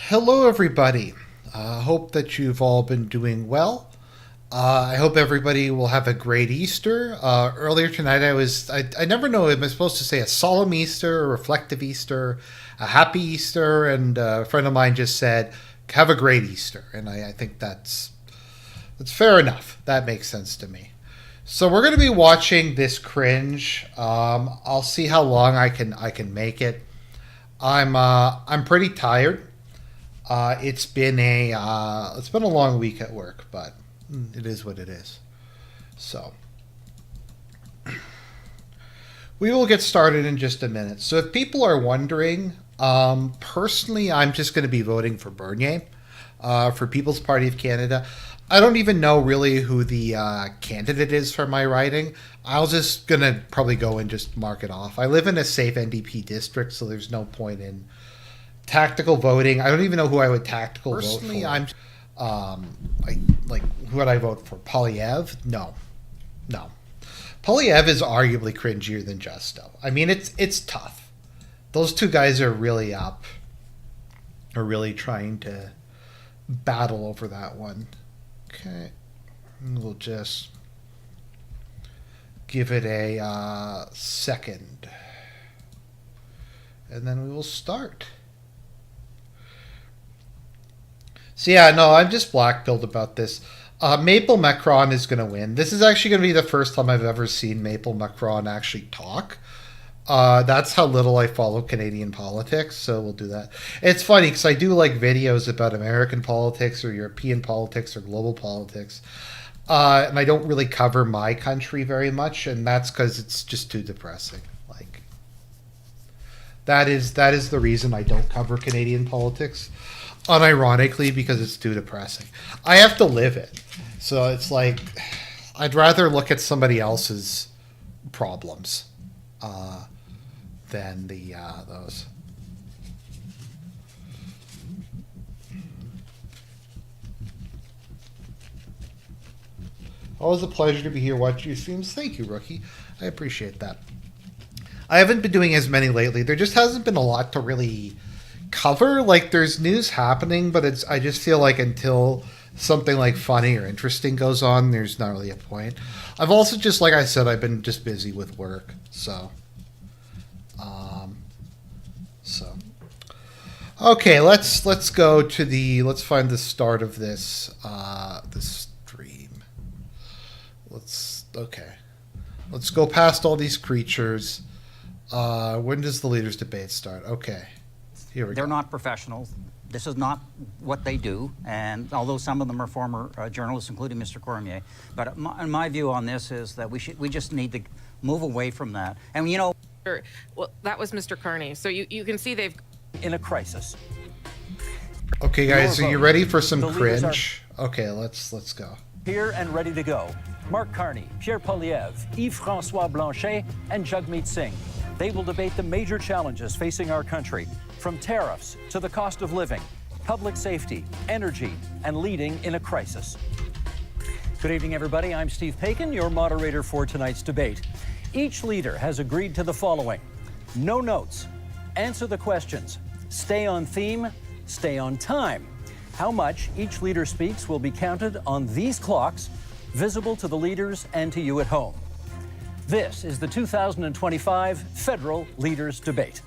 Hello, everybody. Hope that you've all been doing well. I hope everybody will have a great Easter. Earlier tonight, I never know, am I supposed to say a solemn Easter, a reflective Easter, a happy Easter? And a friend of mine just said, have a great Easter. And I think that's fair enough. That makes sense to me. So we're going to be watching this cringe. I'll see how long I can make it. I'm pretty tired. It's been a long week at work, but it is what it is. So we will get started in just a minute. So if people are wondering, personally, I'm just going to be voting for Bernier, for People's Party of Canada. I don't even know really who the candidate is for my riding. I'll just going to probably go and just mark it off. I live in a safe NDP district, so there's no point in tactical voting. I don't even know who I would tactical Personally, vote for. Who would I vote for? Polyev? No. Polyev is arguably cringier than Justo. I mean, it's tough. Those two guys are really trying to battle over that one. Okay, we'll just give it a second, and then we will start. So yeah, no, I'm just black-pilled about this. Maple Macron is going to win. This is actually going to be the first time I've ever seen Maple Macron actually talk. That's how little I follow Canadian politics, so we'll do that. It's funny because I do like videos about American politics or European politics or global politics, and I don't really cover my country very much, and that's because it's just too depressing. Like that is the reason I don't cover Canadian politics. Unironically, because it's too depressing. I have to live it. So it's like, I'd rather look at somebody else's problems than those. Always a pleasure to be here watching your streams. Thank you, Rookie. I appreciate that. I haven't been doing as many lately. There just hasn't been a lot to really cover. Like, there's news happening, but I just feel like until something like funny or interesting goes on, there's not really a point. I've also just, like I said, I've been just busy with work, so okay, let's go to let's find the start of this this stream. Let's go past all these creatures. When does the leaders debate start? Okay. They're not professionals. This is not what they do. And although some of them are former journalists, including Mr. Cormier, but my view on this is that we just need to move away from that. And you know, sure. Well, that was Mr. Carney. So you can see they've in a crisis. Okay, guys, are you ready for some cringe? Okay, let's go. Here and ready to go. Mark Carney, Pierre Poilievre, Yves-François Blanchet, and Jagmeet Singh. They will debate the major challenges facing our country, from tariffs to the cost of living, public safety, energy, and leading in a crisis. Good evening, everybody. I'm Steve Paikin, your moderator for tonight's debate. Each leader has agreed to the following: no notes, answer the questions, stay on theme, stay on time. How much each leader speaks will be counted on these clocks, visible to the leaders and to you at home. This is the 2025 Federal Leaders Debate.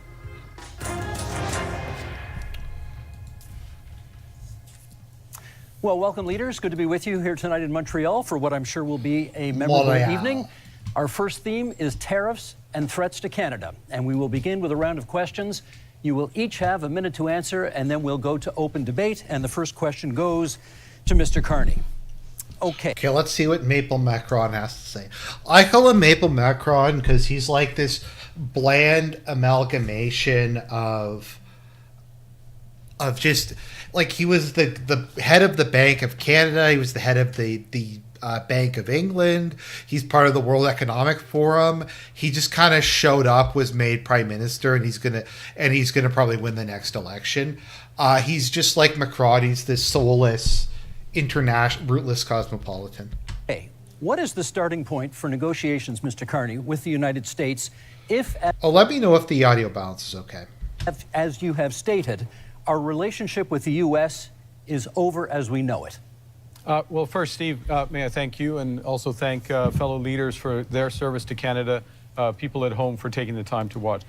Well, welcome, leaders. Good to be with you here tonight in Montreal for what I'm sure will be a memorable evening. Our first theme is tariffs and threats to Canada, and we will begin with a round of questions. You will each have a minute to answer, and then we'll go to open debate, and the first question goes to Mr. Carney. Okay, let's see what Maple Macron has to say. I call him Maple Macron because he's like this bland amalgamation of just, like, he was the head of the Bank of Canada, he was the head of the Bank of England, he's part of the World Economic Forum, he just kind of showed up, was made prime minister, and he's gonna probably win the next election. He's just like Macron, he's this soulless, international, rootless cosmopolitan. Hey, what is the starting point for negotiations, Mr. Carney, with the United States if... let me know if the audio balance is okay. As you have stated, our relationship with the U.S. is over as we know it? Well, first, Steve, may I thank you and also thank fellow leaders for their service to Canada, people at home for taking the time to watch.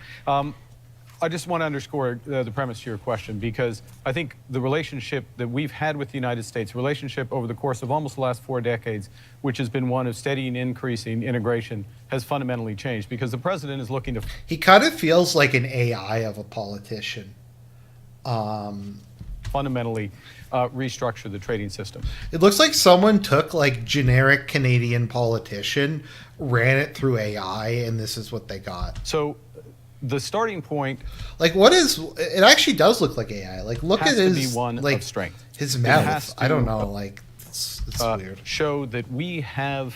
I just want to underscore the premise to your question, because I think the relationship that we've had with the United States, relationship over the course of almost the last 4 decades, which has been one of steady and increasing integration, has fundamentally changed because the president is looking to... He kind of feels like an AI of a politician. Fundamentally restructure the trading system. It looks like someone took like generic Canadian politician, ran it through AI, and this is what they got. So the starting point, like, what is it? Actually does look like AI. Like, look has at to his be one like of strength. his It mouth. has I don't to, know. Like, it's weird. show that we have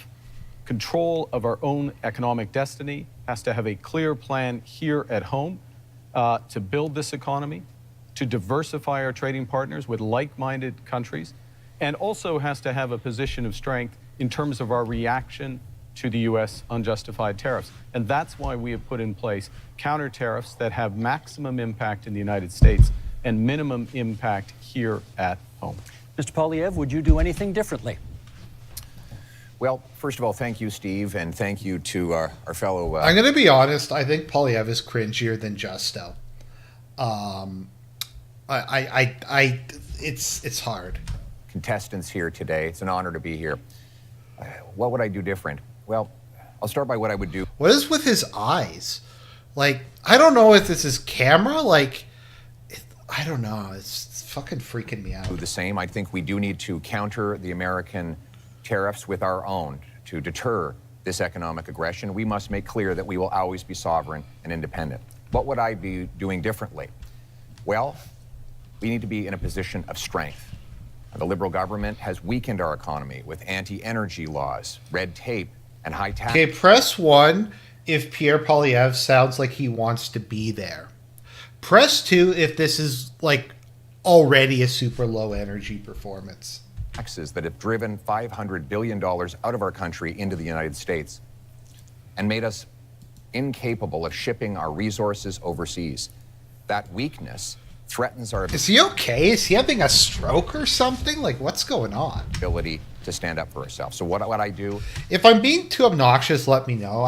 control of our own economic destiny, has to have a clear plan here at home to build this economy, to diversify our trading partners with like-minded countries, and also has to have a position of strength in terms of our reaction to the U.S. unjustified tariffs. And that's why we have put in place counter tariffs that have maximum impact in the United States and minimum impact here at home. Mr. Poilievre, would you do anything differently? Well, first of all, thank you, Steve, and thank you to our fellow... I'm going to be honest. I think Poilievre is cringier than Justo. It's hard. contestants here today. It's an honor to be here. What would I do different? Well, I'll start by what I would do. What is with his eyes? Like, I don't know if this is camera. Like, I don't know. It's fucking freaking me out. Do the same. I think we do need to counter the American tariffs with our own to deter this economic aggression. We must make clear that we will always be sovereign and independent. What would I be doing differently? Well, we need to be in a position of strength. The Liberal government has weakened our economy with anti-energy laws, red tape, and high tax. Okay, press 1 if Pierre Poilievre sounds like he wants to be there. Press 2 if this is, like, already a super low energy performance. Taxes that have driven $500 billion out of our country into the United States and made us incapable of shipping our resources overseas. That weakness threatens our Is he okay? Is he having a stroke or something? Like, what's going on? ability to stand up for ourselves. So what I do? If I'm being too obnoxious, let me know.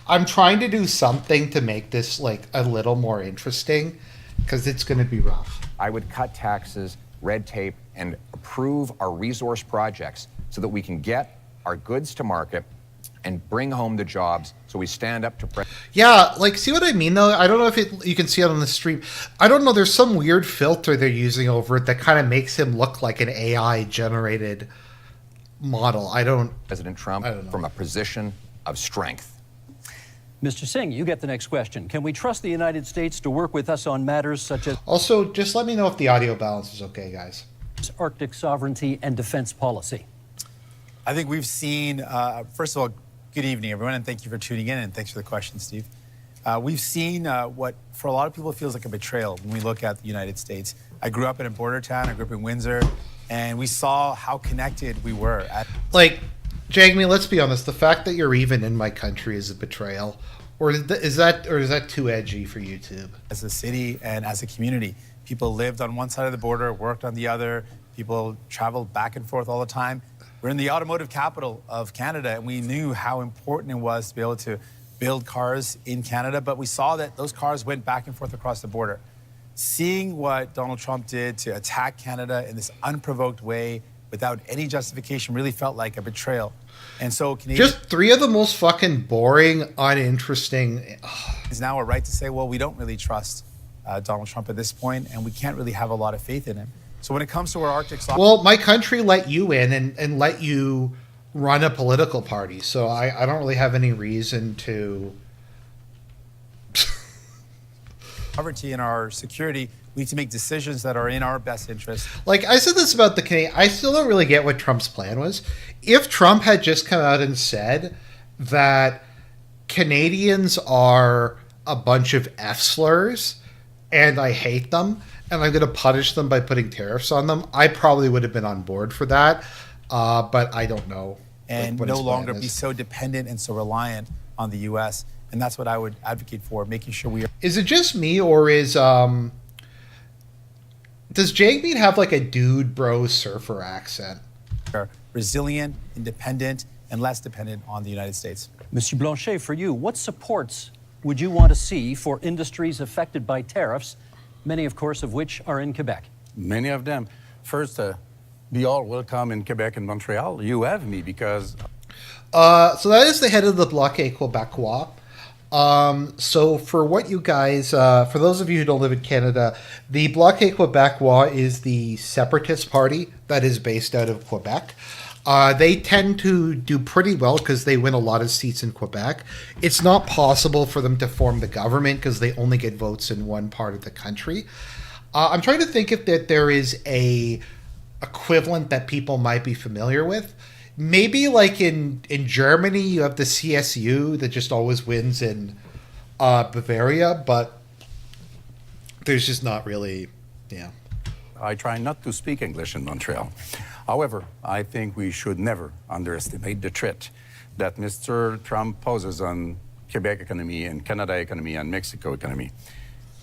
I'm trying to do something to make this, like, a little more interesting, because it's going to be rough. I would cut taxes, red tape, and approve our resource projects so that we can get our goods to market and bring home the jobs so we stand up to... Yeah, like, see what I mean, though? I don't know if you can see it on the stream. I don't know. There's some weird filter they're using over it that kind of makes him look like an AI-generated model. President Trump from a position of strength. Mr. Singh, you get the next question. Can we trust the United States to work with us on matters such as... Also, just let me know if the audio balance is okay, guys. Arctic sovereignty and defense policy? I think we've seen, first of all, good evening, everyone, and thank you for tuning in, and thanks for the question, Steve. We've seen what, for a lot of people, feels like a betrayal when we look at the United States. I grew up in a border town. I grew up in Windsor, and we saw how connected we were. Like, Jagme, let's be honest. The fact that you're even in my country is a betrayal, or is that too edgy for YouTube? As a city and as a community, people lived on one side of the border, worked on the other. People traveled back and forth all the time. We're in the automotive capital of Canada, and we knew how important it was to be able to build cars in Canada, but we saw that those cars went back and forth across the border. Seeing what Donald Trump did to attack Canada in this unprovoked way without any justification really felt like a betrayal. And so Canadians... Just 3 of the most fucking boring, uninteresting... is now a right to say, well, we don't really trust Donald Trump at this point, and we can't really have a lot of faith in him. So when it comes to our Arctic... Well, my country let you in and let you run a political party, so I don't really have any reason to... sovereignty and our security, we need to make decisions that are in our best interest. Like, I said this about the Canadian... I still don't really get what Trump's plan was. If Trump had just come out and said that Canadians are a bunch of F-slurs and I hate them, and I'm going to punish them by putting tariffs on them, I probably would have been on board for that. But I don't know. And no longer be so dependent and so reliant on the U.S. And that's what I would advocate for, making sure we are... Is it just me, or is Does Jagmeet have like a dude bro surfer accent? Are resilient, independent, and less dependent on the United States. Monsieur Blanchet, for you, what supports would you want to see for industries affected by tariffs, many, of course, of which are in Quebec? Many of them. First, be all welcome in Quebec and Montreal. You have me because So that is the head of the Bloc Québécois. So for what you guys, for those of you who don't live in Canada, the Bloc Québécois is the separatist party that is based out of Quebec. They tend to do pretty well because they win a lot of seats in Quebec. It's not possible for them to form the government because they only get votes in one part of the country. I'm trying to think if that there is a equivalent that people might be familiar with. Maybe like in Germany, you have the CSU that just always wins in Bavaria, but there's just not really, yeah. I try not to speak English in Montreal. However, I think we should never underestimate the threat that Mr. Trump poses on Quebec economy and Canada economy and Mexico economy.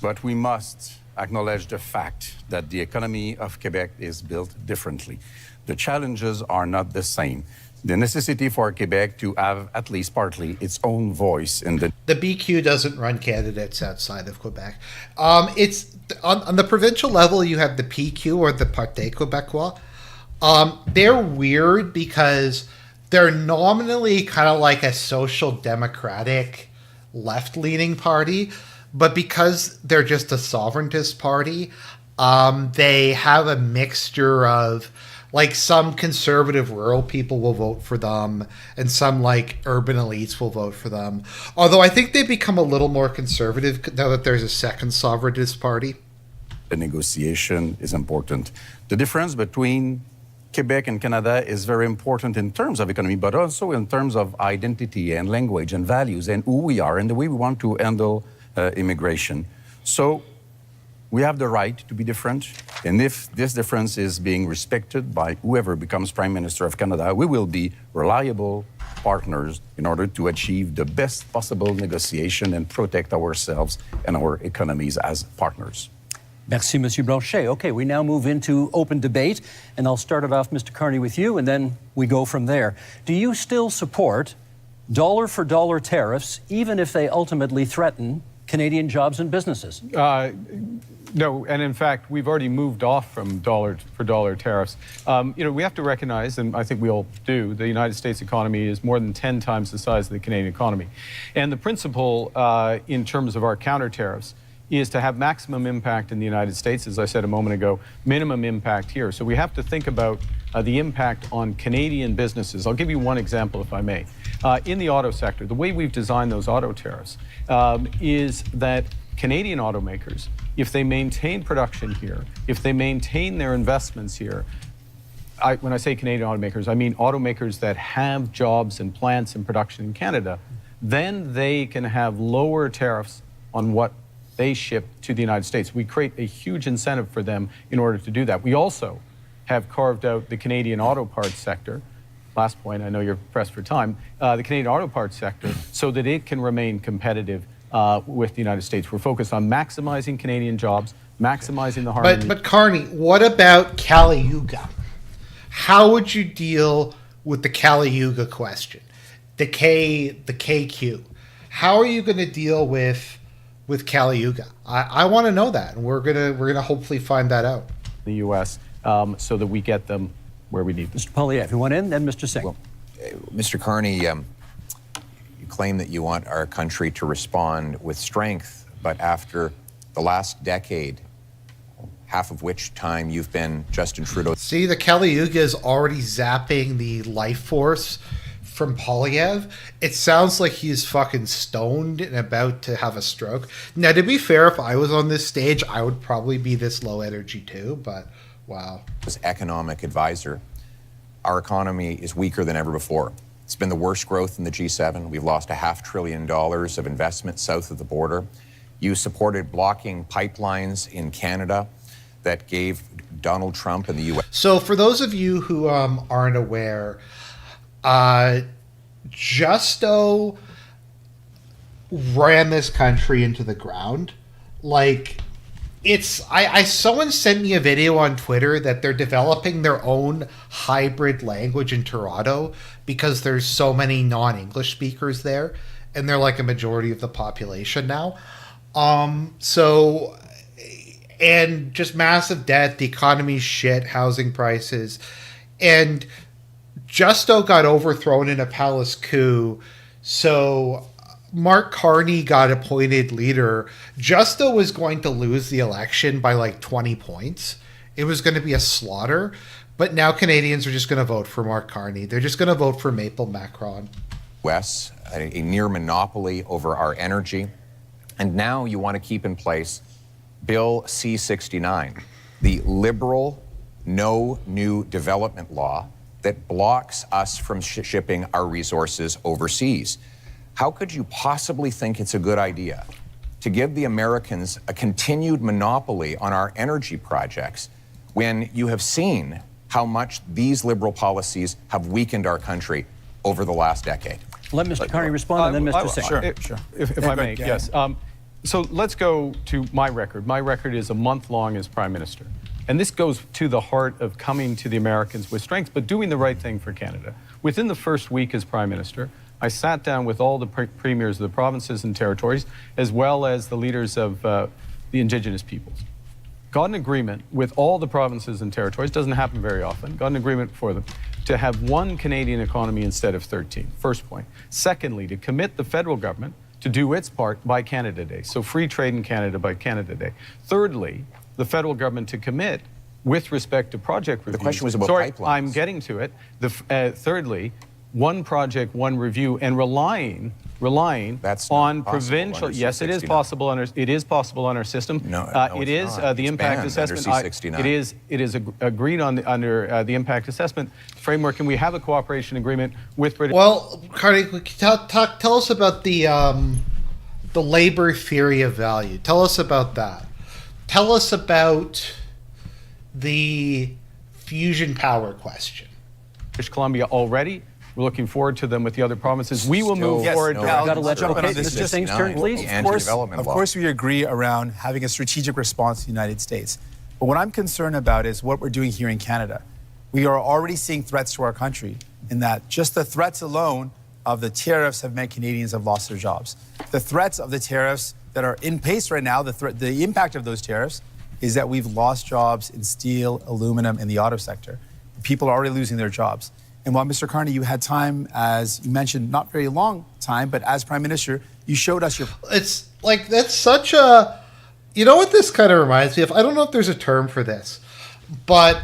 But we must acknowledge the fact that the economy of Quebec is built differently. The challenges are not the same. The necessity for Quebec to have at least partly its own voice in the BQ doesn't run candidates outside of Quebec. It's on the provincial level. You have the PQ or the Parti Québécois. They're weird because they're nominally kind of like a social democratic left-leaning party, but because they're just a sovereigntist party, they have a mixture of like some conservative rural people will vote for them and some like urban elites will vote for them. Although I think they've become a little more conservative now that there's a second sovereigntist party. The negotiation is important. The difference between Quebec and Canada is very important in terms of economy, but also in terms of identity and language and values and who we are and the way we want to handle immigration. So we have the right to be different, and if this difference is being respected by whoever becomes Prime Minister of Canada, we will be reliable partners in order to achieve the best possible negotiation and protect ourselves and our economies as partners. Merci, Monsieur Blanchet. Okay, we now move into open debate, and I'll start it off, Mr. Carney, with you, and then we go from there. Do you still support dollar-for-dollar tariffs, even if they ultimately threaten Canadian jobs and businesses? No, and in fact, we've already moved off from dollar-for-dollar tariffs. We have to recognize, and I think we all do, the United States economy is more than 10 times the size of the Canadian economy. And the principle in terms of our counter tariffs is to have maximum impact in the United States, as I said a moment ago, minimum impact here. So we have to think about the impact on Canadian businesses. I'll give you one example, if I may. In the auto sector, the way we've designed those auto tariffs is that Canadian automakers, if they maintain production here, if they maintain their investments here, when I say Canadian automakers, I mean automakers that have jobs and plants and production in Canada, then they can have lower tariffs on what they ship to the United States. We create a huge incentive for them in order to do that. We also have carved out the Canadian auto parts sector. Last point, I know you're pressed for time, the Canadian auto parts sector, so that it can remain competitive with the United States. We're focused on maximizing Canadian jobs, maximizing the harmony. But Carney, what about Caliuga? How would you deal with the Caliuga question? The KQ. How are you going to deal with Caliuga? I want to know that, and we're gonna hopefully find that out. The U.S. So that we get them where we need them. Mr. Poilievre, you want in, then Mr. Singh. Well, Mr. Carney, you claim that you want our country to respond with strength, but after the last decade, half of which time you've been Justin Trudeau. See, the Caliuga is already zapping the life force from Poilievre. It sounds like he's fucking stoned and about to have a stroke. Now, to be fair, if I was on this stage, I would probably be this low energy too, but wow. As economic advisor, our economy is weaker than ever before. It's been the worst growth in the G7. We've lost $500 billion of investment south of the border. You supported blocking pipelines in Canada that gave Donald Trump and the U.S. So for those of you who aren't aware, Justo ran this country into the ground. Like, someone sent me a video on Twitter that they're developing their own hybrid language in Toronto because there's so many non-English speakers there, and they're like a majority of the population now. So, and just massive debt, the economy's shit, housing prices, and Justo got overthrown in a palace coup. So Mark Carney got appointed leader. Justo was going to lose the election by like 20 points. It was going to be a slaughter. But now Canadians are just going to vote for Mark Carney. They're just going to vote for Maple Macron. US, a near monopoly over our energy. And now you want to keep in place Bill C-69, the liberal no new development law that blocks us from shipping our resources overseas. How could you possibly think it's a good idea to give the Americans a continued monopoly on our energy projects when you have seen how much these liberal policies have weakened our country over the last decade? Let Mr. Carney respond, and then Mr. Singh. Sure. If I may, yes. So let's go to my record. My record is a month long as Prime Minister. And this goes to the heart of coming to the Americans with strength, but doing the right thing for Canada. Within the first week as Prime Minister, I sat down with all the premiers of the provinces and territories, as well as the leaders of the Indigenous peoples. Got an agreement with all the provinces and territories, doesn't happen very often, got an agreement for them to have one Canadian economy instead of 13, first point. Secondly, to commit the federal government to do its part by Canada Day, so free trade in Canada by Canada Day. Thirdly, the federal government to commit with respect to project reviews. The question was about Sorry, pipelines. I'm getting to it. Thirdly, one project, one review, and relying That's not on possible provincial. under Yes, it is C-69. possible under. It is possible on our system. No, it it's is not. the It's impact banned assessment. under C-69. It is agreed on under the impact assessment framework, and we have a cooperation agreement with British. Well, Carney, tell us about the labor theory of value. Tell us about that. Tell us about the fusion power question. British Columbia already. We're looking forward to them with the other provinces. We will move Yes, forward. no, to- I'll Gotta let jump in okay, on this. Mr. Singh's turn, please. The Of course, anti-development law. we agree around having a strategic response to the United States. But what I'm concerned about is what we're doing here in Canada. We are already seeing threats to our country in that just the threats alone of the tariffs have meant Canadians have lost their jobs. The threats of the tariffs that are in place right now, the impact of those tariffs is that we've lost jobs in steel, aluminum, and the auto sector. People are already losing their jobs. And while Mr. Carney, you had time, as you mentioned, not very long time, but as Prime Minister, you showed us your... It's like, that's such a... You know what this kind of reminds me of? I don't know if there's a term for this, but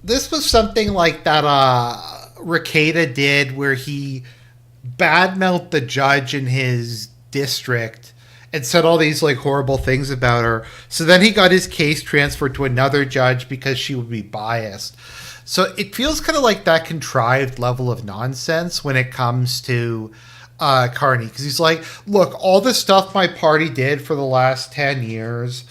this was something like that Rekieta did where he badmouthed the judge in his district and said all these like horrible things about her. So then he got his case transferred to another judge because she would be biased. So it feels kind of like that contrived level of nonsense when it comes to Carney. Because he's like, look, all the stuff my party did for the last 10 years,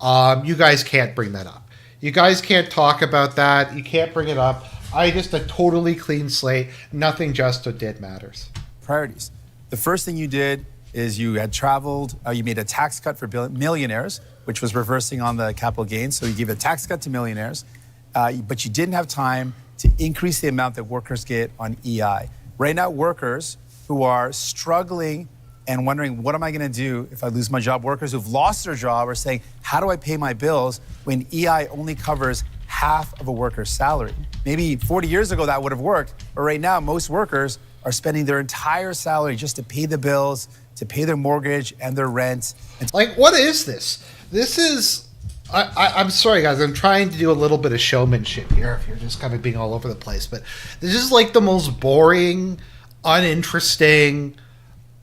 you guys can't bring that up. You guys can't talk about that. You can't bring it up. I just a totally clean slate. Nothing Justo did matters. priorities. The first thing you did is you had traveled, you made a tax cut for millionaires, which was reversing on the capital gains. So you gave a tax cut to millionaires, but you didn't have time to increase the amount that workers get on EI. Right now, workers who are struggling and wondering, what am I going to do if I lose my job? Workers who've lost their job are saying, how do I pay my bills when EI only covers half of a worker's salary? Maybe 40 years ago that would have worked, but right now most workers are spending their entire salary just to pay the bills, to pay their mortgage and their rent. Like, what is this? This is... I'm sorry, guys. I'm trying to do a little bit of showmanship here if you're just kind of being all over the place. But this is like the most boring, uninteresting,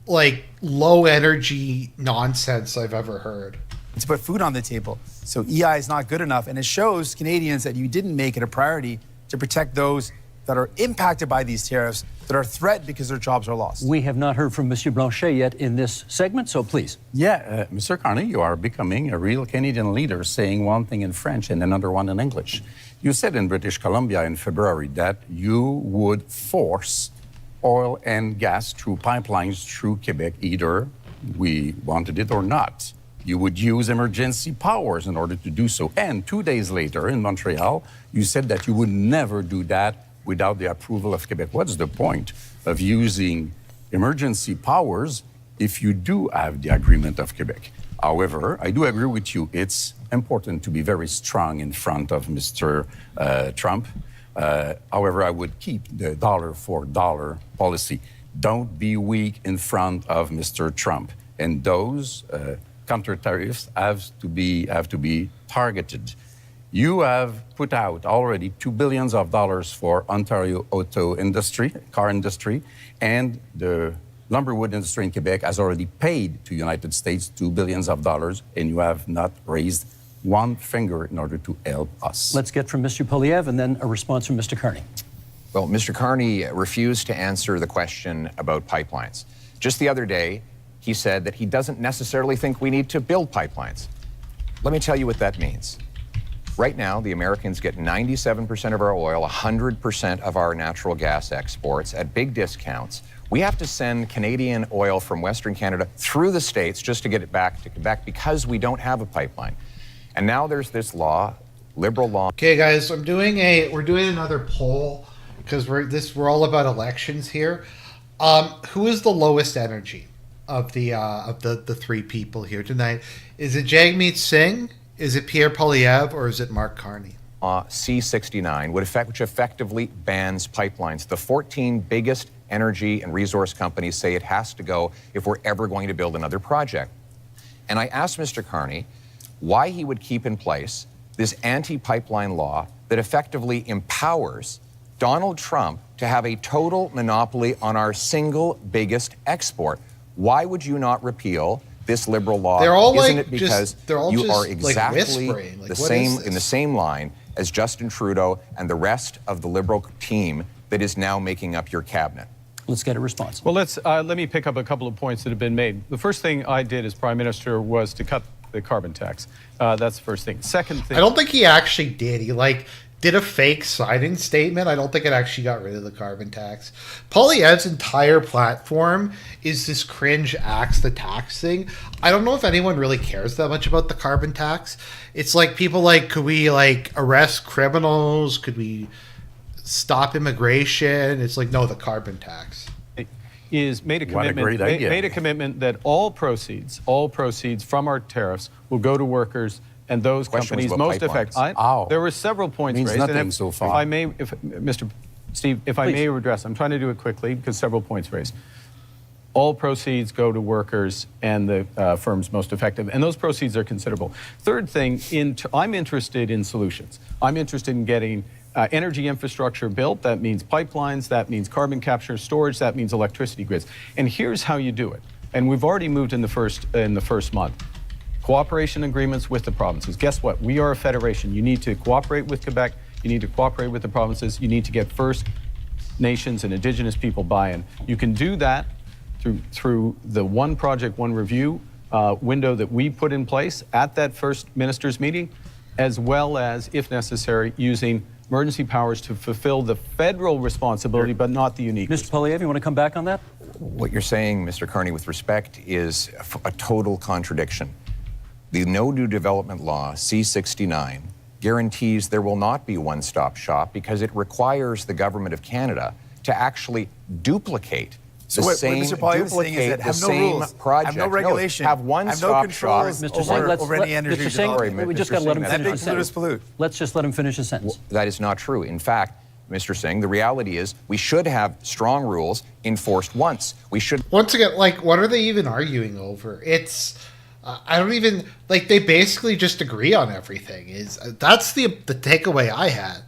like low energy nonsense I've ever heard. To put food on the table. So EI is not good enough. And it shows Canadians that you didn't make it a priority to protect those that are impacted by these tariffs, that are threatened because their jobs are lost. We have not heard from Monsieur Blanchet yet in this segment, so please. Yeah, Mr. Carney, you are becoming a real Canadian leader, saying one thing in French and another one in English. You said in British Columbia in February that you would force oil and gas through pipelines through Quebec, either we wanted it or not. you would use emergency powers in order to do so. And 2 days later in Montreal, you said that you would never do that without the approval of Quebec. What's the point of using emergency powers if you do have the agreement of Quebec? However, I do agree with you. It's important to be very strong in front of Mr. Trump. However, I would keep the dollar for dollar policy. Don't be weak in front of Mr. Trump. And those counter tariffs have to be targeted. You have put out already $2 billion for Ontario auto industry, car industry, and the lumberwood industry in Quebec has already paid to United States $2 billion, and you have not raised one finger in order to help us. Let's get from Mr. Poliev and then a response from Mr. Carney. Well, Mr. Carney refused to answer the question about pipelines. Just the other day, he said that he doesn't necessarily think we need to build pipelines. Let me tell you what that means. Right now, the Americans get 97% of our oil, 100% of our natural gas exports at big discounts. We have to send Canadian oil from Western Canada through the States just to get it back to Quebec because we don't have a pipeline. And now there's this law, liberal law. Okay, guys, we're doing another poll because we're all about elections here. Who is the lowest energy of the three people here tonight? Is it Jagmeet Singh? Is it Pierre Poilievre, or is it Mark Carney? C-69, which effectively bans pipelines. The 14 biggest energy and resource companies say it has to go if we're ever going to build another project. And I asked Mr. Carney why he would keep in place this anti-pipeline law that effectively empowers Donald Trump to have a total monopoly on our single biggest export. Why would you not repeal this liberal law? They're all Isn't like it because they're all you just, are exactly whispering. the same in the same line as Justin Trudeau and the rest of the Liberal team that is now making up your cabinet? Let's get a response. Well, let me pick up a couple of points that have been made. The first thing I did as Prime Minister was to cut the carbon tax. That's the first thing. Second thing, I don't think he actually did. He did a fake signing statement. I don't think it actually got rid of the carbon tax. Poilievre's entire platform is this cringe axe the tax thing. I don't know if anyone really cares that much about the carbon tax. It's like people could we arrest criminals? Could we stop immigration? It's like, no, the carbon tax. is made a commitment. What a great idea. Made a commitment that all proceeds from our tariffs will go to workers and those Question was companies about most affected. Ow. There were several points Means raised. nothing and so far. If I may, Mr. Steve, if I may address, I'm trying to do it quickly because several points raised. All proceeds go to workers and the firms most effective, and those proceeds are considerable. Third thing, I'm interested in solutions. I'm interested in getting energy infrastructure built. That means pipelines, that means carbon capture, storage, that means electricity grids. And here's how you do it. And we've already moved in the first month. Cooperation agreements with the provinces. Guess what? We are a federation. You need to cooperate with Quebec. You need to cooperate with the provinces. You need to get First Nations and Indigenous people buy-in. You can do that through the one project, one review window that we put in place at that first ministers' meeting, as well as, if necessary, using emergency powers to fulfill the federal responsibility, but not the unique. Mr. Poilievre, you want to come back on that? What you're saying, Mr. Carney, with respect, is a total contradiction. The No New Development Law, C-69, guarantees there will not be one-stop shop because it requires the Government of Canada to actually duplicate So what Mr. Poilievre is saying is that have no rules, project. have no regulation, have one-stop shop. Mr. Singh, over any energy Mr. Singh, development. we just Mr. got to let him Singh, finish Let his polluters sentence. pollute. Let's just let him finish his sentence. That is not true. In fact, Mr. Singh, the reality is we should have strong rules enforced once. We should. Once again, what are they even arguing over? It's I don't even they basically just agree on everything. That's the takeaway I had.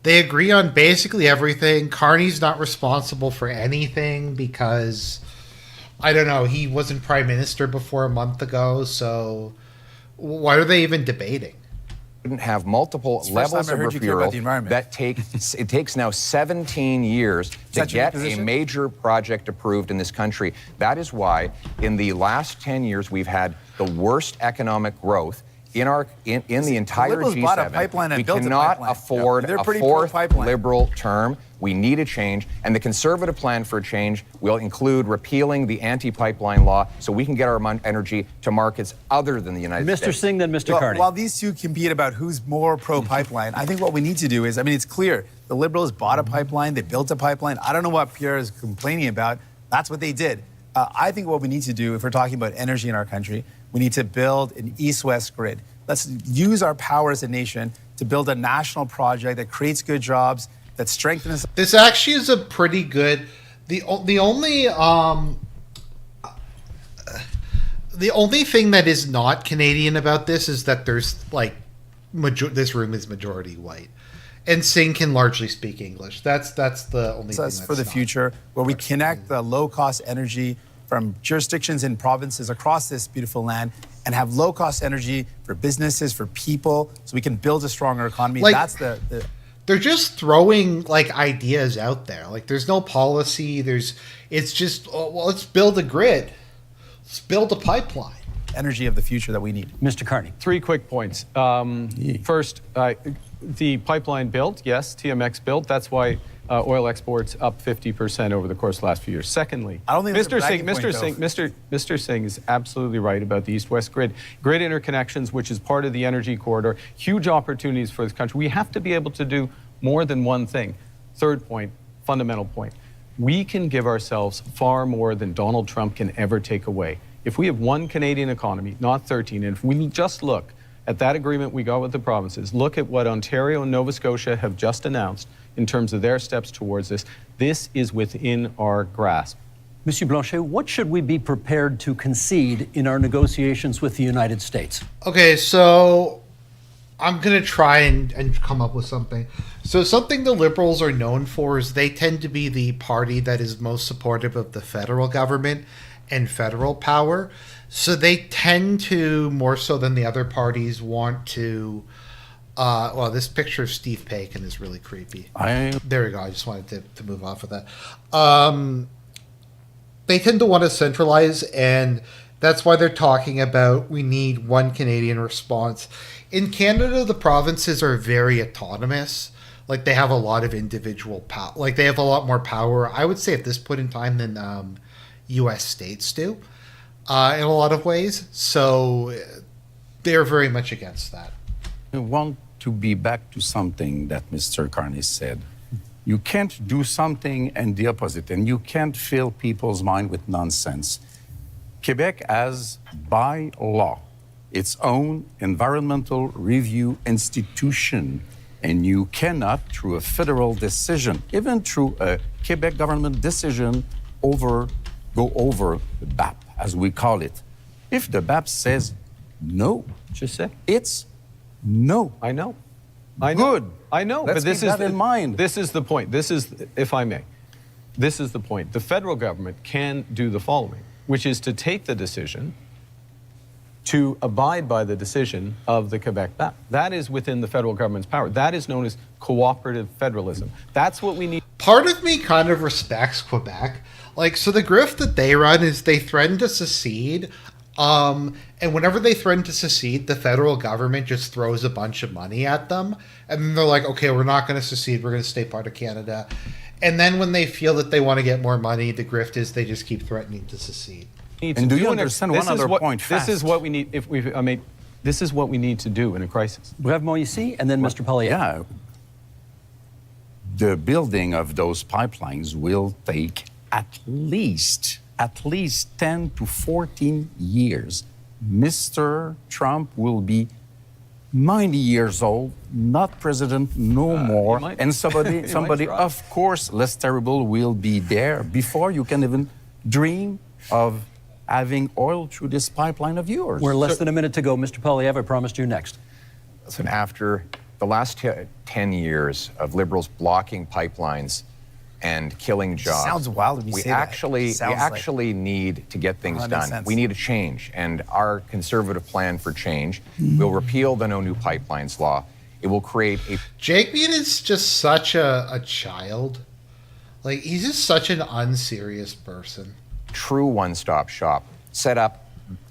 They agree on basically everything. Carney's not responsible for anything because I don't know, he wasn't prime minister before a month ago, so why are they even debating? Shouldn't have multiple levels of referral that takes now 17 years to get a major project approved in this country. That is why in the last 10 years we've had the worst economic growth in the entire Liberals bought a G7, pipeline and we built a cannot pipeline. afford They're a pretty fourth pro-pipeline. Liberal term. We need a change, and the Conservative plan for a change will include repealing the anti-pipeline law so we can get our energy to markets other than the United Mr. States. Singh, then Mr. Well, Carney. while these two compete about who's more pro-pipeline, I think what we need to do is, I mean, it's clear. The Liberals bought a pipeline. They built a pipeline. I don't know what Pierre is complaining about. That's what they did. I think what we need to do, if we're talking about energy in our country, we need to build an east-west grid. Let's use our power as a nation to build a national project that creates good jobs, that strengthens. This actually is a pretty good. The only thing that is not Canadian about this is that there's like this room is majority white, and Singh can largely speak English. That's the only thing that's For the not. future, where we connect the low-cost energy from jurisdictions and provinces across this beautiful land and have low-cost energy for businesses, for people, so we can build a stronger economy. Like- That's the They're just throwing like ideas out there. Like there's no policy. It's just well, let's build a grid. Let's build a pipeline. energy of the future that we need. Mr. Carney. 3 quick points. First, the pipeline built, yes, TMX built. That's why oil exports up 50% over the course of the last few years. Secondly, I don't think that's a bragging Mr. Singh is absolutely right about the East-West grid interconnections, which is part of the energy corridor. Huge opportunities for this country. We have to be able to do more than one thing. Third point, fundamental point. We can give ourselves far more than Donald Trump can ever take away. If we have one Canadian economy, not 13, and if we just look at that agreement we got with the provinces, look at what Ontario and Nova Scotia have just announced in terms of their steps towards this, this is within our grasp. Monsieur Blanchet, what should we be prepared to concede in our negotiations with the United States? Okay, so I'm going to try and come up with something. So something the Liberals are known for is they tend to be the party that is most supportive of the federal government and federal power. So they tend to, more so than the other parties, want to... well, this picture of Steve Paikin is really creepy. There we go. I just wanted to move off of that. They tend to want to centralize, and that's why they're talking about we need one Canadian response. In Canada, the provinces are very autonomous. Like, they have a lot of individual power. Like, they have a lot more power, I would say, at this point in time than U.S. states do in a lot of ways. So they're very much against that. I want to be back to something that Mr. Carney said. You can't do something and the opposite, and you can't fill people's mind with nonsense. Quebec has, by law, its own environmental review institution, and you cannot, through a federal decision, even through a Quebec government decision, go over the BAP, as we call it. If the BAP says no, Just say. it's no. I know. Good. I know. Let's but this keep is that in mind. This is the point. This is, if I may, this is the point. The federal government can do the following, which is to take the decision to abide by the decision of the Quebec BAP. That is within the federal government's power. That is known as cooperative federalism. That's what we need. Part of me kind of respects Quebec. Like, so the grift that they run is they threaten to secede. And whenever they threaten to secede, the federal government just throws a bunch of money at them. And then they're like, okay, we're not going to secede. We're going to stay part of Canada. And then when they feel that they want to get more money, the grift is they just keep threatening to secede. And do you understand one other point This is fast? what we need. This is what we need to do in a crisis. Brève Moïse, and then Mr. Poilievre. Yeah. The building of those pipelines will take at least 10 to 14 years. Mr. Trump will be 90 years old, not president no more, might- and he somebody might try. of course, less terrible will be there before you can even dream of having oil through this pipeline of yours. We're less than a minute to go. Mr. Poilievre, I promised you next. Listen, after the last 10 years of Liberals blocking pipelines and killing jobs, Sounds wild when you we say that. actually Sounds like- actually need to get things That makes done. sense. We need a change, and our Conservative plan for change will repeal the No New Pipelines law. It will create a Jake Mead is just such a child. Like, he's just such an unserious person. true one-stop shop set up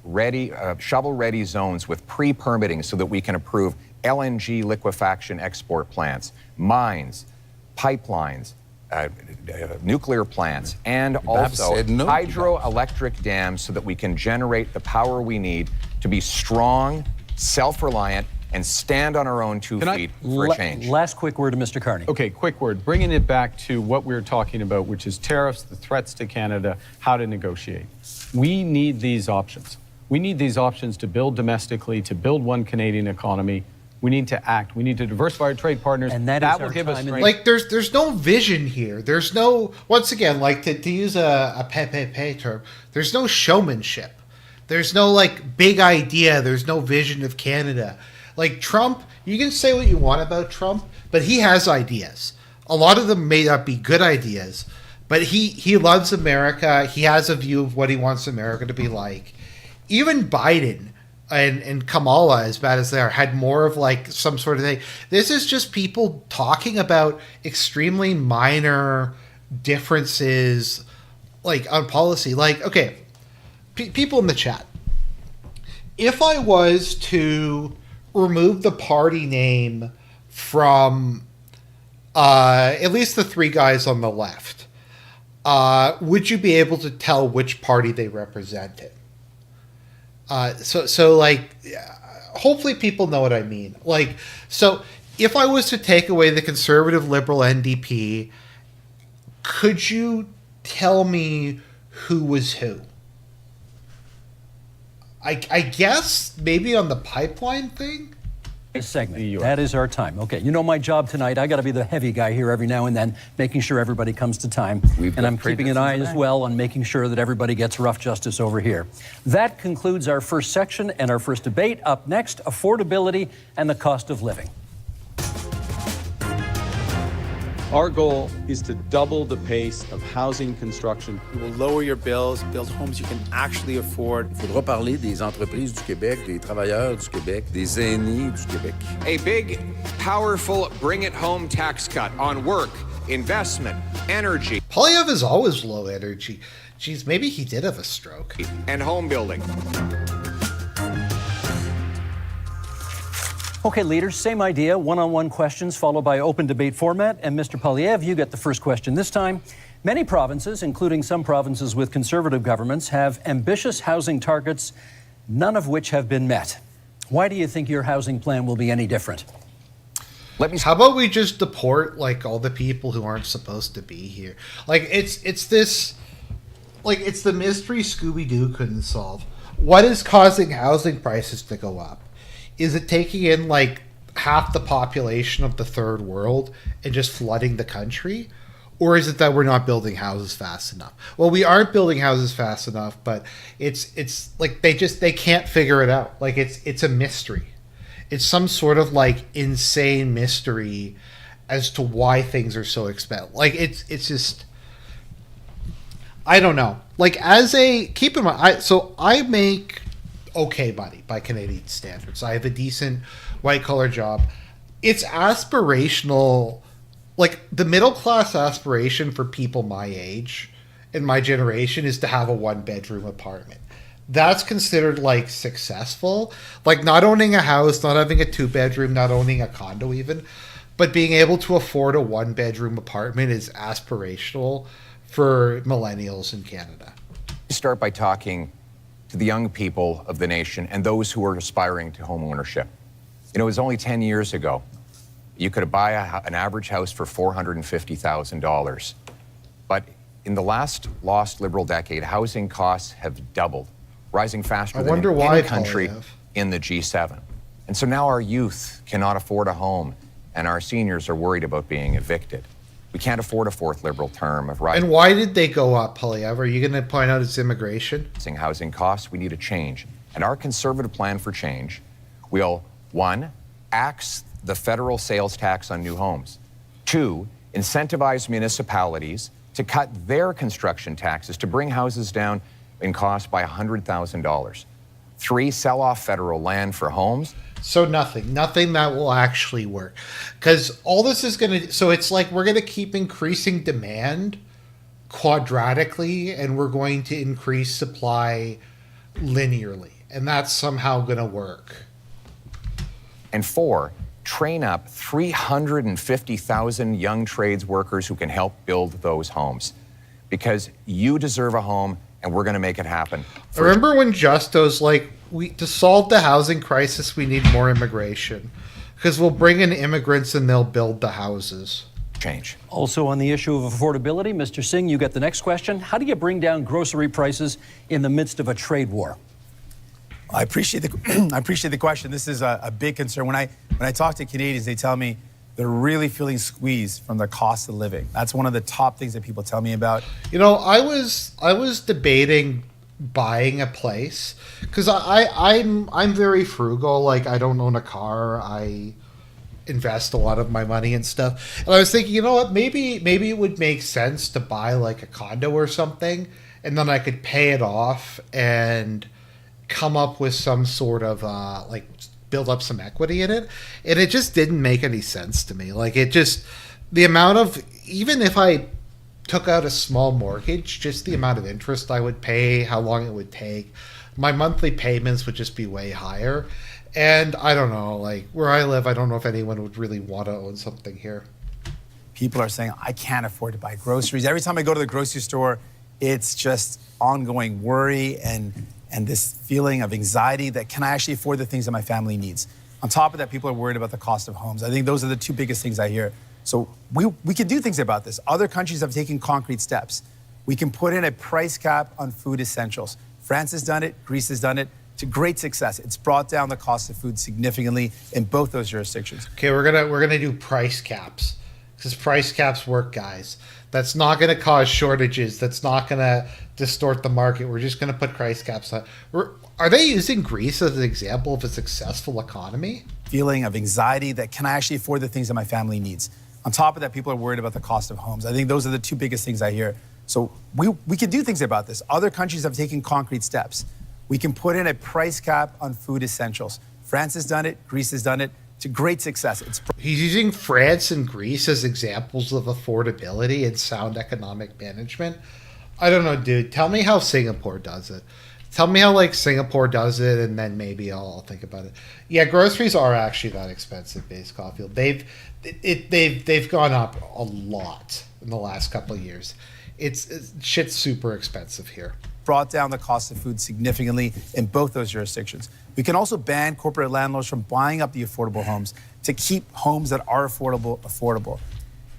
ready, shovel-ready zones with pre-permitting so that we can approve LNG liquefaction export plants, mines, pipelines, nuclear plants, and also said no to that. hydroelectric dams so that we can generate the power we need to be strong, self-reliant, and stand on our own 2 Can I- feet for a change. Last quick word to Mr. Carney. Okay, quick word. Bringing it back to what we were talking about, which is tariffs, the threats to Canada, how to negotiate. We need these options. We need these options to build domestically, to build one Canadian economy. We need to act. We need to diversify our trade partners. And that is will our give us time in- strength. Like there's no vision here. There's no, once again, like to use a Pepe term, there's no showmanship. There's no like big idea. There's no vision of Canada. Like Trump, you can say what you want about Trump, but he has ideas. A lot of them may not be good ideas, but he loves America. He has a view of what he wants America to be like. Even Biden and Kamala, as bad as they are, had more of like some sort of thing. This is just people talking about extremely minor differences, like on policy. Like, okay, people in the chat. If I was to remove the party name from at least the three guys on the left, would you be able to tell which party they represented? So like, hopefully people know what I mean. Like, so if I was to take away the conservative liberal NDP, could you tell me who was who? I guess maybe on the pipeline thing. Segment. That is our time. Okay, you know my job tonight. I got to be the heavy guy here every now and then, making sure everybody comes to time. And I'm keeping an eye as well on making sure that everybody gets rough justice over here. That concludes our first section and our first debate. Up next, affordability and the cost of living. Our goal is to double the pace of housing construction. It will lower your bills, build homes you can actually afford. Il faudra parler des entreprises du Québec, des travailleurs du Québec, des aînés du Québec. A big, powerful bring it home tax cut on work, investment, energy, Polyev is always low energy. Geez, maybe he did have a stroke. and home building. Okay, leaders, same idea. One-on-one questions followed by open debate format. And Mr. Polyev, you get the first question this time. Many provinces, including some provinces with conservative governments, have ambitious housing targets, none of which have been met. Why do you think your housing plan will be any different? Let me How about we just deport like all the people who aren't supposed to be here? Like it's this, like it's the mystery Scooby-Doo couldn't solve. What is causing housing prices to go up? Is it taking in like half the population of the third world and just flooding the country? Or is it that we're not building houses fast enough? Well, we aren't building houses fast enough, but it's like they can't figure it out. Like it's a mystery. It's some sort of like insane mystery as to why things are so expensive. Like it's just, I don't know. Like keep in mind, I make okay money by Canadian standards. I have a decent white collar job. It's aspirational. Like the middle class aspiration for people my age and my generation is to have a 1-bedroom apartment. That's considered like successful. Like not owning a house, not having a 2-bedroom, not owning a condo even, but being able to afford a 1-bedroom apartment is aspirational for millennials in Canada. start by talking to the young people of the nation and those who are aspiring to home ownership. You know, it was only 10 years ago you could buy an average house for $450,000. But in the last lost Liberal decade, housing costs have doubled, rising faster than in any country in the G7. And so now our youth cannot afford a home, and our seniors are worried about being evicted. We can't afford a fourth Liberal term of rising. And why did they go up, Polyev? Are you going to point out it's immigration? Housing costs, we need a change. And our Conservative plan for change will, 1, axe the federal sales tax on new homes. 2, incentivize municipalities to cut their construction taxes to bring houses down in cost by $100,000. 3, sell off federal land for homes. So nothing that will actually work. Because all this is going to, so it's like we're going to keep increasing demand quadratically, and we're going to increase supply linearly, and that's somehow going to work. And 4, train up 350,000 young trades workers who can help build those homes. Because you deserve a home, and we're going to make it happen. I remember when Justo's like, to solve the housing crisis, we need more immigration. Because we'll bring in immigrants and they'll build the houses. Change. Also on the issue of affordability, Mr. Singh, you get the next question. How do you bring down grocery prices in the midst of a trade war? I appreciate the question. This is a big concern. When I talk to Canadians, they tell me they're really feeling squeezed from the cost of living. That's one of the top things that people tell me about. You know, I was debating buying a place because I'm very frugal. Like, I don't own a car. I invest a lot of my money and stuff. And I was thinking, you know what? Maybe it would make sense to buy like a condo or something, and then I could pay it off and come up with some sort of like build up some equity in it. And it just didn't make any sense to me. Like, it just, the amount of, even if I took out a small mortgage, just the amount of interest I would pay, how long it would take, my monthly payments would just be way higher. And I don't know, like where I live, I don't know if anyone would really want to own something here. People are saying, I can't afford to buy groceries. Every time I go to the grocery store, it's just ongoing worry and this feeling of anxiety that, can I actually afford the things that my family needs? On top of that, people are worried about the cost of homes. I think those are the two biggest things I hear. So we can do things about this. Other countries have taken concrete steps. We can put in a price cap on food essentials. France has done it, Greece has done it to great success. It's brought down the cost of food significantly in both those jurisdictions. Okay, we're gonna do price caps because price caps work, guys. That's not gonna cause shortages. That's not gonna distort the market. We're just gonna put price caps on. Are they using Greece as an example of a successful economy? Feeling of anxiety that, can I actually afford the things that my family needs? On top of that, people are worried about the cost of homes. I think those are the two biggest things I hear. So we can do things about this. Other countries have taken concrete steps. We can put in a price cap on food essentials. France has done it, Greece has done it to great success. He's using France and Greece as examples of affordability and sound economic management. I don't know, dude. Tell me how Singapore does it. Tell me how like Singapore does it, and then maybe I'll think about it. Yeah, groceries are actually that expensive, Base Caulfield. They've gone up a lot in the last couple of years. It's shit's super expensive here. Brought down the cost of food significantly in both those jurisdictions. We can also ban corporate landlords from buying up the affordable homes to keep homes that are affordable.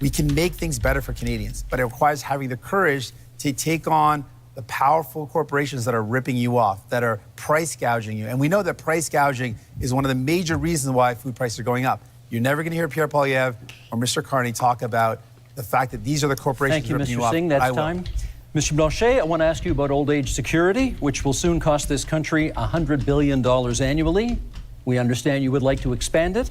We can make things better for Canadians, but it requires having the courage to take on the powerful corporations that are ripping you off, that are price gouging you. And we know that price gouging is one of the major reasons why food prices are going up. You're never going to hear Pierre Poilievre or Mr. Carney talk about the fact that these are the corporations ripping you off. Thank you, Mr. Singh. That's time. Mr. Blanchet, I want to ask you about old age security, which will soon cost this country $100 billion annually. We understand you would like to expand it.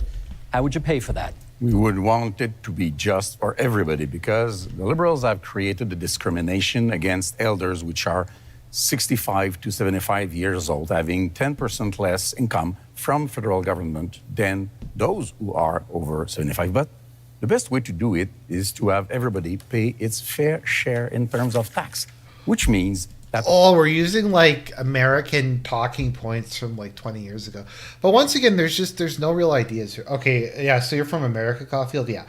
How would you pay for that? We would want it to be just for everybody because the Liberals have created a discrimination against elders which are 65 to 75 years old, having 10% less income from federal government than those who are over 75. But the best way to do it is to have everybody pay its fair share in terms of tax, which means that... Oh, we're using like American talking points from like 20 years ago. But once again, there's no real ideas here. Okay, yeah, so you're from America, Caulfield? Yeah.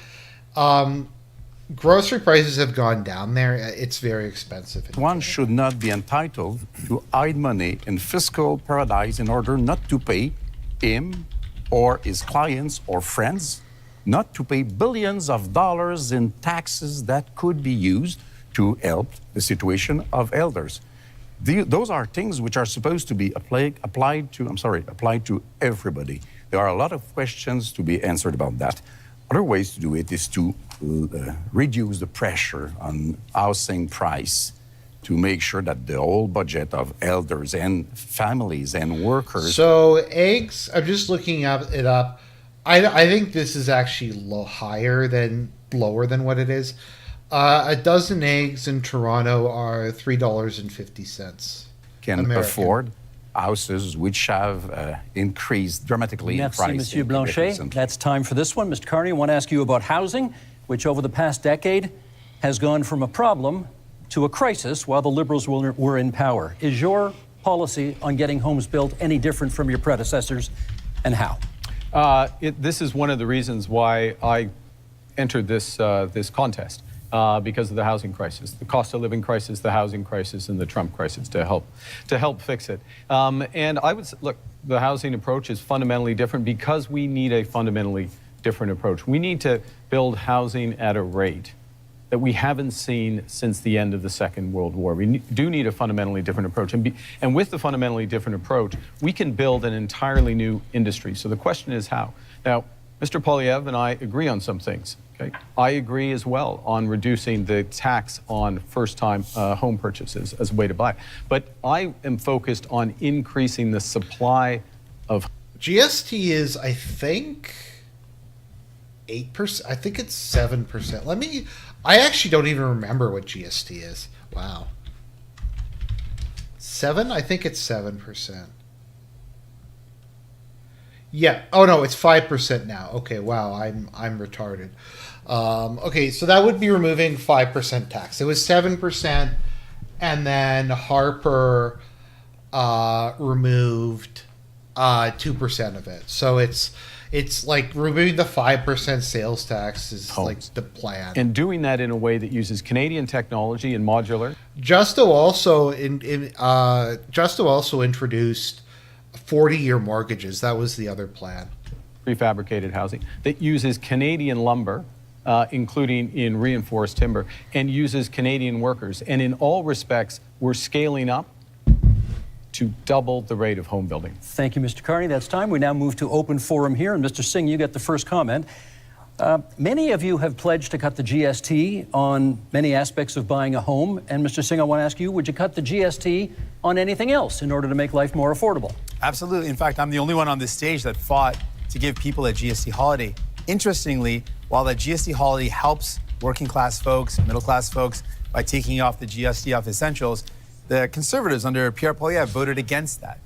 Grocery prices have gone down there. It's very expensive. One should not be entitled to hide money in fiscal paradise in order not to pay him or his clients or friends, not to pay billions of dollars in taxes that could be used to help the situation of elders. Those are things which are supposed to be applied to everybody. There are a lot of questions to be answered about that. Other ways to do it is to reduce the pressure on housing price to make sure that the whole budget of elders and families and workers... So eggs, I'm just looking it up. I think this is actually lower than what it is. A dozen eggs in Toronto are $3.50. Can American. afford houses which have increased dramatically in Merci, price. Monsieur Blanchet. That's time for this one. Mr. Carney, I want to ask you about housing, which over the past decade has gone from a problem to a crisis while the Liberals were in power. Is your policy on getting homes built any different from your predecessors, and how? This is one of the reasons why I entered this contest, because of the housing crisis, the cost of living crisis, the housing crisis, and the Trump crisis to help fix it. And I would say, look, the housing approach is fundamentally different because we need a fundamentally different approach. We need to build housing at a rate that we haven't seen since the end of the Second World War. We do need a fundamentally different approach. And with the fundamentally different approach, we can build an entirely new industry. So the question is how? Now, Mr. Poilievre and I agree on some things. Okay? I agree as well on reducing the tax on first-time home purchases as a way to buy. But I am focused on increasing the supply of... GST is, I think, 8%. I think it's 7%. I actually don't even remember what GST is. Wow. 7? I think it's 7%. Yeah. Oh no, it's 5% now. Okay. Wow. I'm retarded. Okay, so that would be removing 5% tax. It was 7%, and then Harper removed 2% of it. So it's like removing the 5% sales tax is like the plan. And doing that in a way that uses Canadian technology and modular. Justo also introduced 40-year mortgages. That was the other plan. Prefabricated housing that uses Canadian lumber, including in reinforced timber, and uses Canadian workers. And in all respects, we're scaling up to double the rate of home building. Thank you, Mr. Carney. That's time. We now move to open forum here. And Mr. Singh, you get the first comment. Many of you have pledged to cut the GST on many aspects of buying a home. And Mr. Singh, I want to ask you, would you cut the GST on anything else in order to make life more affordable? Absolutely. In fact, I'm the only one on this stage that fought to give people a GST holiday. Interestingly, while the GST holiday helps working class folks, middle class folks by taking off the GST off essentials, the Conservatives under Pierre Poilievre voted against that.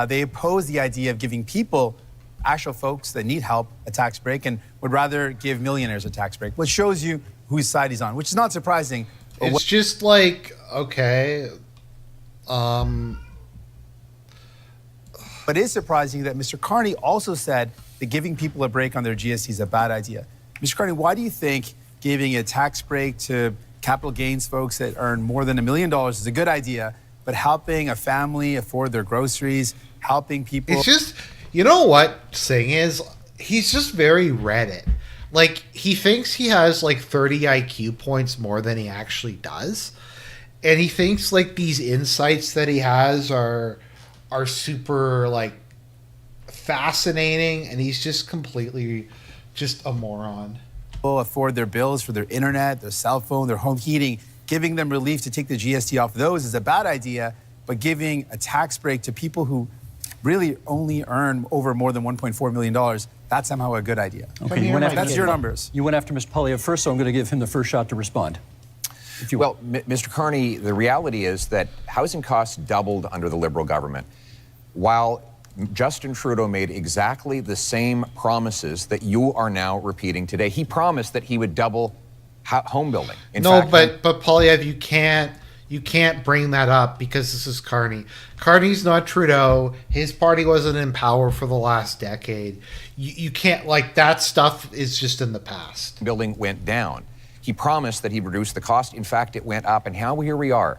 They opposed the idea of giving people, actual folks that need help, a tax break, and would rather give millionaires a tax break, which shows you whose side he's on, which is not surprising. It's just like, okay. But it is surprising that Mr. Carney also said that giving people a break on their GST is a bad idea. Mr. Carney, why do you think giving a tax break to capital gains folks that earn more than $1 million is a good idea, but helping a family afford their groceries, helping people... It's just, you know what Singh is? He's just very Reddit. Like, he thinks he has like 30 IQ points more than he actually does. And he thinks like these insights that he has are super like fascinating, and he's just completely just a moron. Afford their bills for their internet, their cell phone, their home heating. Giving them relief to take the GST off those is a bad idea, but giving a tax break to people who really only earn over more than $1.4 million, that's somehow a good idea. Okay, that's your numbers. You went after Mr. Poilievre first, so I'm going to give him the first shot to respond. Well, Mr. Carney, the reality is that housing costs doubled under the Liberal government, while Justin Trudeau made exactly the same promises that you are now repeating today. He promised that he would double home building. In fact, but Poilievre, you can't bring that up because this is Carney. Carney's not Trudeau. His party wasn't in power for the last decade. You can't, like, that stuff is just in the past. Building went down. He promised that he'd reduce the cost. In fact, it went up, and here we are.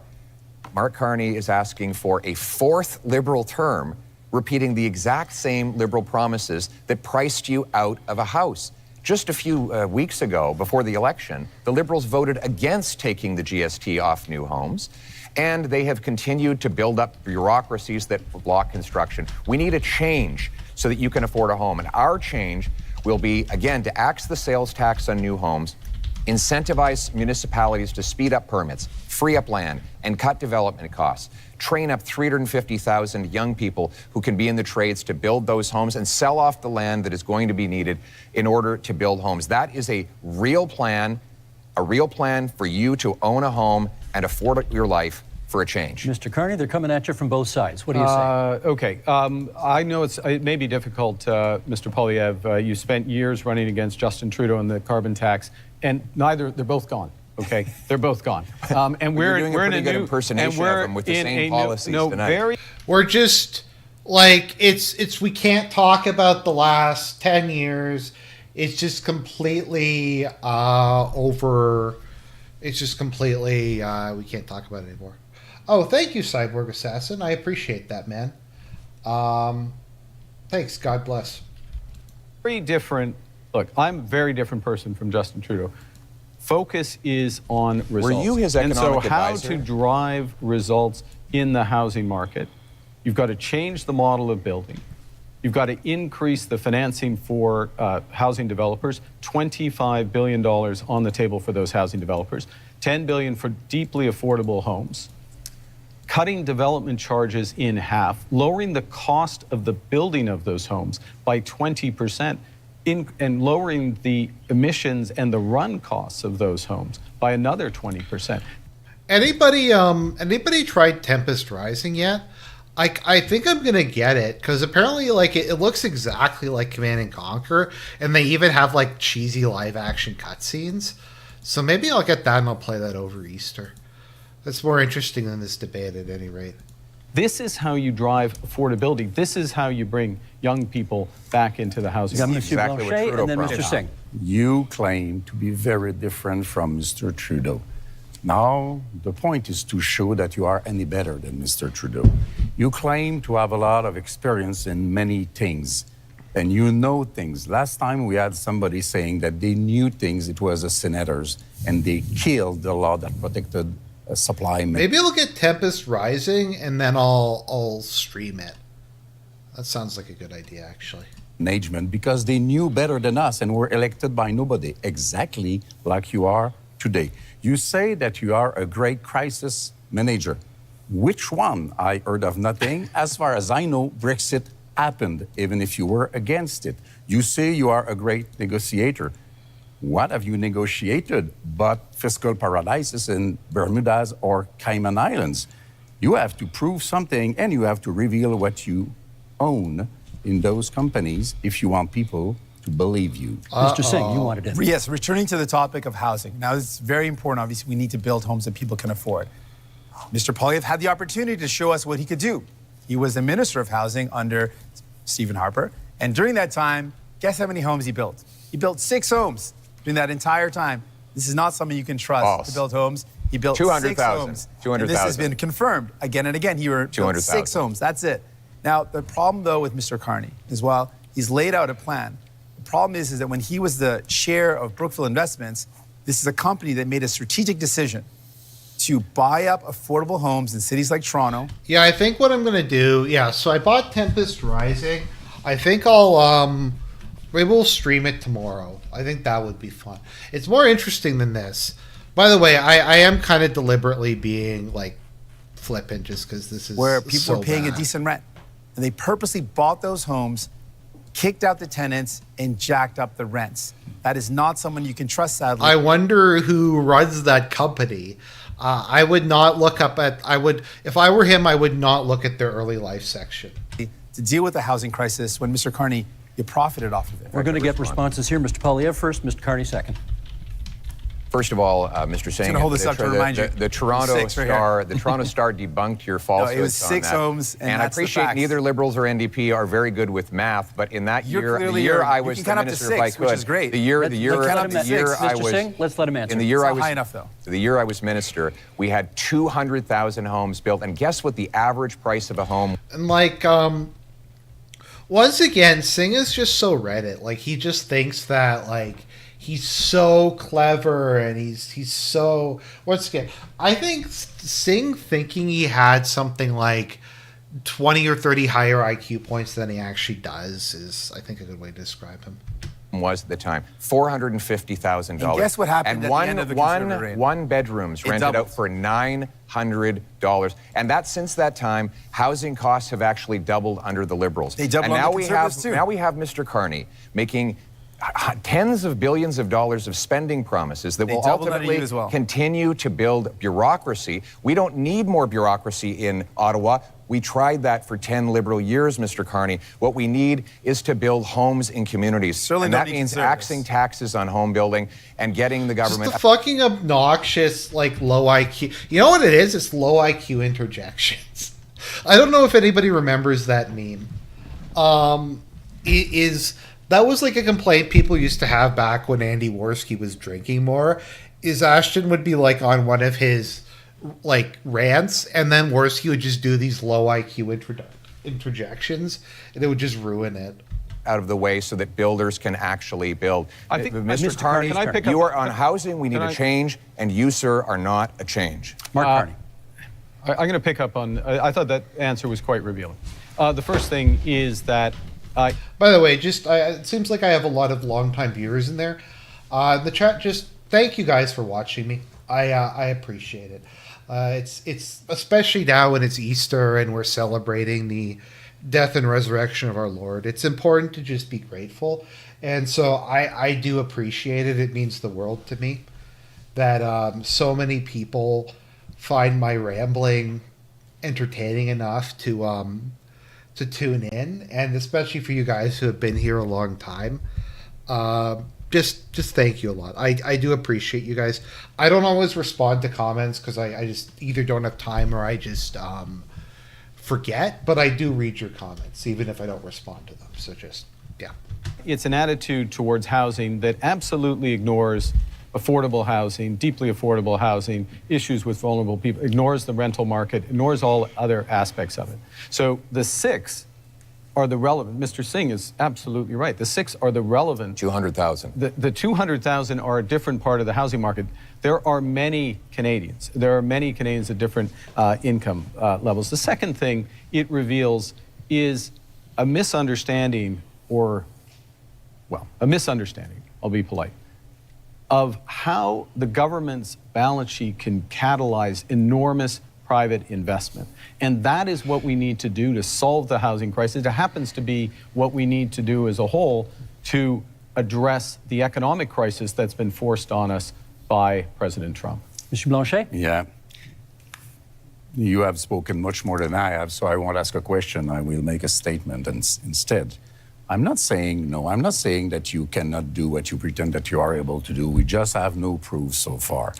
Mark Carney is asking for a fourth Liberal term, repeating the exact same Liberal promises that priced you out of a house. Just a few weeks ago, before the election, the Liberals voted against taking the GST off new homes, and they have continued to build up bureaucracies that block construction. We need a change so that you can afford a home, and our change will be, again, to axe the sales tax on new homes, incentivize municipalities to speed up permits, free up land, and cut development costs. Train up 350,000 young people who can be in the trades to build those homes and sell off the land that is going to be needed in order to build homes. That is a real plan for you to own a home and afford your life for a change. Mr. Carney, they're coming at you from both sides. What do you say? Okay. I know it may be difficult, Mr. Poilievre. You spent years running against Justin Trudeau on the carbon tax, and they're both gone. Okay, they're both gone. And You're we're doing we're a in pretty a good new impersonation and we're of them with the in same a new- policies no, tonight. very We're just like it's we can't talk about the last 10 years. It's just completely over. It's just completely we can't talk about it anymore. Oh, thank you, Cyborg Assassin. I appreciate that, man. Thanks. God bless. very different. Look, I'm a very different person from Justin Trudeau. Focus is on results. you his And so economic how advisor? to drive results in the housing market, you've got to change the model of building. You've got to increase the financing for housing developers, $25 billion on the table for those housing developers, $10 billion for deeply affordable homes, cutting development charges in half, lowering the cost of the building of those homes by 20%, and lowering the emissions and the run costs of those homes by another 20%. Anybody tried Tempest Rising yet? I think I'm gonna get it because apparently like it looks exactly like Command and Conquer, and they even have like cheesy live action cutscenes. So maybe I'll get that and I'll play that over Easter. That's more interesting than this debate at any rate. This is how you drive affordability. This is how you bring young people back into the housing Yeah, market. Monsieur exactly what Blanchet Trudeau and then Mr. promised. Singh. You claim to be very different from Mr. Trudeau. Now, the point is to show that you are any better than Mr. Trudeau. You claim to have a lot of experience in many things, and you know things. Last time we had somebody saying that they knew things, it was the senators, and they killed the law that protected supply. Maybe I'll get Tempest Rising and then I'll stream it. That sounds like a good idea, actually. Management because they knew better than us and were elected by nobody, exactly like you are today. You say that you are a great crisis manager. Which one? I heard of nothing. As far as I know, Brexit happened, even if you were against it. You say you are a great negotiator. What have you negotiated but fiscal paradises in Bermudas or Cayman Islands? You have to prove something and you have to reveal what you own in those companies if you want people to believe you. Mr. Singh, you wanted it. Yes, returning to the topic of housing. Now, it's very important. Obviously, we need to build homes that people can afford. Mr. Poilievre had the opportunity to show us what he could do. He was the Minister of Housing under Stephen Harper. And during that time, guess how many homes he built? He built 6 homes during that entire time. This is not something you can trust False. to build homes. He built 200,000. 6 homes. 200,000. And this has been confirmed again and again. He built 6 homes. That's it. Now, the problem, though, with Mr. Carney is, well, he's laid out a plan. The problem is that when he was the chair of Brookfield Investments, this is a company that made a strategic decision to buy up affordable homes in cities like Toronto. Yeah, I think what I'm gonna do. Yeah, so I bought Tempest Rising. I think I'll maybe we'll stream it tomorrow. I think that would be fun. It's more interesting than this. By the way, I am kind of deliberately being like flippant just because this is where people so are paying bad. a decent rent. And they purposely bought those homes, kicked out the tenants, and jacked up the rents. That is not someone you can trust, sadly. I wonder who runs that company. I would not look up at. I would, if I were him, I would not look at their early life section. to deal with the housing crisis when Mr. Carney, you profited off of it. We're going to get responses here. Mr. Poilievre first, Mr. Carney second. First of all, Mr. Singh, gonna hold this up to remind you. the Toronto 6 right Star, here. the Toronto Star debunked your falsehoods. it was 6 on that. homes, and I that's the appreciate facts. neither Liberals or NDP are very good with math, but in that You're year, clearly- the year you're- I you was can the count up to minister, if 6, I which could, is great. the year Let's count up to the year 6. I Mr. was Singh, let's let him answer. in the year It's I not was high enough, though. the year I was minister, we had 200,000 homes built, and guess what the average price of a home? And like, once again, Singh is just so Reddit. Like he just thinks that like he's so clever and he's so. Once again, I think Singh thinking he had something like 20 or 30 higher IQ points than he actually does is, I think, a good way to describe him. Was at the time $450,000. And guess what happened And at one, the end of the one, conservative reign? one bedrooms It rented doubled. out for $900, and that since that time, housing costs have actually doubled under the Liberals. They doubled and now under we Conservatives, have too. now we have Mr. Carney making tens of billions of dollars of spending promises that They will doubled under ultimately you as well. continue to build bureaucracy. We don't need more bureaucracy in Ottawa. We tried that for 10 Liberal years, Mr. Carney. What we need is to build homes in communities. Certainly and don't that need means conservatives. axing taxes on home building and getting the Just government... the fucking obnoxious, like, low IQ. You know what it is? It's low IQ interjections. I don't know if anybody remembers that meme. It is that was like a complaint people used to have back when Andy Worski was drinking more. Is Ashton would be like on one of his like rants, and then Worski would just do these low IQ interjections, and it would just ruin it. out of the way so that builders can actually build. I think- Mr. Carney, Can I pick up- you are on housing. We need Can a I- change, and you, sir, are not a change. Mark Carney. I'm going to pick up on, I thought that answer was quite revealing. The first thing is that By the way, just it seems like I have a lot of longtime viewers in there. The chat, just thank you guys for watching me. I appreciate it. It's especially now when it's Easter and we're celebrating the death and resurrection of our Lord. It's important to just be grateful, and so I do appreciate it. It means the world to me that so many people find my rambling entertaining enough to tune in, and especially for you guys who have been here a long time. Just thank you a lot. I do appreciate you guys. I don't always respond to comments because I just either don't have time or I just forget, but I do read your comments even if I don't respond to them. So just, yeah. it's an attitude towards housing that absolutely ignores affordable housing, deeply affordable housing, issues with vulnerable people, ignores the rental market, ignores all other aspects of it. So the six are the relevant. Mr. Singh is absolutely right. The six are the relevant. 200,000. The 200,000 are a different part of the housing market. There are many Canadians. There are many Canadians at different income levels. The second thing it reveals is a misunderstanding, I'll be polite, of how the government's balance sheet can catalyze enormous private investment. And that is what we need to do to solve the housing crisis. It happens to be what we need to do as a whole to address the economic crisis that's been forced on us by President Trump. Mr. Blanchet? Yeah. You have spoken much more than I have, so I won't ask a question. I will make a statement instead. I'm not saying that you cannot do what you pretend that you are able to do. We just have no proof so far.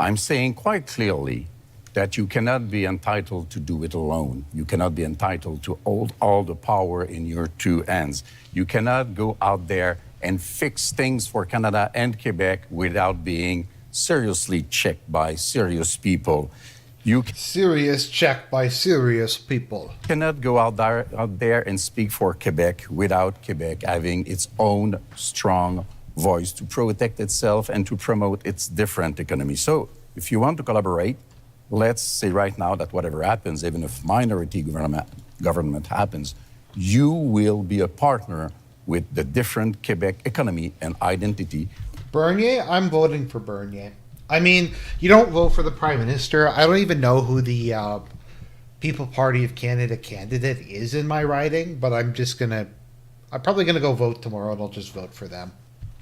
I'm saying quite clearly that you cannot be entitled to do it alone. You cannot be entitled to hold all the power in your two hands. You cannot go out there and fix things for Canada and Quebec without being seriously checked by serious people. You Serious check by serious people. cannot go out there and speak for Quebec without Quebec having its own strong voice to protect itself and to promote its different economy. So if you want to collaborate, let's say right now that whatever happens, even if minority government happens, you will be a partner with the different Quebec economy and identity. Bernier, I'm voting for Bernier. I mean, you don't vote for the Prime Minister. I don't even know who the People Party of Canada candidate is in my riding, but I'm probably gonna go vote tomorrow and I'll just vote for them.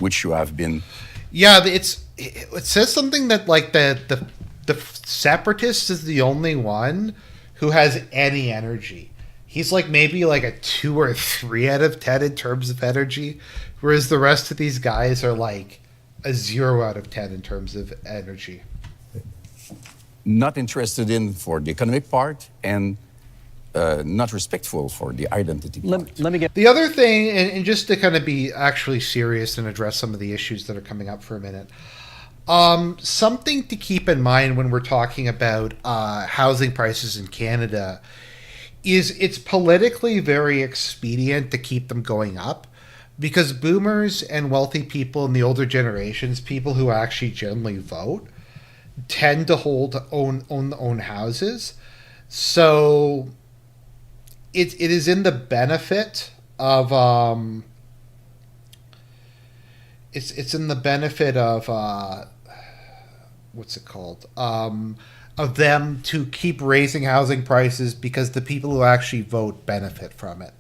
Which you have been. Yeah, it says something that like the Separatist is the only one who has any energy. He's like maybe like a 2 or 3 out of 10 in terms of energy, whereas the rest of these guys are like a 0 out of 10 in terms of energy. Not interested in for the economic part and not respectful for the identity part. Let me get. The other thing, and just to kind of be actually serious and address some of the issues that are coming up for a minute, something to keep in mind when we're talking about housing prices in Canada is it's politically very expedient to keep them going up because boomers and wealthy people in the older generations, people who actually generally vote, tend to own houses. So it is in the benefit of it's in the benefit of what's it called, of them to keep raising housing prices because the people who actually vote benefit from it.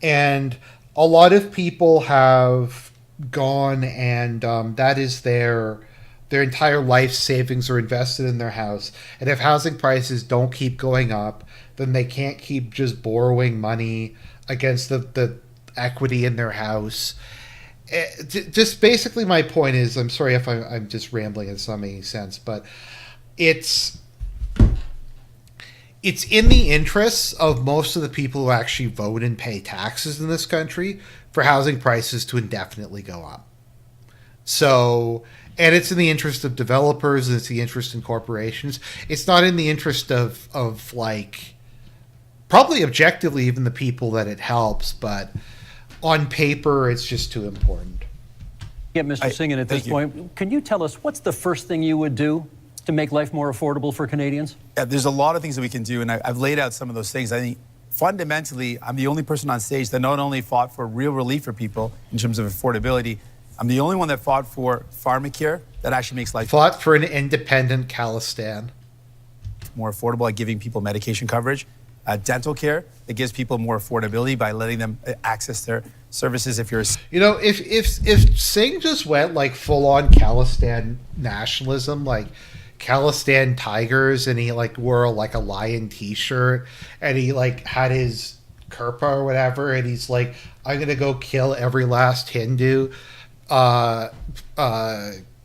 And a lot of people have gone and that is their their entire life savings are invested in their house. And if housing prices don't keep going up, then they can't keep just borrowing money against the equity in their house. Just basically my point is, I'm sorry if I'm just rambling, it's not making sense, but it's in the interests of most of the people who actually vote and pay taxes in this country for housing prices to indefinitely go up. So, and it's in the interest of developers, and it's the interest in corporations. It's not in the interest of like, probably objectively even the people that it helps, but on paper it's just too important. Yeah, Mr. Singh, at this point, can you tell us what's the first thing you would do to make life more affordable for Canadians? Yeah, there's a lot of things that we can do, and I've laid out some of those things. I think fundamentally, I'm the only person on stage that not only fought for real relief for people in terms of affordability, I'm the only one that fought for pharmacare that actually makes life Fought for an independent Khalistan. more affordable by giving people medication coverage. Dental care that gives people more affordability by letting them access their services if you're You know, if Singh just went like full on Khalistan nationalism, like Khalistan tigers, and he like wore like a lion T-shirt, and he like had his kirpa or whatever, and he's like, I'm gonna go kill every last Hindu.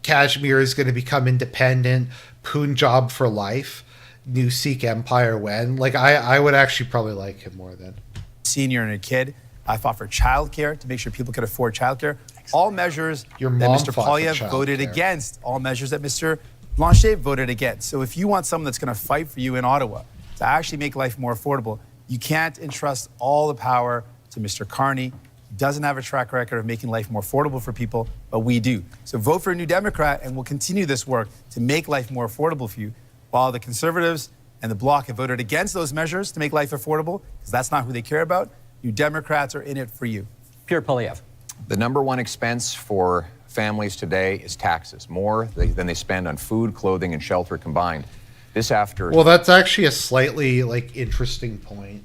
Kashmir is gonna become independent. Punjab for life. New Sikh empire when. Like I would actually probably like him more then. senior and a kid. I fought for childcare to make sure people could afford childcare. All measures Your that mom Mr. fought for Poilievre voted childcare. against. All measures that Mr. Blanchet voted against. So if you want someone that's going to fight for you in Ottawa to actually make life more affordable, you can't entrust all the power to Mr. Carney. He doesn't have a track record of making life more affordable for people, but we do. So vote for a New Democrat, and we'll continue this work to make life more affordable for you, while the Conservatives and the Bloc have voted against those measures to make life affordable, because that's not who they care about. New Democrats are in it for you. Pierre Poilievre. The number one expense for families today is taxes, more than they spend on food, clothing, and shelter combined. This after Well, that's actually a slightly like interesting point.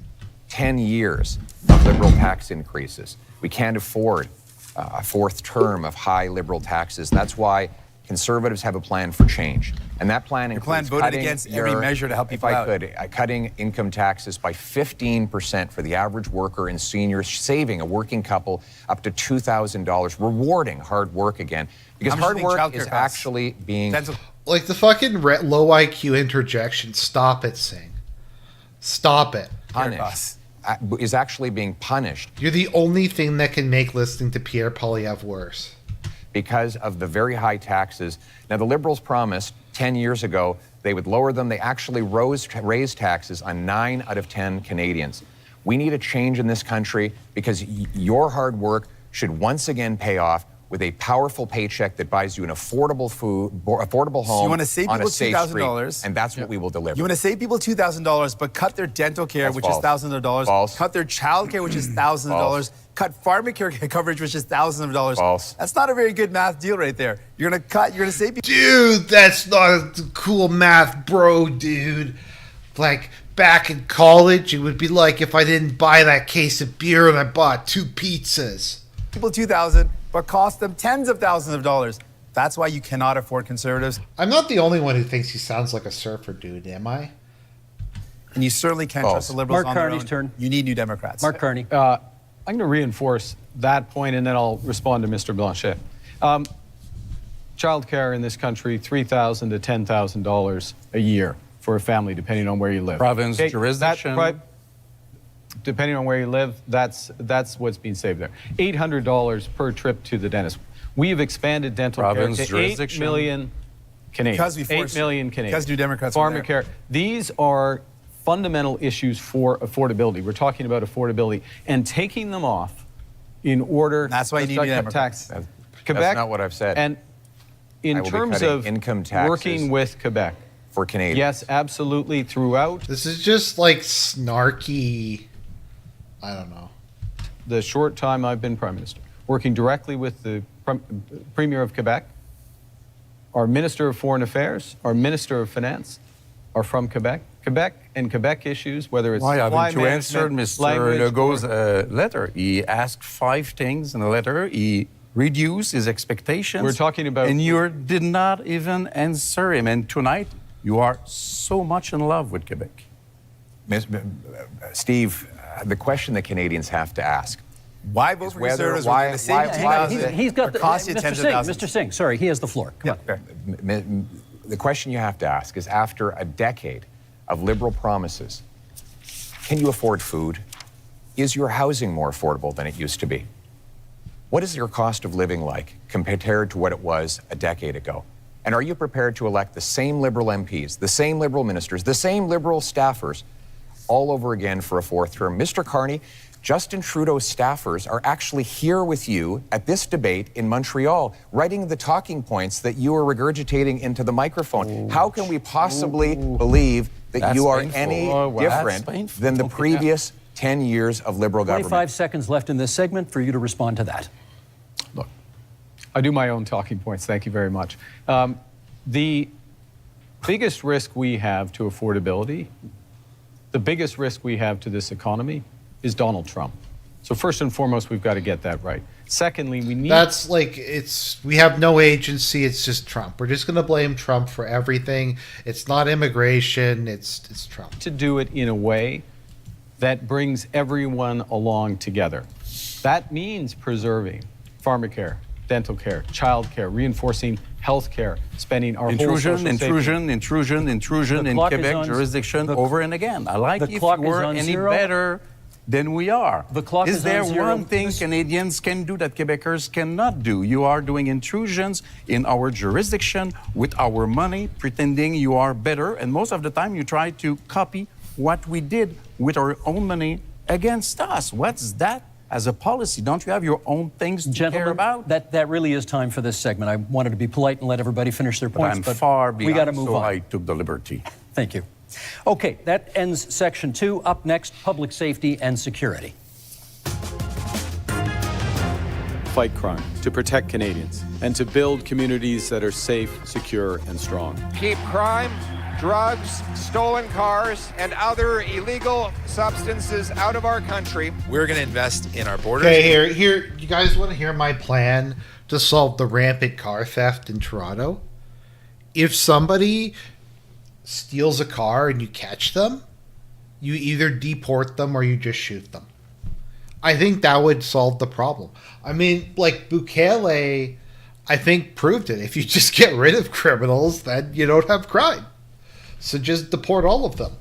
10 years of liberal tax increases. We can't afford a fourth term of high liberal taxes. That's why Conservatives have a plan for change. And that plan Your plan includes voted cutting against every measure to help people out. If I could, cutting income taxes by 15% for the average worker and seniors, saving a working couple up to $2,000, rewarding hard work again. Because How much hard do you think work childcare is costs? actually being... Like the fucking low IQ interjection. Stop it, Singh. Stop it. punished, is actually being punished You're the only thing that can make listening to Pierre Poilievre worse. because of the very high taxes. Now, the Liberals promised 10 years ago they would lower them. They actually raised taxes on 9 out of 10 Canadians. We need a change in this country because your hard work should once again pay off with a powerful paycheck that buys you an affordable home So you want to save on a people safe $2,000, street, and that's what we will deliver. You want to save people $2,000, but cut their dental care, That's which false. is thousands of dollars. False. Cut their child care, which is thousands of dollars. Cut pharmacare coverage, which is thousands of dollars. False. That's not a very good math deal right there. You're going to save people. Dude, that's not a cool math, bro, dude. Like, back in college, it would be like if I didn't buy that case of beer and I bought 2 pizzas. People $2,000, but cost them tens of thousands of dollars. That's why you cannot afford Conservatives. I'm not the only one who thinks he sounds like a surfer dude, am I? And you certainly can't False. trust the Liberals Mark on their Carney's own. turn. You need New Democrats. Mark Carney. I'm going to reinforce that point, and then I'll respond to Mr. Blanchet. Childcare in this country, $3,000 to $10,000 a year for a family, depending on where you live. Province, jurisdiction. Depending on where you live, that's what's being saved there. $800 per trip to the dentist. We've expanded dental Province, care to 8 jurisdiction. million Canadians. Because we 8 forced- million Canadians. because New Democrats were there. Pharmacare. These are fundamental issues for affordability. We're talking about affordability and taking them off in order. That's why you to need cut New Democrats. tax. That's not what I've said. And I in will be terms cutting of income taxes working with Quebec, for Canadians. yes, absolutely throughout This is just like snarky. I don't know. the short time I've been Prime Minister, working directly with the Premier of Quebec. Our Minister of Foreign Affairs, our Minister of Finance are from Quebec. Quebec and Quebec issues, whether it's Why supply haven't you answered management, Mr. language, Legault's letter? He asked 5 things in the letter. He reduce his expectations. We're talking about- And you did not even answer him. And tonight, you are so much in love with Quebec. Steve, the question that Canadians have to ask. Why vote for Whether- Conservatives why- when the same why- team why- does he's- it He's got or the costs you Mr. tens of Singh. thousands? Mr. Singh, sorry, he has the floor. Come on. The question you have to ask is, after a decade of liberal promises, can you afford food? Is your housing more affordable than it used to be? What is your cost of living like compared to what it was a decade ago? And are you prepared to elect the same Liberal MPs, the same Liberal ministers, the same Liberal staffers all over again for a fourth term? Mr. Carney, Justin Trudeau's staffers are actually here with you at this debate in Montreal, writing the talking points that you are regurgitating into the microphone. How can we possibly believe that That's you are painful. any Oh, wow. That's different painful. than the Okay. previous 10 years of Liberal 25 government? seconds left in this segment for you to respond to that. Look, I do my own talking points. Thank you very much. The biggest risk we have to affordability, the biggest risk we have to this economy is Donald Trump. So first and foremost, we've got to get that right. Secondly, we need That's like we have no agency. It's just Trump. We're just going to blame Trump for everything. It's not immigration. It's Trump. to do it in a way that brings everyone along together. That means preserving pharmacare, dental care, child care, reinforcing health care, spending our whole Intrusion, social safety. intrusion The in clock is Quebec on- jurisdiction the- over and again. I like the if clock is we're on any zero. better than we are. The clock is there on zero. one thing Canadians can do that Quebecers cannot do? You are doing intrusions in our jurisdiction with our money, pretending you are better, and most of the time you try to copy what we did with our own money against us. What's that as a policy? Don't you have your own things to care Gentlemen, about? that really is time for this segment. I wanted to be polite and let everybody finish their But points, I'm but far we beyond, got to move so on. I took the liberty. Thank you. Okay, that ends section 2. Up next, public safety and security. Fight crime, to protect Canadians, and to build communities that are safe, secure, and strong. Keep crime, drugs, stolen cars, and other illegal substances out of our country. We're going to invest in our borders. Okay, here. You guys want to hear my plan to solve the rampant car theft in Toronto? If somebody steals a car and you catch them, you either deport them or you just shoot them. I think that would solve the problem. I mean, like Bukele, I think proved it. If you just get rid of criminals, then you don't have crime. So just deport all of them.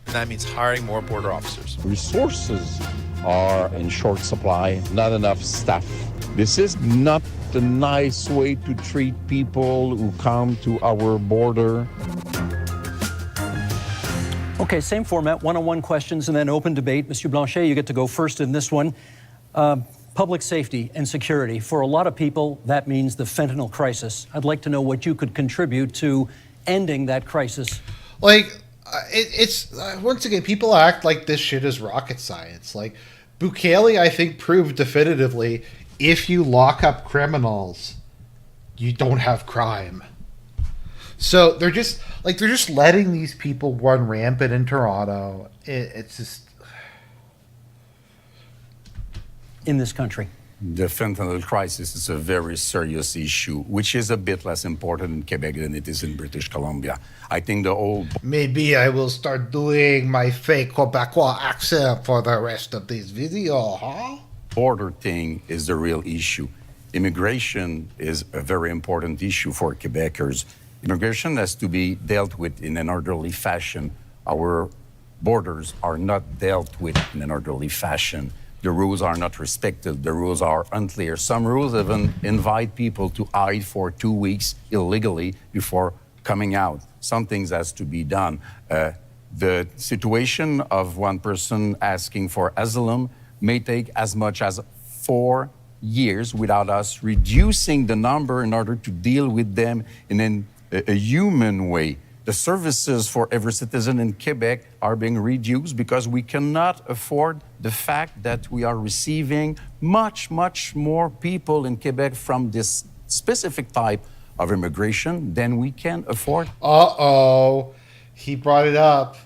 And that means hiring more border officers. Resources are in short supply, not enough staff. This is not the nice way to treat people who come to our border. Okay, same format, one-on-one questions and then open debate. Monsieur Blanchet, you get to go first in this one. Public safety and security. For a lot of people, that means the fentanyl crisis. I'd like to know what you could contribute to ending that crisis. Like, it's once again, people act like this shit is rocket science. Like, Bukele, I think, proved definitively if you lock up criminals, you don't have crime. So they're just letting these people run rampant in Toronto. It's just In this country. The fentanyl crisis is a very serious issue, which is a bit less important in Quebec than it is in British Columbia. I think the whole maybe I will start doing my fake Quebecois accent for the rest of this video, huh? border thing is the real issue. Immigration is a very important issue for Quebecers. Immigration has to be dealt with in an orderly fashion. Our borders are not dealt with in an orderly fashion. The rules are not respected. The rules are unclear. Some rules even invite people to hide for 2 weeks illegally before coming out. Some things has to be done. The situation of one person asking for asylum may take as much as 4 years without us reducing the number in order to deal with them in a human way. The services for every citizen in Quebec are being reduced because we cannot afford the fact that we are receiving much, much more people in Quebec from this specific type of immigration than we can afford. Uh-oh. He brought it up.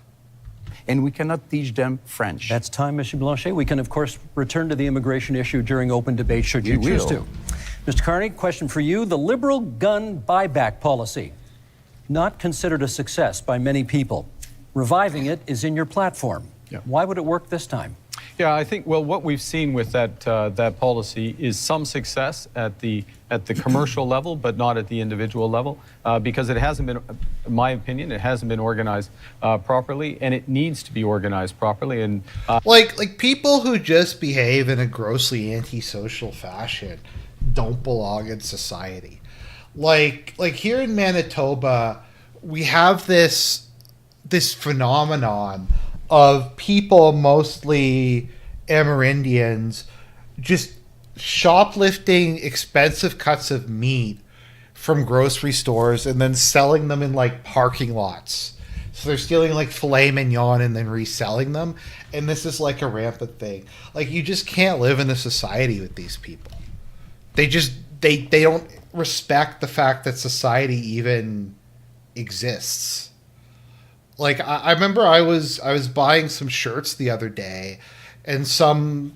and we cannot teach them French. That's time, Mr. Blanchet. We can, of course, return to the immigration issue during open debate should you choose to. Mr. Carney, question for you. The liberal gun buyback policy, not considered a success by many people. Reviving it is in your platform. Yeah. Why would it work this time? Yeah, I think, well, what we've seen with that policy is some success at the commercial level, but not at the individual level, because it hasn't been, in my opinion, it hasn't been organized properly, and it needs to be organized properly. And like people who just behave in a grossly antisocial fashion don't belong in society. Like here in Manitoba, we have this phenomenon of people, mostly Amerindians, just shoplifting expensive cuts of meat from grocery stores and then selling them in like parking lots. So they're stealing like filet mignon and then reselling them. And this is like a rampant thing. Like you just can't live in a society with these people. They don't respect the fact that society even exists. Like I remember I was buying some shirts the other day, and some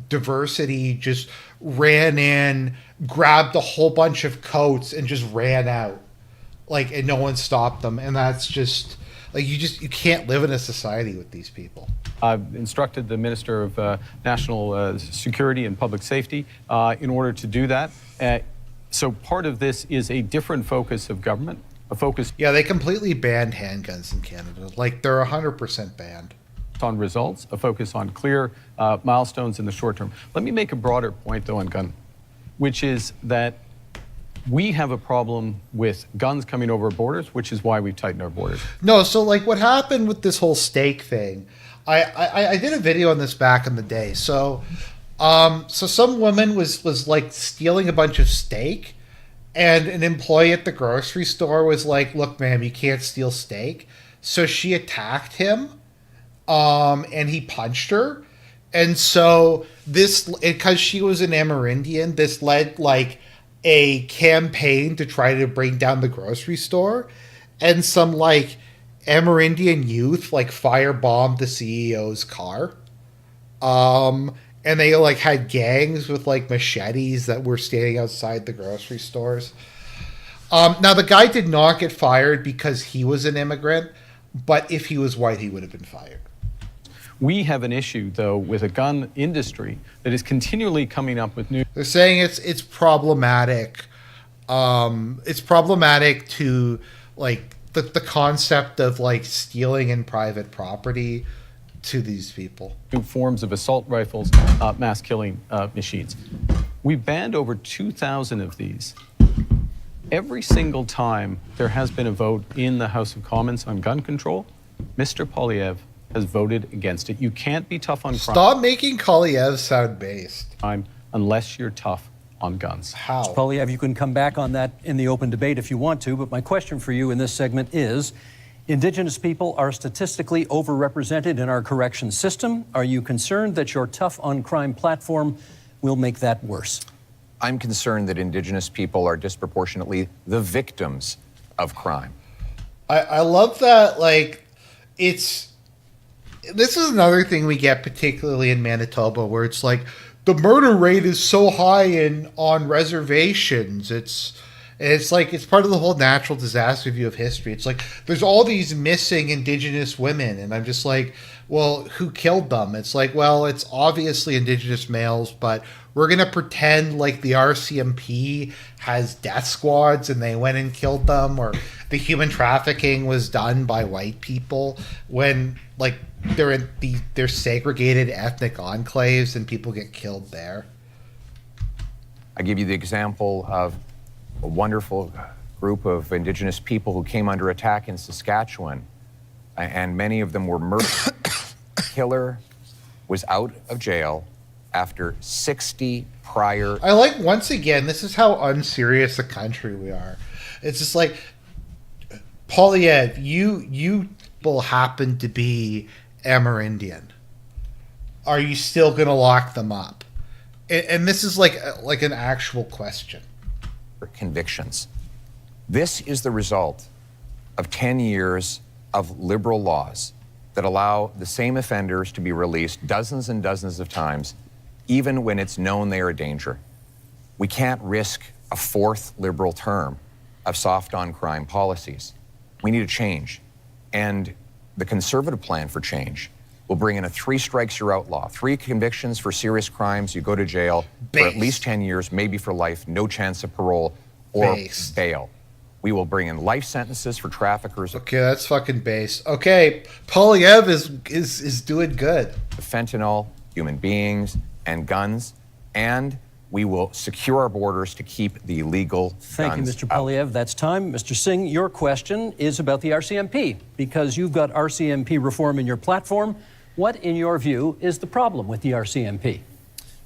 diversity just ran in, grabbed a whole bunch of coats, and just ran out. Like, and no one stopped them. And that's just like you can't live in a society with these people. I've instructed the Minister of National Security and Public Safety in order to do that. So part of this is a different focus of government. A focus they completely banned handguns in Canada. Like they're 100% banned. On results, a focus on clear milestones in the short term. Let me make a broader point though on gun, which is that we have a problem with guns coming over borders, which is why we've tightened our borders. No, so like what happened with this whole steak thing, I did a video on this back in the day. So some woman was like stealing a bunch of steak. And an employee at the grocery store was like, "Look, ma'am, you can't steal steak." So she attacked him, and he punched her. And so because she was an Amerindian, this led like a campaign to try to bring down the grocery store. And some like Amerindian youth like firebombed the CEO's car. And they like had gangs with like machetes that were standing outside the grocery stores. Now the guy did not get fired because he was an immigrant, but if he was white, he would have been fired. We have an issue though with a gun industry that is continually coming up with new. They're saying it's problematic. It's problematic to like the concept of like stealing in private property to these people. New forms of assault rifles, mass killing machines. We banned over 2,000 of these. Every single time there has been a vote in the House of Commons on gun control, Mr. Poilievre has voted against it. You can't be tough on crime. Stop making Poilievre sound based. Unless you're tough on guns. How? Mr. Poilievre, you can come back on that in the open debate if you want to, but my question for you in this segment is, Indigenous people are statistically overrepresented in our corrections system. Are you concerned that your tough on crime platform will make that worse? I'm concerned that Indigenous people are disproportionately the victims of crime. I love that, like, this is another thing we get particularly in Manitoba, where it's like the murder rate is so high on reservations. It's like it's part of the whole natural disaster view of history. It's like there's all these missing Indigenous women, and I'm just like, well, who killed them? It's like, well, it's obviously Indigenous males, but we're gonna pretend like the RCMP has death squads and they went and killed them, or the human trafficking was done by white people when like they're segregated ethnic enclaves and people get killed there. I give you the example of a wonderful group of Indigenous people who came under attack in Saskatchewan, and many of them were murdered. Killer was out of jail after 60 prior. I like, once again, this is how unserious a country we are. It's just like, Poilievre, you will happen to be Amerindian. Are you still going to lock them up? And this is like an actual question. Convictions. This is the result of 10 years of liberal laws that allow the same offenders to be released dozens and dozens of times, even when it's known they are a danger. We can't risk a fourth Liberal term of soft on crime policies. We need a change. And the Conservative plan for change will bring in a 3 strikes you're outlaw, 3 convictions for serious crimes, you go to jail for at least 10 years, maybe for life, no chance of parole or bail. We will bring in life sentences for traffickers. Okay, that's fucking base. Okay, Polyev is doing good. Fentanyl, human beings, and guns, and we will secure our borders to keep the illegal Thank you, guns Mr. out. Polyev. That's time. Mr. Singh, your question is about the RCMP, because you've got RCMP reform in your platform. What, in your view, is the problem with the RCMP?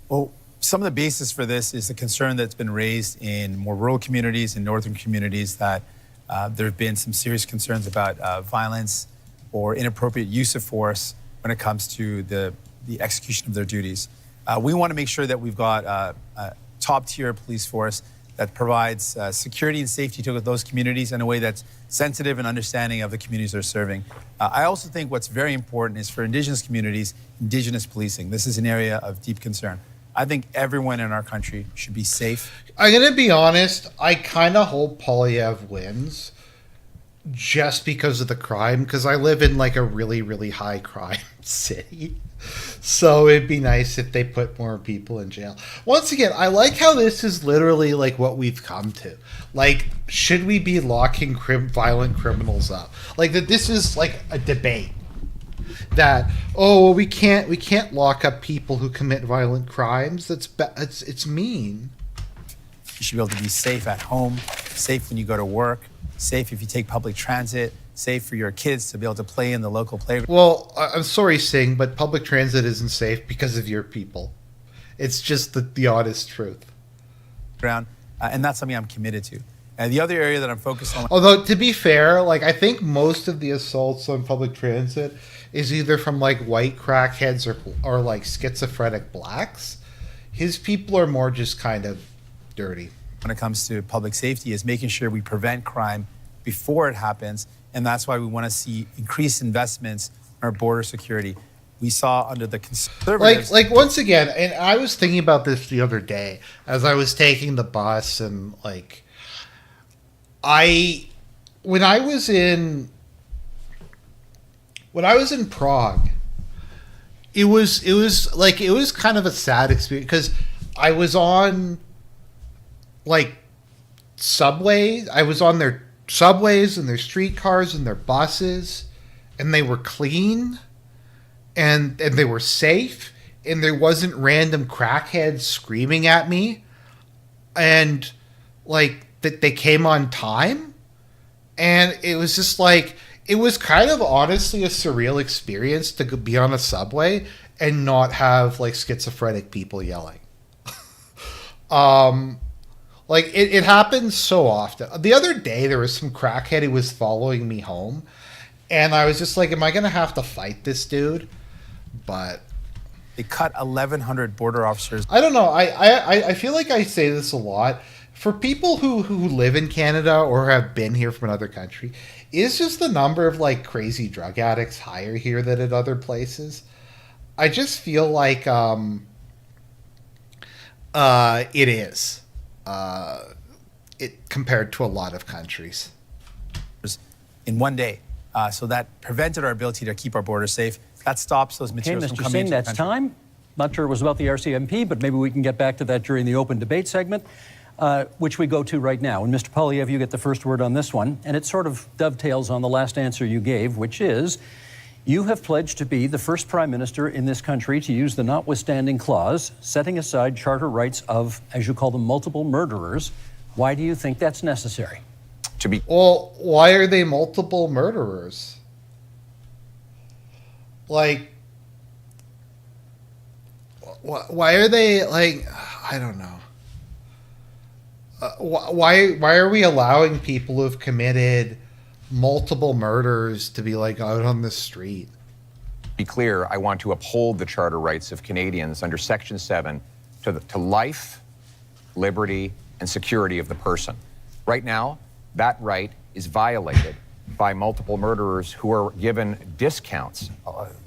Well, some of the basis for this is the concern that's been raised in more rural communities and northern communities that there have been some serious concerns about violence or inappropriate use of force when it comes to the execution of their duties. We want to make sure that we've got a top-tier police force that provides security and safety to those communities in a way that's sensitive and understanding of the communities they're serving. I also think what's very important is for Indigenous communities, Indigenous policing. This is an area of deep concern. I think everyone in our country should be safe. I'm going to be honest, I kind of hope Polyev wins just because of the crime, because I live in like a really, really high crime city. So it'd be nice if they put more people in jail. Once again, I like how this is literally like what we've come to. Like, should we be locking violent criminals up? Like that this is like a debate. That well, we can't lock up people who commit violent crimes. It's mean. You should be able to be safe at home, safe when you go to work, safe if you take public transit, safe for your kids to be able to play in the local playground. Well, I'm sorry, Singh, but public transit isn't safe because of your people. It's just the honest truth. And that's something I'm committed to. And the other area that I'm focused on. Although, to be fair, like I think most of the assaults on public transit is either from like white crackheads or like schizophrenic blacks. His people are more just kind of dirty. When it comes to public safety is making sure we prevent crime before it happens. And that's why we want to see increased investments in our border security. We saw under the Conservatives... Like once again, and I was thinking about this the other day as I was taking the bus and like... When I was in Prague, it was kind of a sad experience because I was on like subways. I was on their subways and their streetcars and their buses, and they were clean and they were safe, and there wasn't random crackheads screaming at me, and like that they came on time. And it was just like, it was kind of honestly a surreal experience to be on a subway and not have like schizophrenic people yelling. Like it happens so often. The other day there was some crackhead who was following me home, and I was just like, am I gonna have to fight this dude? But they cut 1,100 border officers. I don't know. I feel like I say this a lot. For people who live in Canada or have been here from another country, is just the number of like crazy drug addicts higher here than at other places? I just feel like it is. It compared to a lot of countries. In one day. So that prevented our ability to keep our borders safe. That stops those materials from Mr. coming Singh, into the that's country. time. Not sure it was about the RCMP, but maybe we can get back to that during the open debate segment, which we go to right now. And Mr. Polyev, you get the first word on this one, and it sort of dovetails on the last answer you gave, which is, you have pledged to be the first prime minister in this country to use the notwithstanding clause, setting aside charter rights of, as you call them, multiple murderers. Why do you think that's necessary? Well, why are they multiple murderers? Like, why are they like? I don't know. Why are we allowing people who have committed multiple murders to be like out on the street? Be clear, I want to uphold the charter rights of Canadians under Section 7 to life, liberty, and security of the person. Right now, that right is violated by multiple murderers who are given discounts.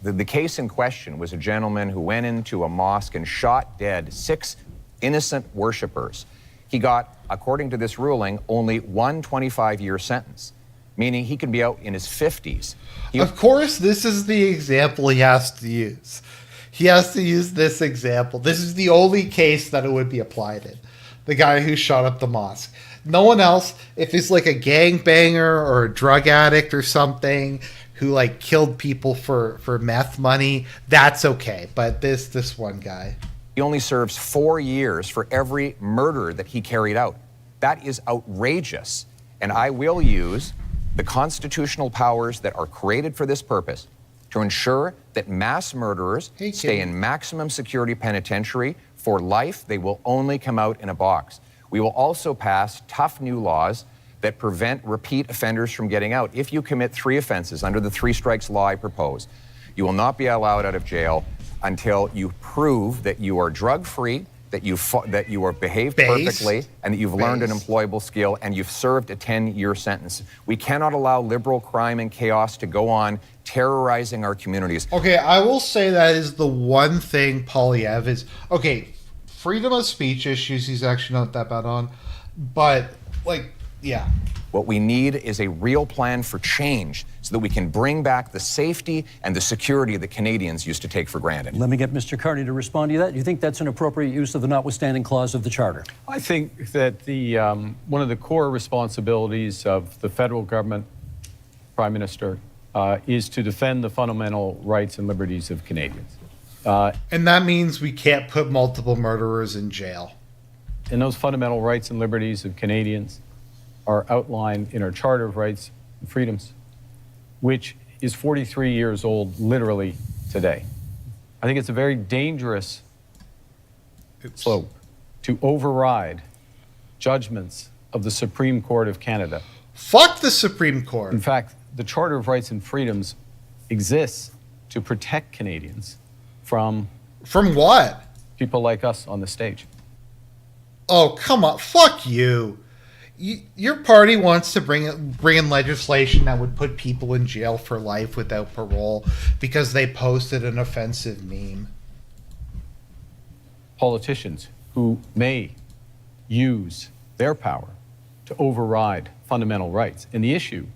The case in question was a gentleman who went into a mosque and shot dead 6 innocent worshipers. He got, according to this ruling, only one 25-year sentence, meaning he could be out in his 50s. Of course, this is the example he has to use. He has to use this example. This is the only case that it would be applied in. The guy who shot up the mosque. No one else, if he's like a gangbanger or a drug addict or something who like killed people for meth money, that's okay. But this one guy. He only serves 4 years for every murder that he carried out. That is outrageous. And I will use the constitutional powers that are created for this purpose to ensure that mass murderers stay in maximum security penitentiary for life. They will only come out in a box. We will also pass tough new laws that prevent repeat offenders from getting out. If you commit 3 offenses under the 3 strikes law I propose, you will not be allowed out of jail until you prove that you are drug-free, that you are behaved perfectly, and that you've learned an employable skill, and you've served a 10-year sentence. We cannot allow liberal crime and chaos to go on terrorizing our communities. Okay, I will say that is the one thing Polyev is... Okay, freedom of speech issues he's actually not that bad on, but, like, yeah. What we need is a real plan for change so that we can bring back the safety and the security that Canadians used to take for granted. Let me get Mr. Carney to respond to that. Do you think that's an appropriate use of the notwithstanding clause of the Charter? I think that the one of the core responsibilities of the federal government, Prime Minister, is to defend the fundamental rights and liberties of Canadians. And that means we can't put multiple murderers in jail. And those fundamental rights and liberties of Canadians are outlined in our Charter of Rights and Freedoms, which is 43 years old literally today. I think it's a very dangerous slope to override judgments of the Supreme Court of Canada. Fuck the Supreme Court. In fact, the Charter of Rights and Freedoms exists to protect Canadians from what? People like us on the stage. Oh, come on. Fuck you. Your party wants to bring in legislation that would put people in jail for life without parole because they posted an offensive meme. Politicians who may use their power to override fundamental rights. And the issue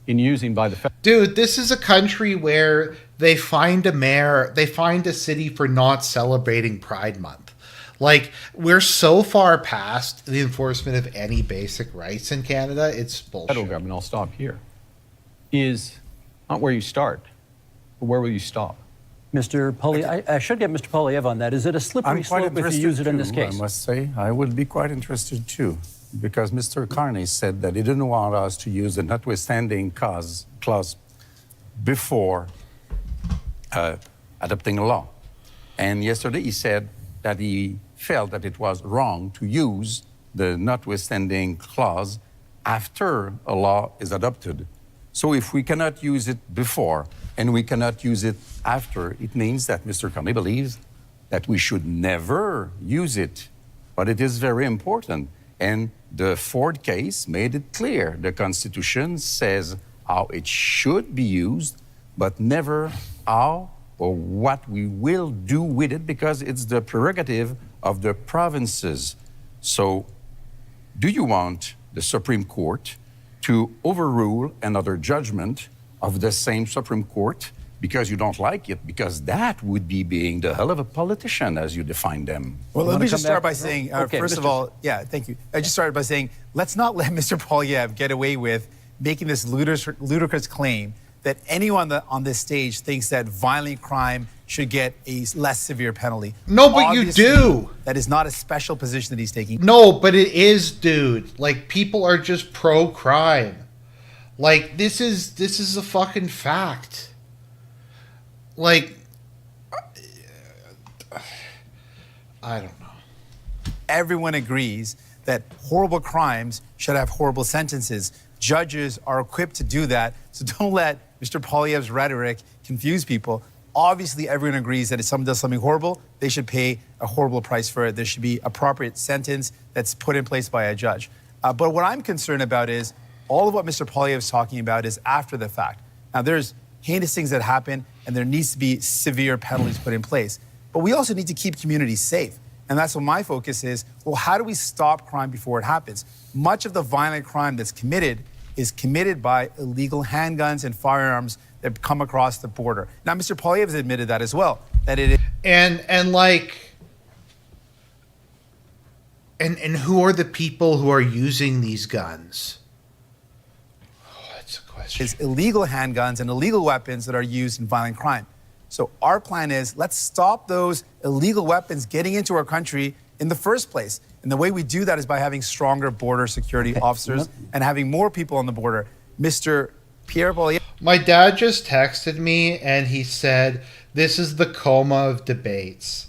in using by the... Dude, this is a country where they find a mayor, they find a city for not celebrating Pride Month. Like, we're so far past the enforcement of any basic rights in Canada, it's bullshit. Federal government, I'll stop here, is not where you start, but where will you stop? Mr. Polyev, I should get Mr. Polyev on that. Is it a slippery slope if you use it in this case? I must say, I would be quite interested too, because Mr. Carney said that he didn't want us to use the notwithstanding clause before adopting a law. And yesterday he said that he felt that it was wrong to use the notwithstanding clause after a law is adopted. So if we cannot use it before and we cannot use it after, it means that Mr. Carney believes that we should never use it. But it is very important. And the Ford case made it clear. The Constitution says how it should be used, but never how or what we will do with it, because it's the prerogative of the provinces. So, do you want the Supreme Court to overrule another judgment of the same Supreme Court because you don't like it? Because that would be being the hell of a politician as you define them. Well, let me just start by saying, first of all, thank you. I just started by saying, let's not let Mr. Polyev get away with making this ludicrous claim that anyone on this stage thinks that violent crime should get a less severe penalty. No, but obviously, you do. That is not a special position that he's taking. No, but it is, dude. Like, people are just pro-crime. Like, this is a fucking fact. Like, I don't know. Everyone agrees that horrible crimes should have horrible sentences. Judges are equipped to do that, so don't let Mr. Polyev's rhetoric confuse people. Obviously, everyone agrees that if someone does something horrible, they should pay a horrible price for it. There should be appropriate sentence that's put in place by a judge. But what I'm concerned about is All of what Mr. Poilievre is talking about is after the fact. Now, there's heinous things that happen, and there needs to be severe penalties put in place. But we also need to keep communities safe. And that's what my focus is. Well, how do we stop crime before it happens? Much of the violent crime that's committed is committed by illegal handguns and firearms that come across the border. Now, Mr. Poilievre has admitted that as well, that it is. And who are the people who are using these guns? Oh, that's a question. Is illegal handguns and illegal weapons that are used in violent crime. So our plan is, let's stop those illegal weapons getting into our country in the first place. And the way we do that is by having stronger border security officers and having more people on the border. Mr. Pierre Poilievre. My dad just texted me and he said, this is the coma of debates.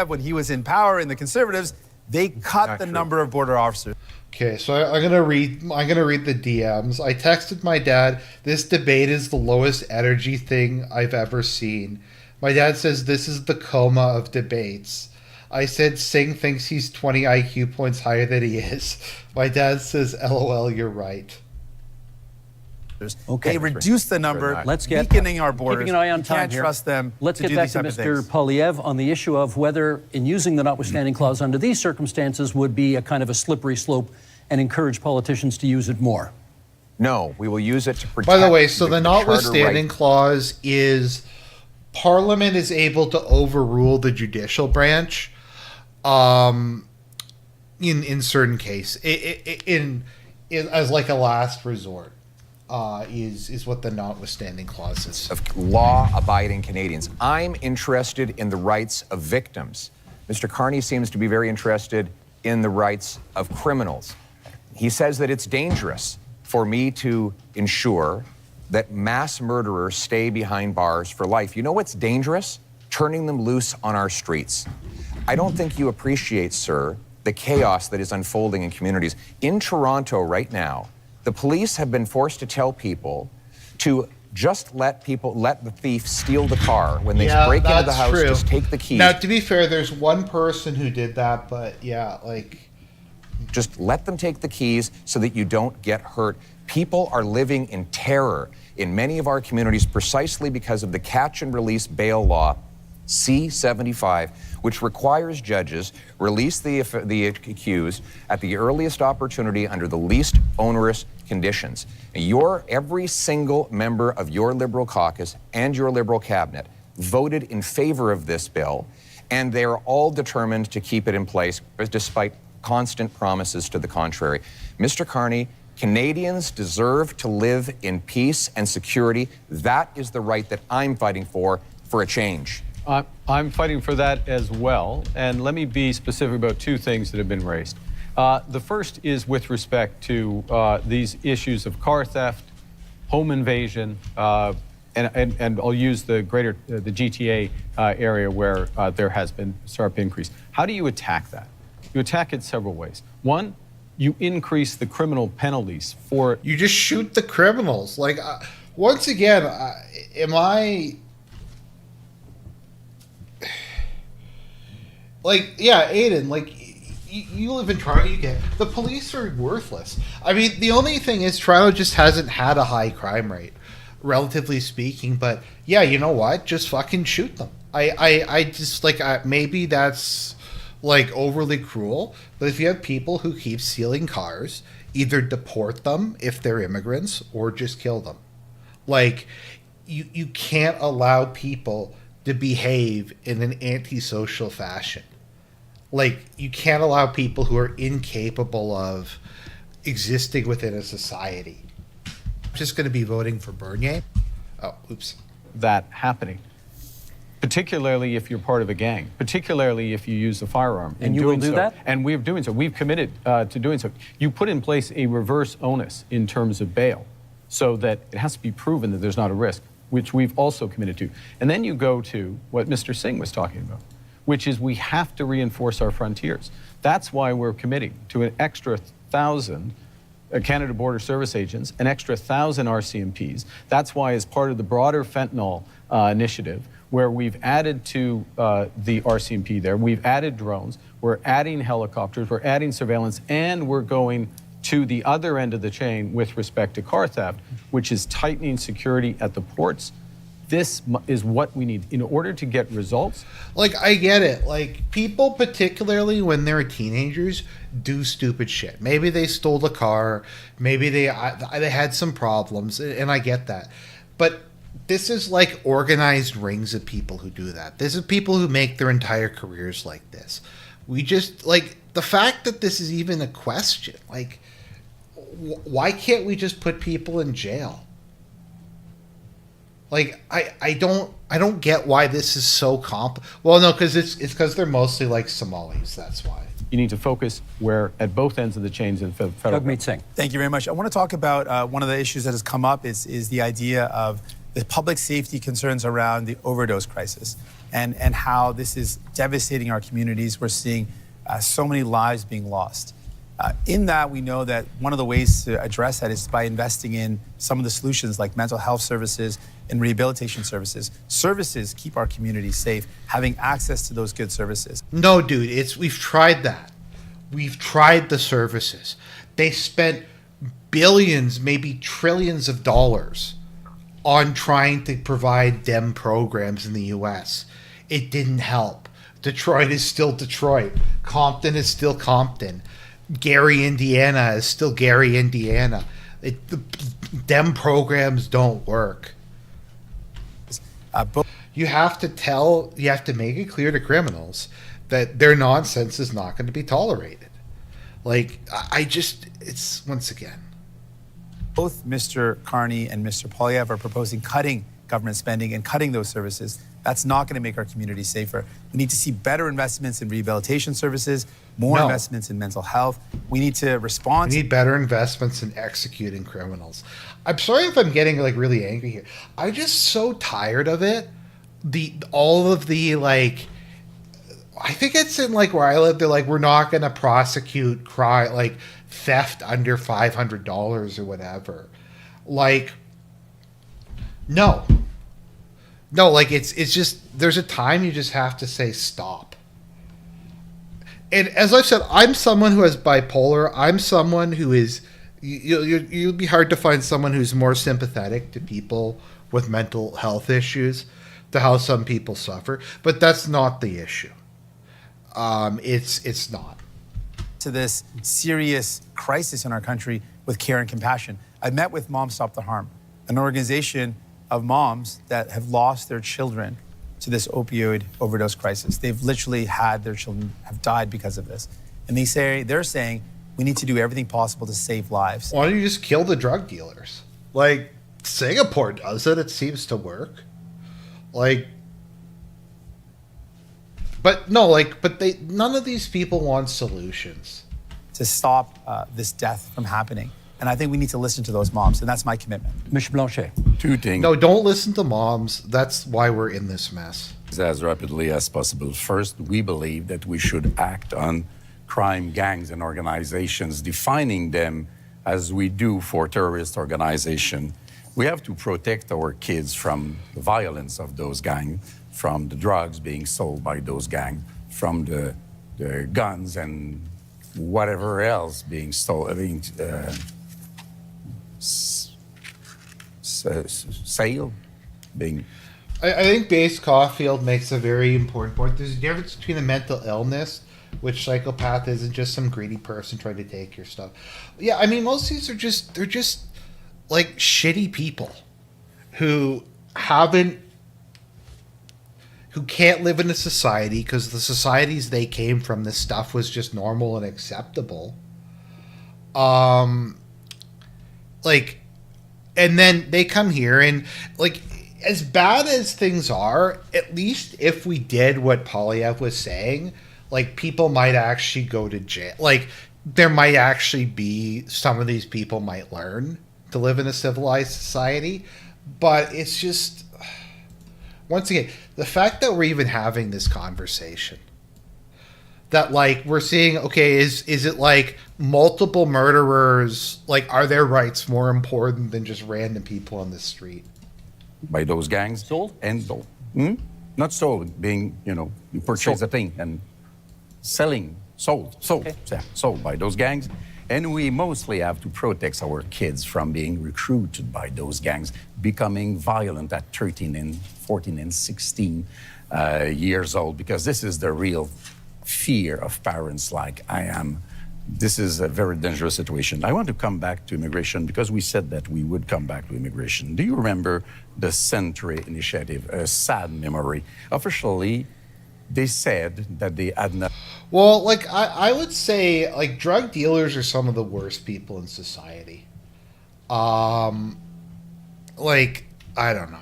When he was in power in the Conservatives, they cut the number of border officers. Okay, so I'm gonna read the DMs. I texted my dad, this debate is the lowest energy thing I've ever seen. My dad says this is the coma of debates. I said Singh thinks he's 20 IQ points higher than he is. My dad says, LOL, you're right. Okay, they reduce the number, weakening our borders. Keeping an eye on time can't here. trust them Let's to get do back these to type of Mr. things. Poilievre on the issue of whether, in using the notwithstanding clause under these circumstances, would be a kind of a slippery slope and encourage politicians to use it more. No, we will use it to protect. By the way, so the charter notwithstanding right. clause is Parliament is able to overrule the judicial branch in certain case in as like a last resort. Is what the notwithstanding clause is. Of law-abiding Canadians. I'm interested in the rights of victims. Mr. Carney seems to be very interested in the rights of criminals. He says that it's dangerous for me to ensure that mass murderers stay behind bars for life. You know what's dangerous? Turning them loose on our streets. I don't think you appreciate, sir, the chaos that is unfolding in communities. In Toronto right now, the police have been forced to tell people to just let the thief steal the car. When they break into the house, true. Just take the keys. Now, to be fair, there's one person who did that, but yeah, like... Just let them take the keys so that you don't get hurt. People are living in terror in many of our communities precisely because of the catch and release bail law, C-75, which requires judges release the accused at the earliest opportunity under the least onerous conditions. Every single member of your Liberal caucus and your Liberal cabinet voted in favor of this bill, and they're all determined to keep it in place despite constant promises to the contrary. Mr. Carney, Canadians deserve to live in peace and security. That is the right that I'm fighting for a change. I'm fighting for that as well. And let me be specific about two things that have been raised. The first is with respect to these issues of car theft, home invasion, and I'll use the GTA area where there has been a sharp increase. How do you attack that? You attack it several ways. One, you increase the criminal penalties for... You just shoot the criminals. Like, once again, am I... Like, yeah, Aiden, like, you live in Toronto, you get... The police are worthless. I mean, the only thing is Toronto just hasn't had a high crime rate, relatively speaking, but yeah, you know what? Just fucking shoot them. I just, like, maybe that's... like overly cruel, but if you have people who keep stealing cars, either deport them if they're immigrants or just kill them. Like, you can't allow people to behave in an antisocial fashion. Like, you can't allow people who are incapable of existing within a society. I'm just going to be voting for Bernier. Oh, oops. That happening. Particularly if you're part of a gang, particularly if you use a firearm. And you will do that? And we're doing so. We've committed to doing so. You put in place a reverse onus in terms of bail so that it has to be proven that there's not a risk, which we've also committed to. And then you go to what Mr. Singh was talking about, which is we have to reinforce our frontiers. That's why we're committing to an extra 1,000 Canada Border Service agents, an extra 1,000 RCMPs. That's why, as part of the broader fentanyl initiative, where we've added to the RCMP there, we've added drones, we're adding helicopters, we're adding surveillance, and we're going to the other end of the chain with respect to car theft, which is tightening security at the ports. This is what we need in order to get results. Like, I get it. Like, people, particularly when they're teenagers, do stupid shit. Maybe they stole a car. Maybe they had some problems, and I get that. But this is like organized rings of people who do that. This is people who make their entire careers like this. We just, like, the fact that this is even a question, like, why can't we just put people in jail? Like, I don't get why this is so well, no, because it's because they're mostly like Somalis. That's why. You need to focus where at both ends of the chains in federal. Jagmeet Singh. Thank you very much. I want to talk about one of the issues that has come up is the idea of the public safety concerns around the overdose crisis and how this is devastating our communities. We're seeing so many lives being lost. In that, we know that one of the ways to address that is by investing in some of the solutions like mental health services and rehabilitation services. Services keep our communities safe, having access to those good services. No, dude, we've tried that. We've tried the services. They spent billions, maybe trillions of dollars on trying to provide them programs in the U.S. It didn't help. Detroit is still Detroit. Compton is still Compton. Gary, Indiana is still Gary, Indiana. Them programs don't work. You have to make it clear to criminals that their nonsense is not going to be tolerated. Like, it's once again. Both Mr. Carney and Mr. Poilievre are proposing cutting government spending and cutting those services. That's not going to make our community safer. We need to see better investments in rehabilitation services, more investments in mental health. We need to respond. We need better investments in executing criminals. I'm sorry if I'm getting like really angry here. I'm just so tired of it. All of the like, I think it's in like where I live. They're like, we're not going to prosecute like theft under $500 or whatever. Like, no, like it's just, there's a time you just have to say stop. And as I've said, I'm someone who has bipolar. I'm someone who is, you'd be hard to find someone who's more sympathetic to people with mental health issues, to how some people suffer. But that's not the issue. It's not. To this serious crisis in our country with care and compassion. I met with Moms Stop the Harm, an organization of moms that have lost their children to this opioid overdose crisis. They've literally had their children have died because of this. And they're saying we need to do everything possible to save lives. Why don't you just kill the drug dealers? Like, Singapore does it. It seems to work. Like, but no, like, none of these people want solutions. To stop this death from happening. And I think we need to listen to those moms, and that's my commitment. Mr. Blanchet. Two things. No, don't listen to moms. That's why we're in this mess. As rapidly as possible. First, we believe that we should act on crime gangs and organizations, defining them as we do for terrorist organization. We have to protect our kids from the violence of those gangs, from the drugs being sold by those gangs, from the guns and whatever else being stolen, sale, being. I think Base Caulfield makes a very important point. There's a difference between a mental illness, which psychopath isn't just some greedy person trying to take your stuff. Yeah, I mean, most of these are they're just like shitty people who can't live in a society because the societies they came from, this stuff was just normal and acceptable. Like, and then they come here and like, as bad as things are, at least if we did what Poilievre was saying, like, people might actually go to jail. Like, there might actually be, some of these people might learn to live in a civilized society. But it's just, once again, the fact that we're even having this conversation, that like we're seeing, okay, is it like multiple murderers, like, are their rights more important than just random people on the street? By those gangs. Sold? And sold. Not sold, being, you purchase a thing and selling, sold, Okay. yeah, sold by those gangs. And we mostly have to protect our kids from being recruited by those gangs, becoming violent at 13 and 14 and 16 years old, because this is the real fear of parents like I am. This is a very dangerous situation. I want to come back to immigration because we said that we would come back to immigration. Do you remember the Century Initiative? A sad memory. Officially, they said that they had not. Well, like I would say, like drug dealers are some of the worst people in society. Like I don't know.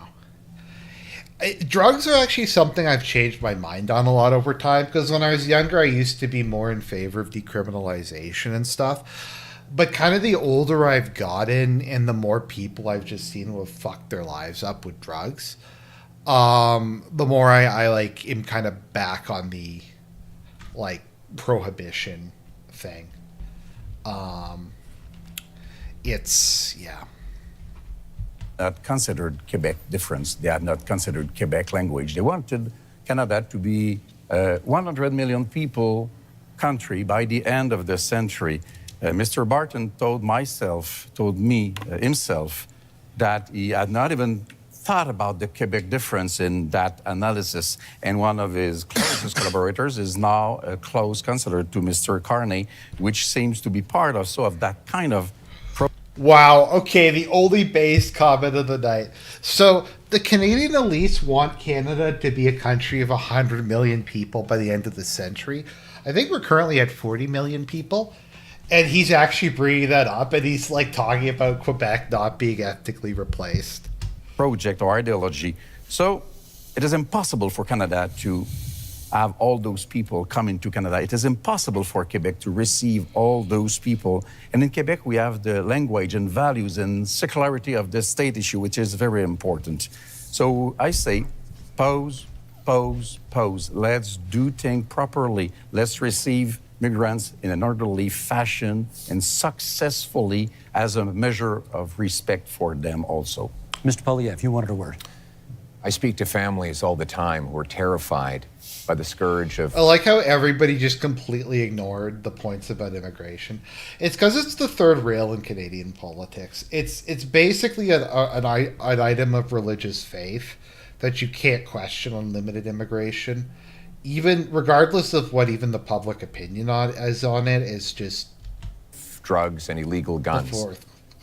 Drugs are actually something I've changed my mind on a lot over time, because when I was younger, I used to be more in favor of decriminalization and stuff. But kind of the older I've gotten and the more people I've just seen who have fucked their lives up with drugs, the more I like am kind of back on the like prohibition thing. It's yeah. Not considered Quebec difference. They had not considered Quebec language. They wanted Canada to be a 100 million people country by the end of the century. Mr. Barton told me himself that he had not even thought about the Quebec difference in that analysis. And one of his closest collaborators is now a close counselor to Mr. Carney, which seems to be part also of that kind of. Wow. Okay, the only base comment of the night. So the Canadian elites want Canada to be a country of 100 million people by the end of the century. I think we're currently at 40 million people. And he's actually bringing that up, and he's like talking about Quebec not being ethnically replaced. Project or ideology. So it is impossible for Canada to have all those people come into Canada. It is impossible for Quebec to receive all those people. And in Quebec, we have the language and values and secularity of the state issue, which is very important. So I say, pause. Let's do things properly. Let's receive migrants in an orderly fashion and successfully as a measure of respect for them also. Mr. Polyev, you wanted a word. I speak to families all the time who are terrified by the scourge of. I like how everybody just completely ignored the points about immigration. It's because it's the third rail in Canadian politics. It's basically an item of religious faith that you can't question on limited immigration, even regardless of what even the public opinion is on it. Is just drugs and illegal guns.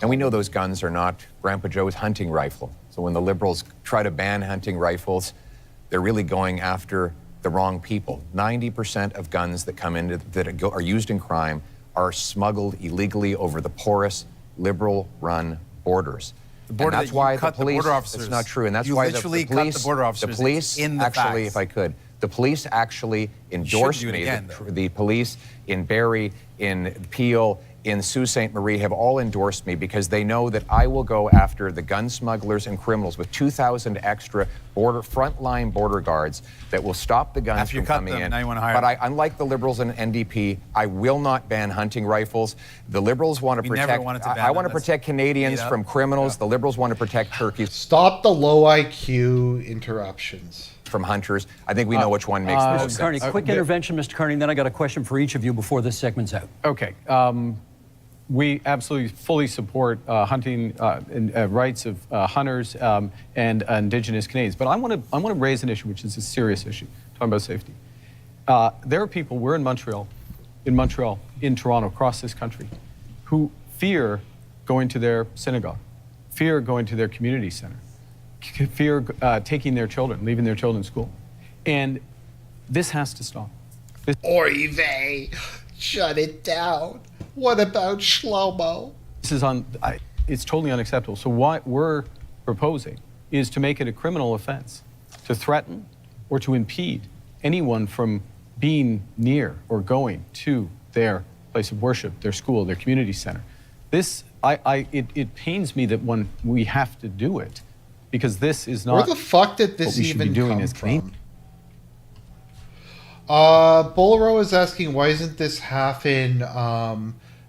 And we know those guns are not Grandpa Joe's hunting rifle. So when the Liberals try to ban hunting rifles, they're really going after the wrong people. 90% of guns that come in that are used in crime are smuggled illegally over the porous, Liberal-run borders. The border and that's that why you cut the police. border officers. It's not true, and that's you why literally the police. cut the border officers. The police in the actually, facts. if I could, the police actually endorsed do it me. again, The police in Barrie, in Peel, in Sault Ste. Marie have all endorsed me because they know that I will go after the gun smugglers and criminals with 2,000 extra frontline border guards that will stop the guns After you from cut coming them, in. now you want to hire But them. unlike the Liberals and NDP, I will not ban hunting rifles. The Liberals want to We never protect. wanted to ban I want to them. That's protect Canadians made up. from criminals. The Liberals want to protect turkeys stop the low IQ interruptions. from hunters. I think we know which one makes the most Mr. Carney, sense. quick intervention, Mr. Carney, then I got a question for each of you before this segment's out. Okay. We absolutely fully support hunting and rights of hunters and Indigenous Canadians. But I want to raise an issue, which is a serious issue, talking about safety. There are people, we're in Montreal, in Toronto, across this country, who fear going to their synagogue, fear going to their community center, fear taking their children, leaving their children in school. And this has to stop. Oy vey, shut it down. What about Shlomo? This is it's totally unacceptable. So what we're proposing is to make it a criminal offense to threaten or to impede anyone from being near or going to their place of worship, their school, their community center. It pains me that when we have to do it, because this is not. Where the fuck did what this we should even be doing come as from? Canadians. Bolero is asking, why isn't this half in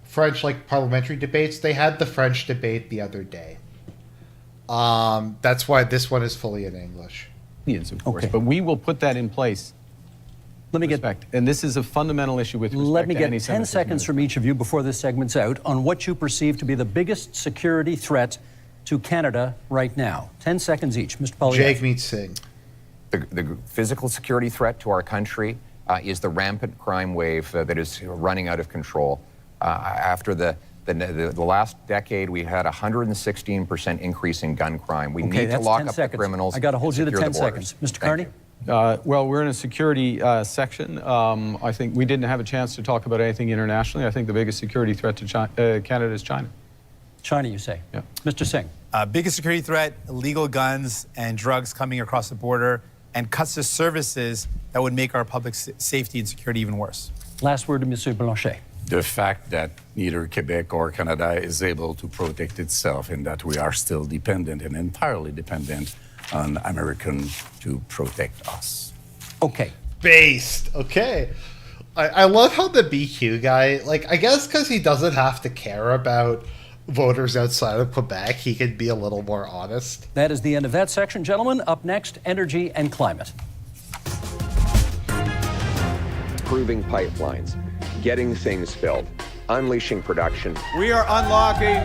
French, like parliamentary debates? They had the French debate the other day. That's why this one is fully in English. Of course, Okay. but we will put that in place Let me get respect. And this is a fundamental issue with respect Let me to get 10 anti-Semitism. seconds from each of you before this segment's out on what you perceive to be the biggest security threat to Canada right now. 10 seconds each. Mr. Poilievre. Jagmeet Singh. The physical security threat to our country is the rampant crime wave that is running out of control. After the last decade, we had a 116% increase in gun crime. We need to that's lock 10 up seconds. the criminals. I got to hold you to secure 10 the borders. seconds. Mr. Thank Carney? you. Well, we're in a security section. I think we didn't have a chance to talk about anything internationally. I think the biggest security threat to Canada is China. China, you say? Yeah. Mr. Singh? Biggest security threat, illegal guns and drugs coming across the border and cuts to services that would make our public safety and security even worse. Last word to Monsieur Blanchet. The fact that neither Quebec or Canada is able to protect itself and that we are still dependent and entirely dependent on American to protect us. Okay. Based. Okay. I love how the BQ guy, like, I guess because he doesn't have to care about voters outside of Quebec, he could be a little more honest. That is the end of that section, gentlemen. Up next, energy and climate. Improving pipelines, getting things built, unleashing production. We are unlocking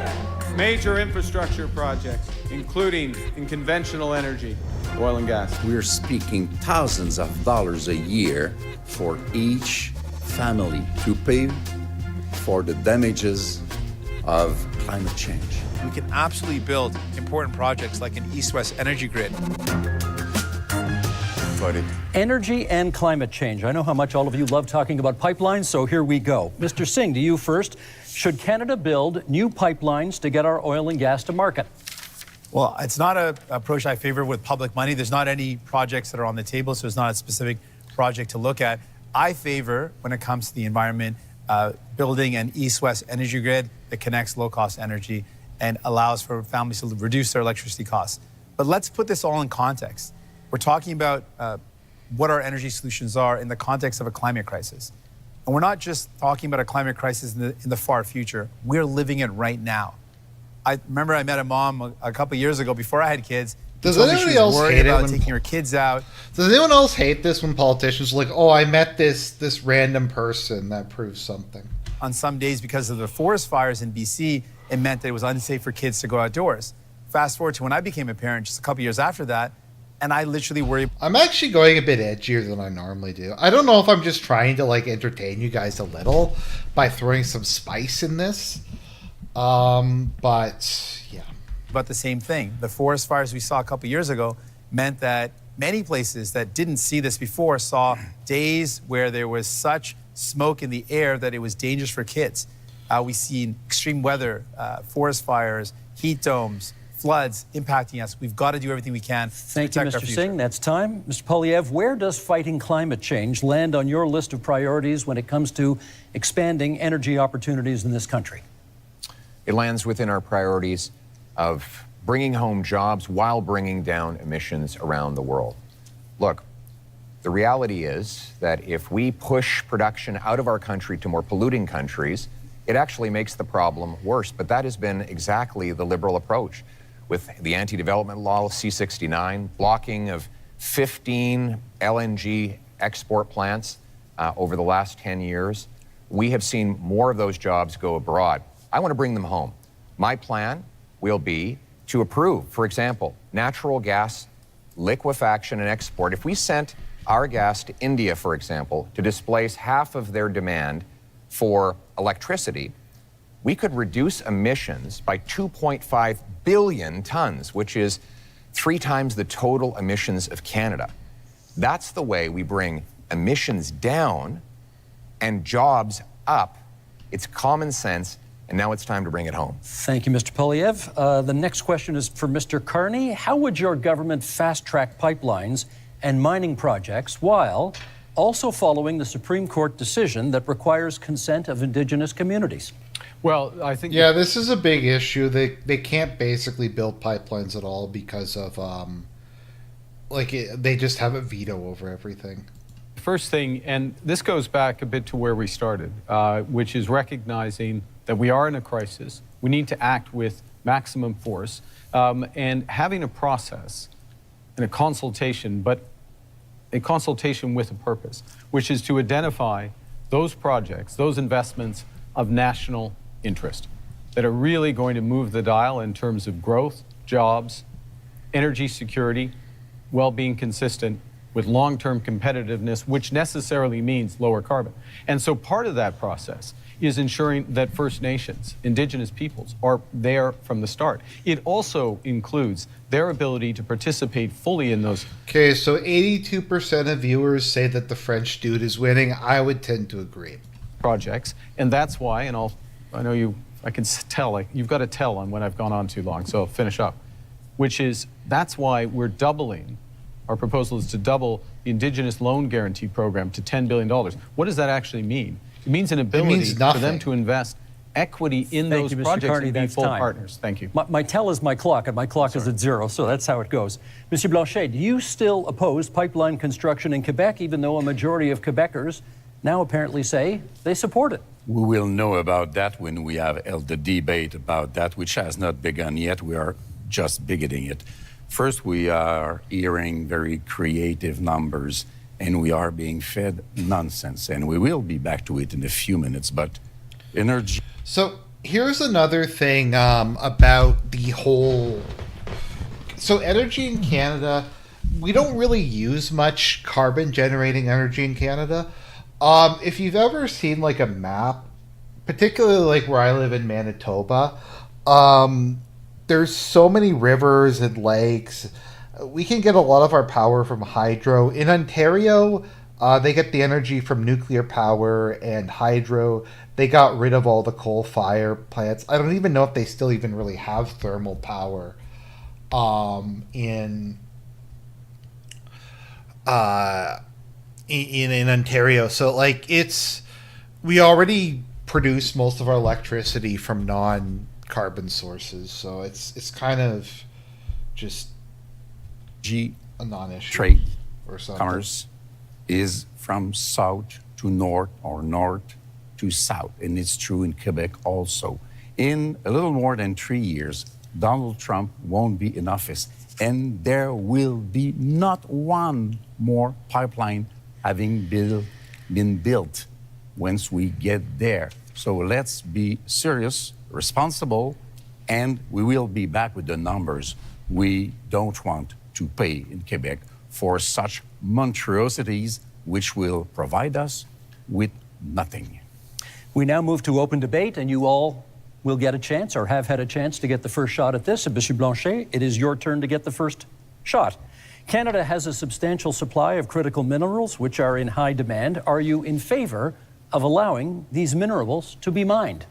major infrastructure projects, including in conventional energy, oil and gas. We're speaking thousands of dollars a year for each family to pay for the damages of climate change. We can absolutely build important projects like an east-west energy grid. Energy and climate change. I know how much all of you love talking about pipelines, so here we go. Mr. Singh, to you first. Should Canada build new pipelines to get our oil and gas to market? Well, it's not an approach I favor with public money. There's not any projects that are on the table, so it's not a specific project to look at. I favor, when it comes to the environment, building an east-west energy grid that connects low-cost energy and allows for families to reduce their electricity costs. But let's put this all in context. We're talking about what our energy solutions are in the context of a climate crisis. And we're not just talking about a climate crisis in the far future. We're living it right now. I remember I met a mom a couple years ago before I had kids. Does told me anybody she was else worried hate it about when- taking her kids out? Does anyone else hate this when politicians are like, oh, I met this random person that proves something? On some days, because of the forest fires in BC, it meant that it was unsafe for kids to go outdoors. Fast forward to when I became a parent, just a couple years after that, and I literally worry. I'm actually going a bit edgier than I normally do. I don't know if I'm just trying to like entertain you guys a little by throwing some spice in this, but yeah. About the same thing. The forest fires we saw a couple years ago meant that many places that didn't see this before saw days where there was such smoke in the air that it was dangerous for kids. We've seen extreme weather, forest fires, heat domes, floods impacting us. We've got to do everything we can to Thank you, protect our Mr. future. Singh. That's time. Mr. Poilievre, where does fighting climate change land on your list of priorities when it comes to expanding energy opportunities in this country? It lands within our priorities of bringing home jobs while bringing down emissions around the world. Look, the reality is that if we push production out of our country to more polluting countries, it actually makes the problem worse. But that has been exactly the Liberal approach with the anti-development law, C-69, blocking of 15 LNG export plants over the last 10 years. We have seen more of those jobs go abroad. I want to bring them home. My plan will be to approve, for example, natural gas liquefaction and export. If we sent our gas to India, for example, to displace half of their demand for electricity, we could reduce emissions by 2.5 billion tons, which is 3 times the total emissions of Canada. That's the way we bring emissions down and jobs up. It's common sense, and now it's time to bring it home. Thank you, Mr. Poilievre. The next question is for Mr. Carney. How would your government fast-track pipelines and mining projects while also following the Supreme Court decision that requires consent of Indigenous communities? Well, I think... Yeah, this is a big issue. They can't basically build pipelines at all because of, they just have a veto over everything. First thing, and this goes back a bit to where we started, which is recognizing that we are in a crisis. We need to act with maximum force, and having a process and a consultation, but a consultation with a purpose, which is to identify those projects, those investments of national interest that are really going to move the dial in terms of growth, jobs, energy security, while being consistent with long-term competitiveness, which necessarily means lower carbon. And so part of that process is ensuring that First Nations, Indigenous peoples, are there from the start. It also includes their ability to participate fully in those. Okay, so 82% of viewers say that the French dude is winning. I would tend to agree. Projects, and that's why, and I know you, I can tell, like, you've got to tell on when I've gone on too long, so I'll finish up, which is, that's why we're doubling, our proposal is to double the Indigenous Loan Guarantee Program to $10 billion. What does that actually mean? It means an ability for them to invest equity in those projects and be full partners. Thank you. My tell is my clock, and my clock is at 0, so that's how it goes. Monsieur Blanchet, do you still oppose pipeline construction in Quebec, even though a majority of Quebecers now apparently say they support it? We will know about that when we have held the debate about that, which has not begun yet. We are just beginning it. First, we are hearing very creative numbers, and we are being fed nonsense. And we will be back to it in a few minutes, but energy. So here's another thing about the whole. So energy in Canada, we don't really use much carbon generating energy in Canada. If you've ever seen like a map, particularly like where I live in Manitoba, there's so many rivers and lakes. We can get a lot of our power from hydro. In Ontario, they get the energy from nuclear power and hydro. They got rid of all the coal fire plants. I don't even know if they still even really have thermal power in Ontario. So like we already produce most of our electricity from non-carbon sources. So it's kind of just a non-issue. Trade or something. Commerce is from south to north or north to south, and it's true in Quebec also. In a little more than 3 years, Donald Trump won't be in office, and there will be not one more pipeline having been built once we get there. So let's be serious, responsible, and we will be back with the numbers. We don't want to pay in Quebec for such monstrosities which will provide us with nothing. We now move to open debate, and you all will get a chance, or have had a chance, to get the first shot at this. Monsieur Blanchet, it is your turn to get the first shot. Canada has a substantial supply of critical minerals which are in high demand. Are you in favor of allowing these minerals to be mined?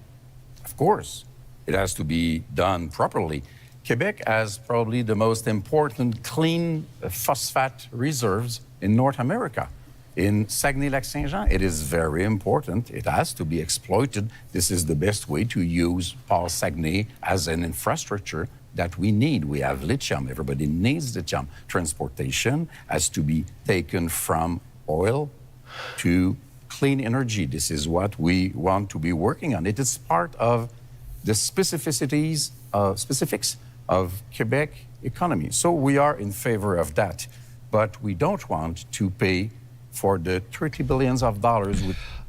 Of course, it has to be done properly. Quebec has probably the most important clean phosphate reserves in North America. In Saguenay-Lac-Saint-Jean, it is very important. It has to be exploited. This is the best way to use Paul Saguenay as an infrastructure that we need. We have lithium. Everybody needs lithium. Transportation has to be taken from oil to clean energy. This is what we want to be working on. It is part of the specifics of Quebec economy. So we are in favor of that. But we don't want to pay for the $30 billion.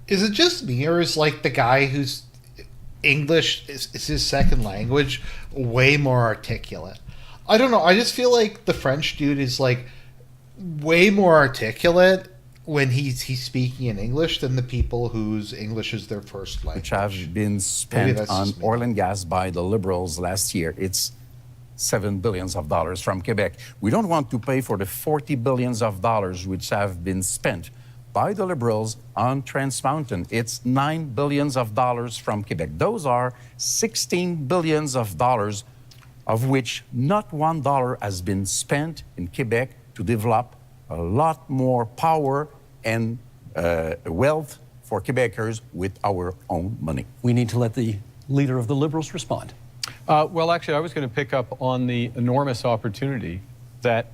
Is it just me, or is like the guy who's English is his second language way more articulate? I don't know. I just feel like the French dude is like way more articulate when he's speaking in English than the people whose English is their first language. Which have been spent on oil and gas by the Liberals last year. It's $7 billion from Quebec. We don't want to pay for the $40 billion which have been spent by the Liberals on Trans Mountain. It's $9 billion from Quebec. Those are $16 billion of which not $1 has been spent in Quebec to develop a lot more power and wealth for Quebecers with our own money. We need to let the leader of the Liberals respond. Well, actually, I was going to pick up on the enormous opportunity that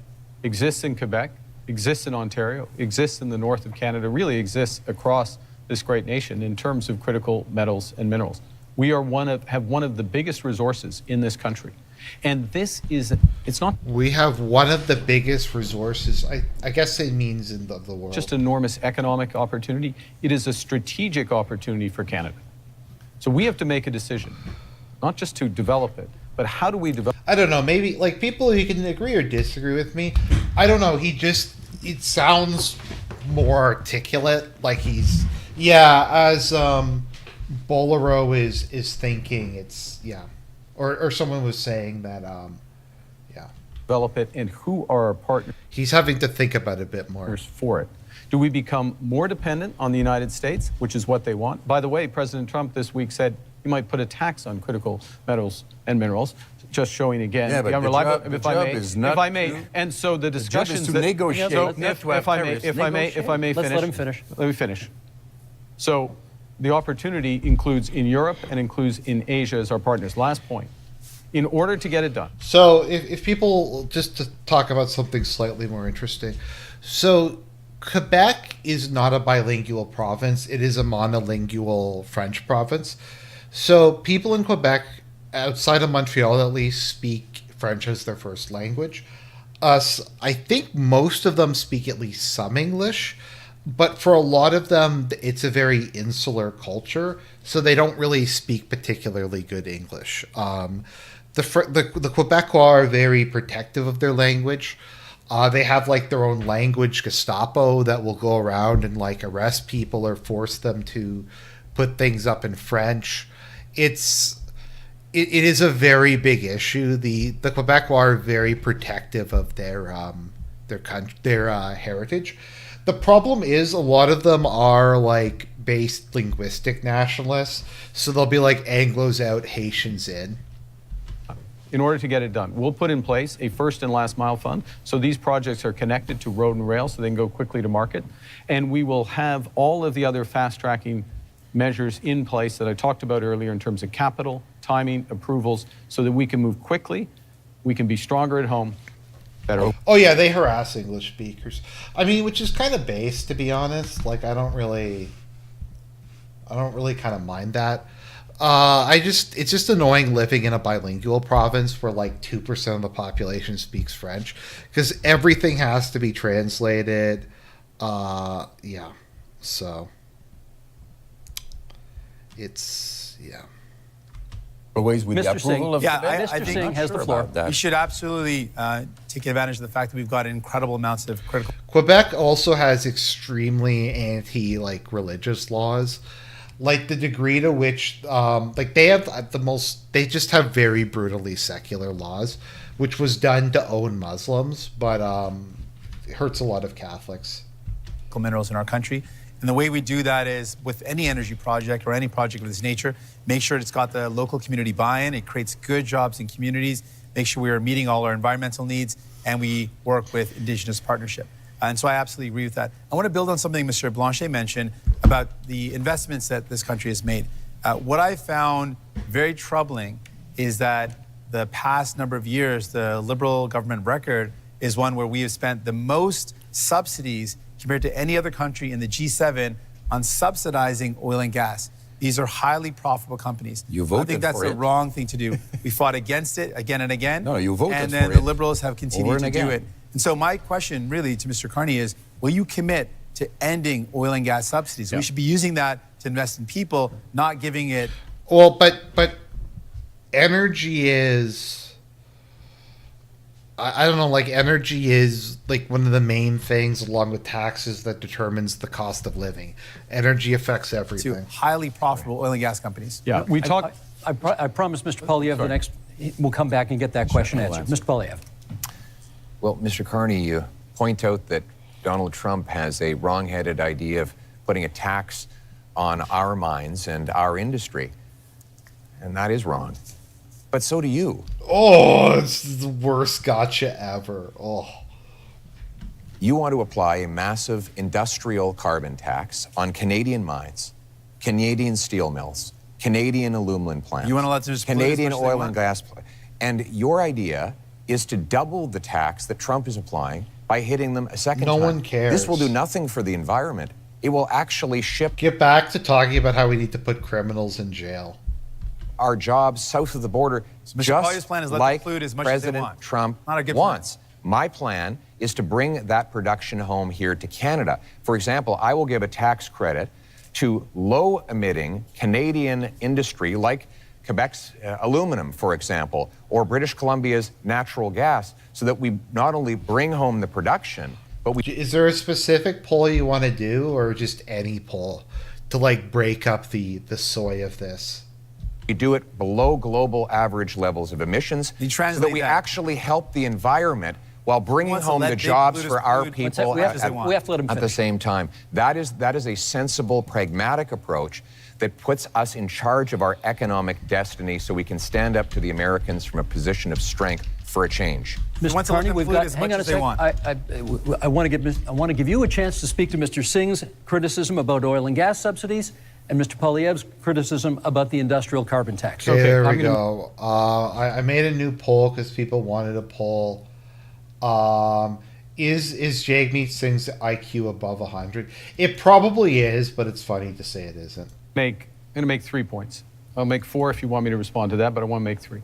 exists in Quebec, exists in Ontario, exists in the north of Canada, really exists across this great nation in terms of critical metals and minerals. We are have one of the biggest resources in this country. And it's not We have one of the biggest resources. I guess it means in the world. just enormous economic opportunity, it is a strategic opportunity for Canada. So we have to make a decision, not just to develop it, but how do we develop? I don't know. Maybe like people, you can agree or disagree with me. I don't know. It sounds more articulate. Like as Bolero is thinking. It's or someone was saying that Develop it, and who are our partners he's having to think about it a bit more. for it? Do we become more dependent on the United States, which is what they want? By the way, President Trump this week said he might put a tax on critical metals and minerals, just showing again. Yeah, but the job is not if I may, to- and so the discussions to that, negotiate, so not to have if I may, tariffs. if I may Let's finish. let him finish. Let me finish. So the opportunity includes in Europe and includes in Asia as our partners. Last point. In order to get it done, So if people, just to talk about something slightly more interesting, so Quebec is not a bilingual province. It is a monolingual French province. So people in Quebec, outside of Montreal at least, speak French as their first language. I think most of them speak at least some English, but for a lot of them, it's a very insular culture, so they don't really speak particularly good English. The Quebecois are very protective of their language. They have like their own language Gestapo that will go around and like arrest people or force them to put things up in French. It is a very big issue. The Quebecois are very protective of their heritage. The problem is a lot of them are like based linguistic nationalists, so they'll be like Anglos out, Haitians in. in order to get it done, we'll put in place a first and last mile fund. So these projects are connected to road and rail so they can go quickly to market. And we will have all of the other fast tracking measures in place that I talked about earlier in terms of capital, timing, approvals, so that we can move quickly, we can be stronger at home, better. Oh yeah, they harass English speakers. I mean, which is kind of base, to be honest. Like, I don't really kind of mind that. It's just annoying living in a bilingual province where like 2% of the population speaks French, because everything has to be translated. Yeah, so it's Always with the Mr. Singh. approval of Yeah, Quebec? I Mr. think Singh has the sure floor. about that. we should absolutely take advantage of the fact that we've got incredible amounts of critical. Quebec also has extremely religious laws. Like the degree to which, they have they just have very brutally secular laws, which was done to own Muslims, but it hurts a lot of Catholics. Minerals in our country. And the way we do that is with any energy project or any project of this nature, make sure it's got the local community buy-in. It creates good jobs in communities, make sure we are meeting all our environmental needs, and we work with Indigenous partnership. And so I absolutely agree with that. I want to build on something Mr. Blanchet mentioned about the investments that this country has made. What I found very troubling is that the past number of years, the Liberal government record is one where we have spent the most subsidies compared to any other country in the G7 on subsidizing oil and gas. These are highly profitable companies. You I voted think that's for the it. wrong thing to do. We fought against it again and again. No, you voted And then for the it. Liberals have Over continued and to again. do it. And so my question really to Mr. Carney is, will you commit to ending oil and gas subsidies? Yeah. We should be using that to invest in people, not giving it. Well, but energy is. I don't know, like energy is like one of the main things along with taxes that determines the cost of living. Energy affects To everything. highly profitable oil and gas companies. Yeah, we talked. I promised Mr. Polyev the next, we'll come back and get that question answered. Mr. Polyev. Well, Mr. Carney, you point out that Donald Trump has a wrong-headed idea of putting a tax on our mines and our industry. And that is wrong. But so do you. Oh, it's the worst gotcha ever. Oh. You want to apply a massive industrial carbon tax on Canadian mines, Canadian steel mills, Canadian aluminum plants, You want to let them just pollute as Canadian much as they oil want? and gas. And your idea is to double the tax that Trump is applying by hitting them a second No time. one cares. This will do nothing for the environment. It will actually ship. Get back to talking about how we need to put criminals in jail. our jobs south of the border, Mr. Poilievre's just plan is let them like pollute as much as they President want. Trump Not a good wants. My plan is to bring that production home here to Canada. For example, I will give a tax credit to low-emitting Canadian industry like Quebec's aluminum, for example, or British Columbia's natural gas, so that we not only bring home the production, but we... Is there a specific poll you want to do, or just any poll to like break up the soy of this? We do it below global average levels of emissions so that we actually help the environment while bringing home the jobs for our people we have to let him at the finish. same time. That is a sensible, pragmatic approach that puts us in charge of our economic destiny so we can stand up to the Americans from a position of strength for a change. Mr. Carney, we've got, hang on a second. I want to give you a chance to speak to Mr. Singh's criticism about oil and gas subsidies and Mr. Poilievre's criticism about the industrial carbon tax. Okay, there we go. I made a new poll because people wanted a poll. Is Jagmeet Singh's IQ above 100? It probably is, but it's funny to say it isn't. I'm going to make 3 points. I'll make 4 if you want me to respond to that, but I want to make 3.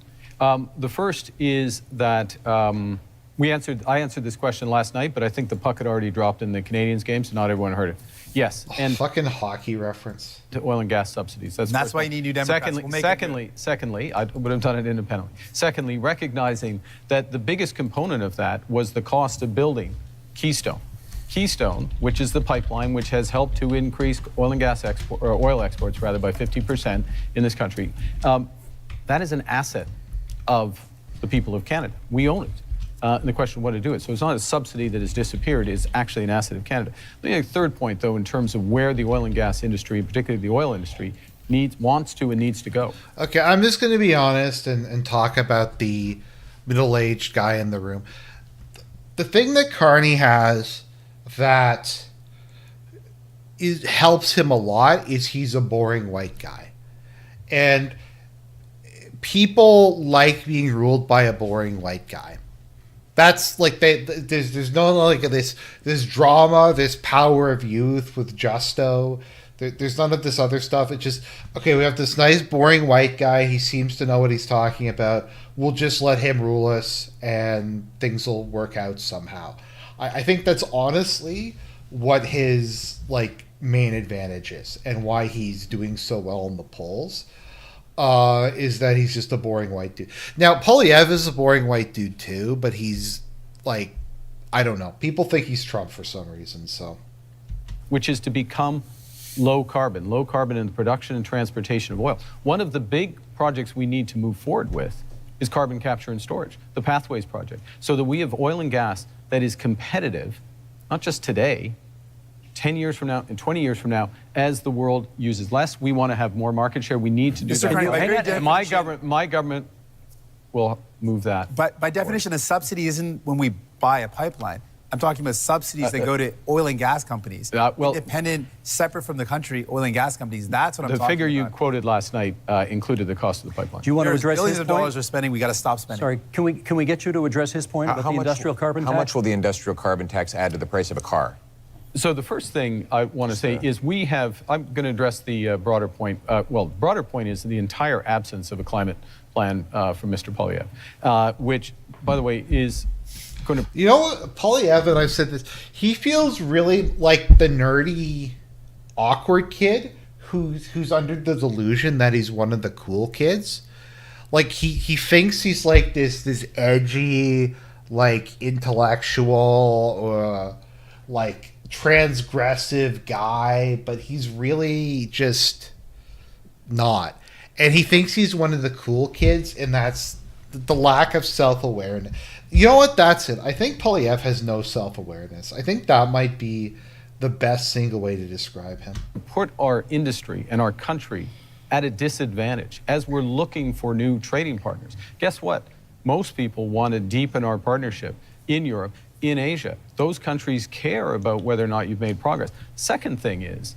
The first is that I answered this question last night, but I think the puck had already dropped in the Canadiens game, so not everyone heard it. Yes, and fucking hockey reference to oil and gas subsidies. That's why you need New Democrats. Secondly, I would have done it independently. Secondly, recognizing that the biggest component of that was the cost of building Keystone. Keystone, which is the pipeline which has helped to increase oil exports by 50% in this country. That is an asset of the people of Canada. We own it. And the question of what to do it. So it's not a subsidy that has disappeared, it's actually an asset of Canada. Let me make a third point, though, in terms of where the oil and gas industry, particularly the oil industry, wants to and needs to go. Okay, I'm just going to be honest and talk about the middle-aged guy in the room. The thing that Carney has that helps him a lot is he's a boring white guy. And people like being ruled by a boring white guy. That's like there's no like this drama, this power of youth with Justo. There's none of this other stuff. It's just, okay, we have this nice boring white guy. He seems to know what he's talking about. We'll just let him rule us and things will work out somehow. I think that's honestly what his like main advantage is and why he's doing so well in the polls. Is that he's just a boring white dude. Now, Poilievre is a boring white dude too, but he's like, I don't know. People think he's Trump for some reason, so. Which is to become low carbon in the production and transportation of oil. One of the big projects we need to move forward with is carbon capture and storage, the Pathways project, so that we have oil and gas that is competitive, not just today, 10 years from now and 20 years from now, as the world uses less. We want to have more market share. We need to do that. My government will move that. But by definition, a subsidy isn't when we buy a pipeline. I'm talking about subsidies that go to oil and gas companies. Independent, separate from the country, oil and gas companies. That's what I'm talking about. The figure you quoted last night included the cost of the pipeline. Do you want to address his point? Billions of dollars we're spending. We got to stop spending. Sorry, can we get you to address his point about the industrial carbon tax? How much will the industrial carbon tax add to the price of a car? So the first thing I want to say is I'm going to address the broader point. Broader point is the entire absence of a climate plan from Mr. Poilievre, which, by the way, is going to... You know what, Poilievre, and I've said this, he feels really like the nerdy, awkward kid who's under the delusion that he's one of the cool kids. Like, he thinks he's like this edgy, like, intellectual, or like transgressive guy, but he's really just not. And he thinks he's one of the cool kids, and that's the lack of self-awareness. You know what? That's it. I think Poilievre has no self-awareness. I think that might be the best single way to describe him. Put our industry and our country at a disadvantage as we're looking for new trading partners. Guess what? Most people want to deepen our partnership in Europe, in Asia. Those countries care about whether or not you've made progress. Second thing is,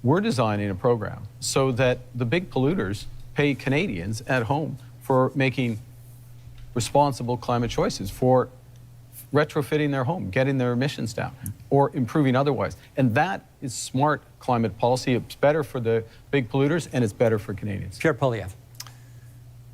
we're designing a program so that the big polluters pay Canadians at home for making responsible climate choices, for retrofitting their home, getting their emissions down, or improving otherwise. And that is smart climate policy. It's better for the big polluters, and it's better for Canadians. Pierre Poilievre.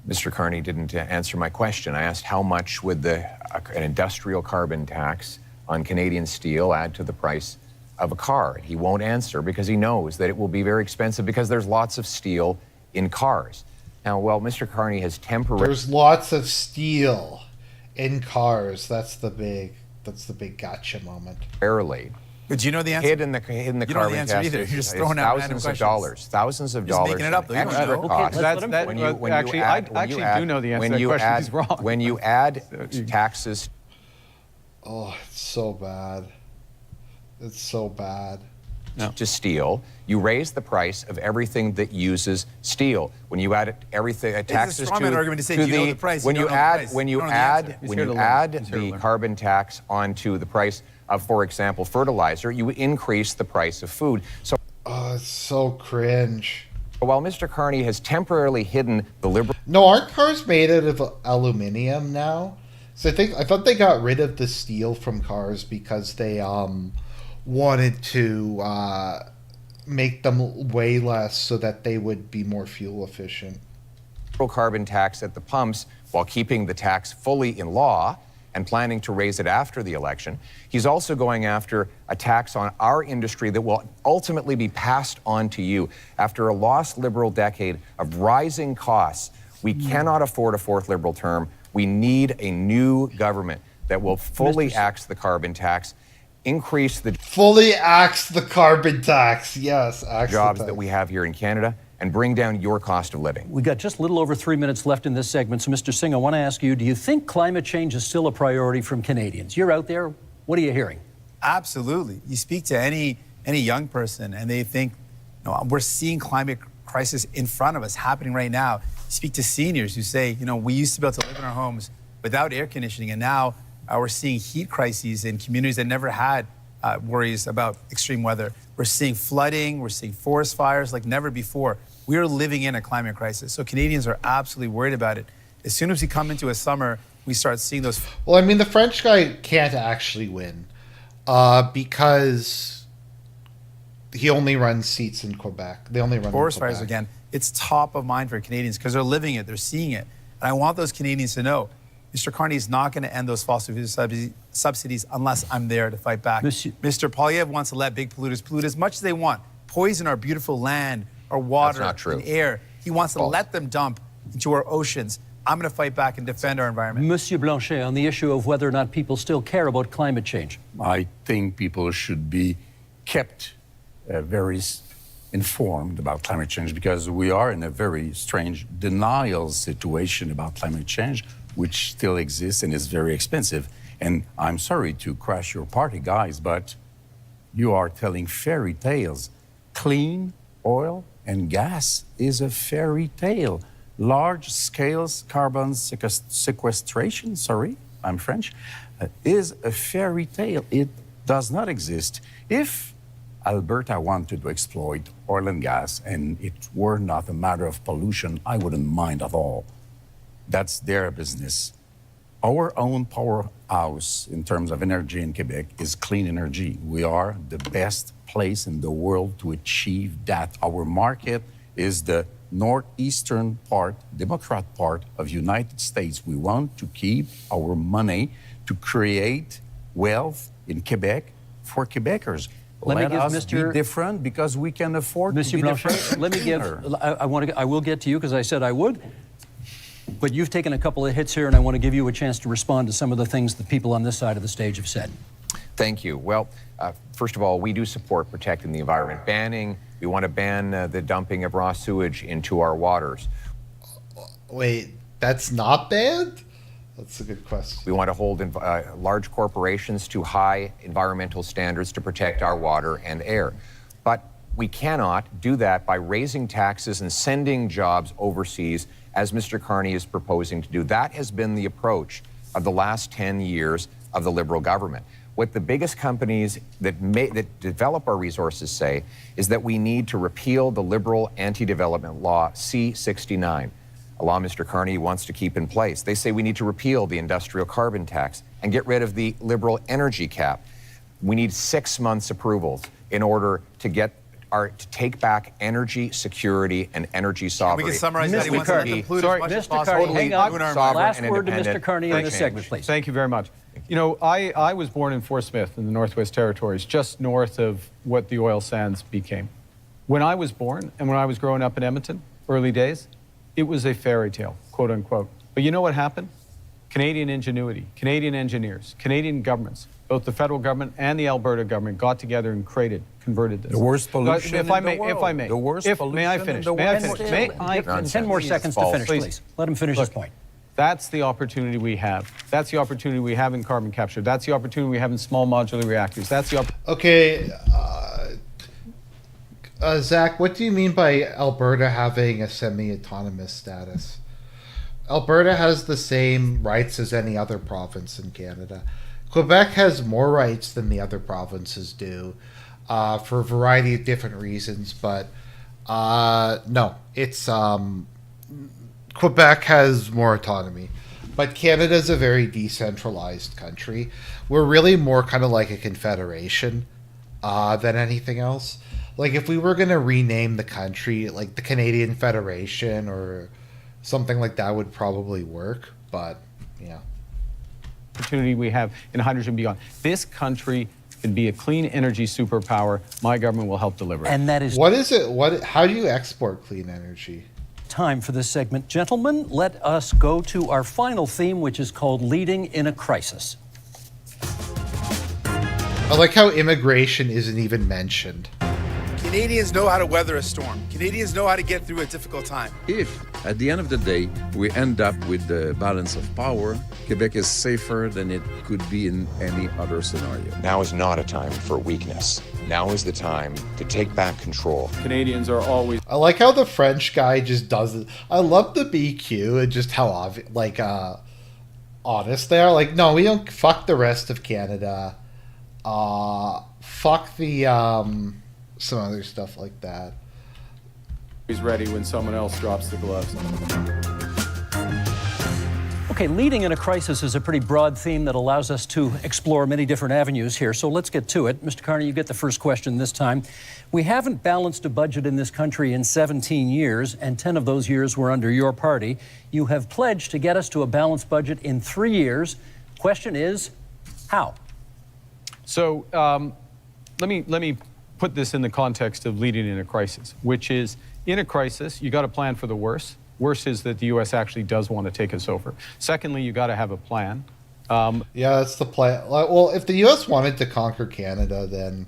Mr. Carney didn't answer my question. I asked how much would an industrial carbon tax on Canadian steel add to the price of a car. He won't answer because he knows that it will be very expensive because there's lots of steel in cars. Now, well, Mr. Carney has temporarily... There's lots of steel in cars. That's the big gotcha moment. But do you know the answer? Hidden the You don't know the carbon answer tax either. is You're just throwing out random questions. Thousands of Just dollars. making it up, though. You don't Extra know. costs. Let him finish. I do know the answer to that question. He's wrong. When you add taxes... Oh, it's so bad. It's so bad. To steel, you raise the price of everything that uses steel. When you add taxes straw man argument to say, do you know the price? when You you don't know the add price. when You you don't know the add answer. when you add the carbon tax onto the price of, for example, fertilizer, you increase the price of food. So, oh, it's so cringe. While Mr. Carney has temporarily hidden the liberal... No, aren't cars made out of aluminum now? So I thought they got rid of the steel from cars because they wanted to make them way less so that they would be more fuel efficient. Carbon tax at the pumps while keeping the tax fully in law and planning to raise it after the election. He's also going after a tax on our industry that will ultimately be passed on to you. After a lost Liberal decade of rising costs, we cannot afford a fourth Liberal term. We need a new government that will fully axe the carbon tax, increase the fully axe the carbon tax. Yes, axe jobs that we have here in Canada, and bring down your cost of living. We got just a little over 3 minutes left in this segment. So, Mr. Singh, I want to ask you, do you think climate change is still a priority from Canadians? You're out there. What are you hearing? Absolutely. You speak to any young person and they think, we're seeing climate crisis in front of us happening right now. You speak to seniors who say, we used to be able to live in our homes without air conditioning, and now we're seeing heat crises in communities that never had worries about extreme weather. We're seeing flooding, we're seeing forest fires like never before. We are living in a climate crisis. So Canadians are absolutely worried about it. As soon as we come into a summer, we start seeing those. Well, I mean, the French guy can't actually win because he only runs seats in Quebec. They only run forest in Quebec. fires again. It's top of mind for Canadians because they're living it, they're seeing it. And I want those Canadians to know, Mr. Carney is not going to end those fossil fuel subsidies unless I'm there to fight back. Mr. Poilievre wants to let big polluters pollute as much as they want, poison our beautiful land, our water, and air. He wants to let them dump into our oceans. I'm going to fight back and defend our environment. Monsieur Blanchet, on the issue of whether or not people still care about climate change. I think people should be kept very informed about climate change because we are in a very strange denial situation about climate change, which still exists and is very expensive. And I'm sorry to crash your party, guys, but you are telling fairy tales. Clean oil and gas is a fairy tale. Large-scale carbon sequestration, sorry, I'm French, is a fairy tale. It does not exist. If Alberta wanted to exploit oil and gas and it were not a matter of pollution, I wouldn't mind at all. That's their business. Our own powerhouse in terms of energy in Quebec is clean energy. We are the best place in the world to achieve that. Our market is the northeastern part, Democrat part of United States. We want to keep our money to create wealth in Quebec for Quebecers. Let us be different because we can afford Monsieur to be Blanchet, different. let me give. I will get to you because I said I would. But you've taken a couple of hits here, and I want to give you a chance to respond to some of the things the people on this side of the stage have said. Thank you. Well, first of all, we do support protecting the environment. We want to ban the dumping of raw sewage into our waters. Wait, that's not banned? That's a good question. We want to hold large corporations to high environmental standards to protect our water and air. But we cannot do that by raising taxes and sending jobs overseas, as Mr. Carney is proposing to do. That has been the approach of the last 10 years of the Liberal government. What the biggest companies that develop our resources say is that we need to repeal the Liberal anti-development law C-69, a law Mr. Carney wants to keep in place. They say we need to repeal the industrial carbon tax and get rid of the Liberal energy cap. We need 6 months approvals in order to get are to take back energy security and energy sovereignty. We can summarize that. He wants Carney. to conclude Sorry, as much as Mr. possible. Carney, hang on. Sovereign Last and word to Mr. independent Carney in this change. segment, please. Thank you very much. You know, I was born in Fort Smith in the Northwest Territories, just north of what the oil sands became. When I was born and when I was growing up in Edmonton, early days, it was a fairy tale, quote unquote. But you know what happened? Canadian ingenuity, Canadian engineers, Canadian governments, both the federal government and the Alberta government got together and converted this. The worst pollution If I in the may, world. if I may. The worst May I pollution in finish? the May I world. finish? May I Nonsense. 10 more seconds to False. finish, please. Let him finish his point. That's the opportunity we have. That's the opportunity we have in carbon capture. That's the opportunity we have in small modular reactors. That's the Okay, Zach, what do you mean by Alberta having a semi-autonomous status? Alberta has the same rights as any other province in Canada. Quebec has more rights than the other provinces do, for a variety of different reasons. But no, it's Quebec has more autonomy. But Canada is a very decentralized country. We're really more kind of like a confederation than anything else. Like if we were going to rename the country, like the Canadian Federation or something like that would probably work. But yeah. opportunity we have in hydrogen beyond. This country can be a clean energy superpower. My government will help deliver it. And that is What is it? How do you export clean energy? time for this segment. Gentlemen, let us go to our final theme, which is called Leading in a Crisis. I like how immigration isn't even mentioned. Canadians know how to weather a storm. Canadians know how to get through a difficult time. If, at the end of the day, we end up with the balance of power, Quebec is safer than it could be in any other scenario. Now is not a time for weakness. Now is the time to take back control. Canadians are always I like how the French guy just does it. I love the BQ and just how obvious, like, honest they are. Like, no, we don't fuck the rest of Canada. Fuck the, some other stuff like that. ready when someone else drops the gloves. Okay, leading in a crisis is a pretty broad theme that allows us to explore many different avenues here. So let's get to it. Mr. Carney, you get the first question this time. We haven't balanced a budget in this country in 17 years, and 10 of those years were under your party. You have pledged to get us to a balanced budget in 3 years. Question is, how? So let me put this in the context of leading in a crisis, which is in a crisis, you got to plan for the worst. Worst is that the U.S. actually does want to take us over. Secondly, you got to have a plan. Yeah, that's the plan. Well, if the U.S. wanted to conquer Canada, then,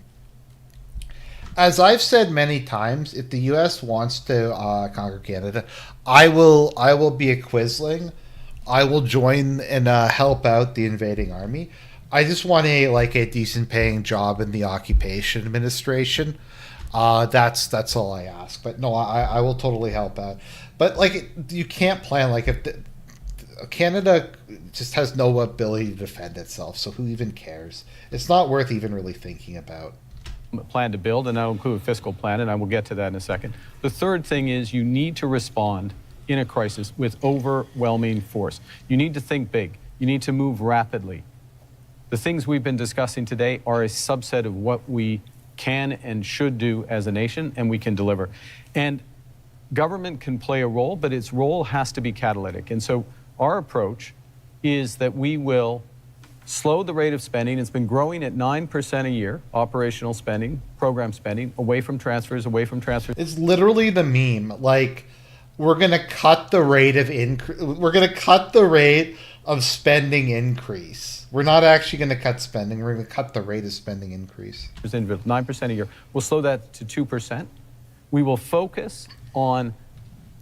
as I've said many times, if the U.S. wants to conquer Canada, I will be a quisling. I will join and help out the invading army. I just want a decent paying job in the occupation administration. That's all I ask. But no, I will totally help out. But you can't plan if Canada just has no ability to defend itself. So who even cares? It's not worth even really thinking about. Plan to build, and that'll include a fiscal plan, and I will get to that in a second. The third thing is you need to respond in a crisis with overwhelming force. You need to think big. You need to move rapidly. The things we've been discussing today are a subset of what we can and should do as a nation, and we can deliver. And government can play a role, but its role has to be catalytic. And so our approach is that we will slow the rate of spending. It's been growing at 9% a year, operational spending, program spending, away from transfers. It's literally the meme. We're going to cut the rate of we're going to cut the rate of spending increase. We're not actually going to cut spending. We're going to cut the rate of spending increase. 9% a year. We'll slow that to 2%. We will focus on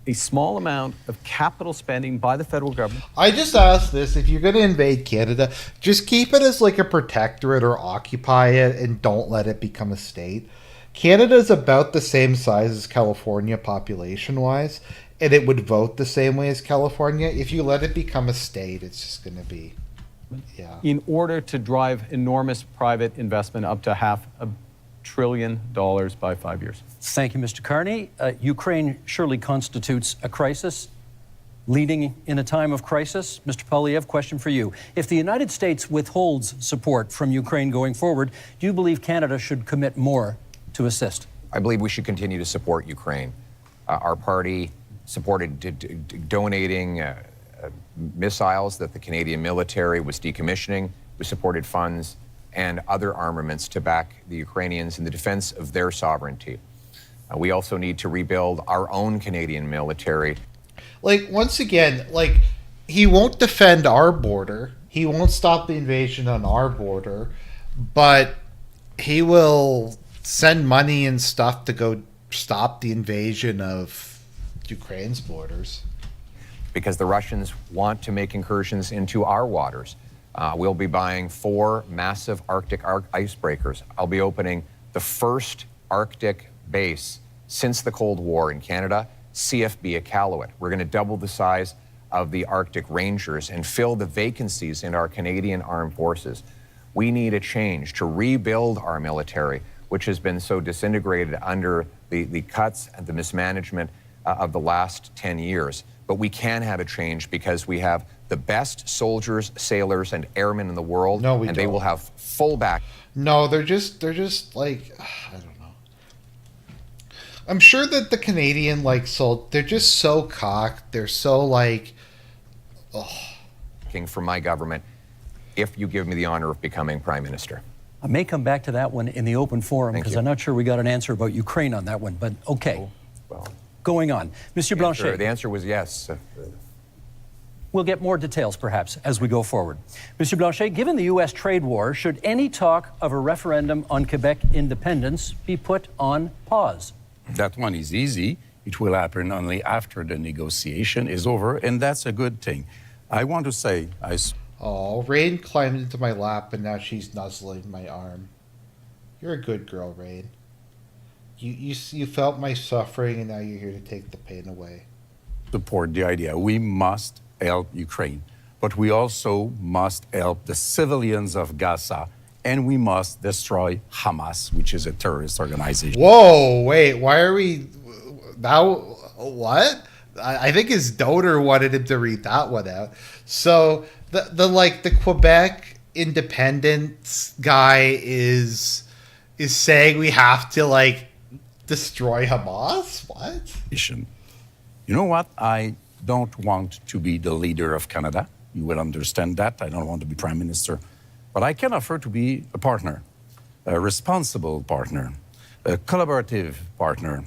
a small amount of capital spending by the federal government. I just ask this, if you're going to invade Canada, just keep it as a protectorate or occupy it and don't let it become a state. Canada is about the same size as California population-wise, and it would vote the same way as California. If you let it become a state, it's just going to be, yeah. In order to drive enormous private investment up to $500 billion by 5 years. Thank you, Mr. Carney. Ukraine surely constitutes a crisis. Leading in a time of crisis, Mr. Poilievre, question for you. If the United States withholds support from Ukraine going forward, do you believe Canada should commit more to assist? I believe we should continue to support Ukraine. Our party supported donating missiles that the Canadian military was decommissioning. We supported funds and other armaments to back the Ukrainians in the defense of their sovereignty. We also need to rebuild our own Canadian military. Like, once again, like, he won't defend our border. He won't stop the invasion on our border, but he will send money and stuff to go stop the invasion of Ukraine's borders. Because the Russians want to make incursions into our waters. We'll be buying 4 massive Arctic icebreakers. I'll be opening the first Arctic base since the Cold War in Canada, CFB Iqaluit. We're going to double the size of the Arctic Rangers and fill the vacancies in our Canadian armed forces. We need a change to rebuild our military, which has been so disintegrated under the cuts and the mismanagement of the last 10 years. But we can have a change because we have the best soldiers, sailors, and airmen in the world. No, we and don't. they will have full back. No, they're just like, I don't know. I'm sure that the Canadian, like, so they're just so cocked. They're so like, From my government, if you give me the honor of becoming Prime Minister. I may come back to that one in the open forum Thank because you. I'm not sure we got an answer about Ukraine on that one, but okay. Well, Going on. Monsieur Blanchet. the answer was yes. We'll get more details, perhaps, as we go forward. Mr. Blanchet, given the U.S. trade war, should any talk of a referendum on Quebec independence be put on pause? That one is easy. It will happen only after the negotiation is over, and that's a good thing. I want to say, oh, Rain climbed into my lap and now she's nuzzling my arm. You're a good girl, Rain. You felt my suffering and now you're here to take the pain away. support the idea. We must help Ukraine, but we also must help the civilians of Gaza, and we must destroy Hamas, which is a terrorist organization. Whoa, wait, why are we now? What? I think his donor wanted him to read that one out. So the Quebec independence guy is saying we have to like destroy Hamas. What? You know what? I don't want to be the leader of Canada. You will understand that. I don't want to be prime minister. But I can offer to be a partner, a responsible partner, a collaborative partner.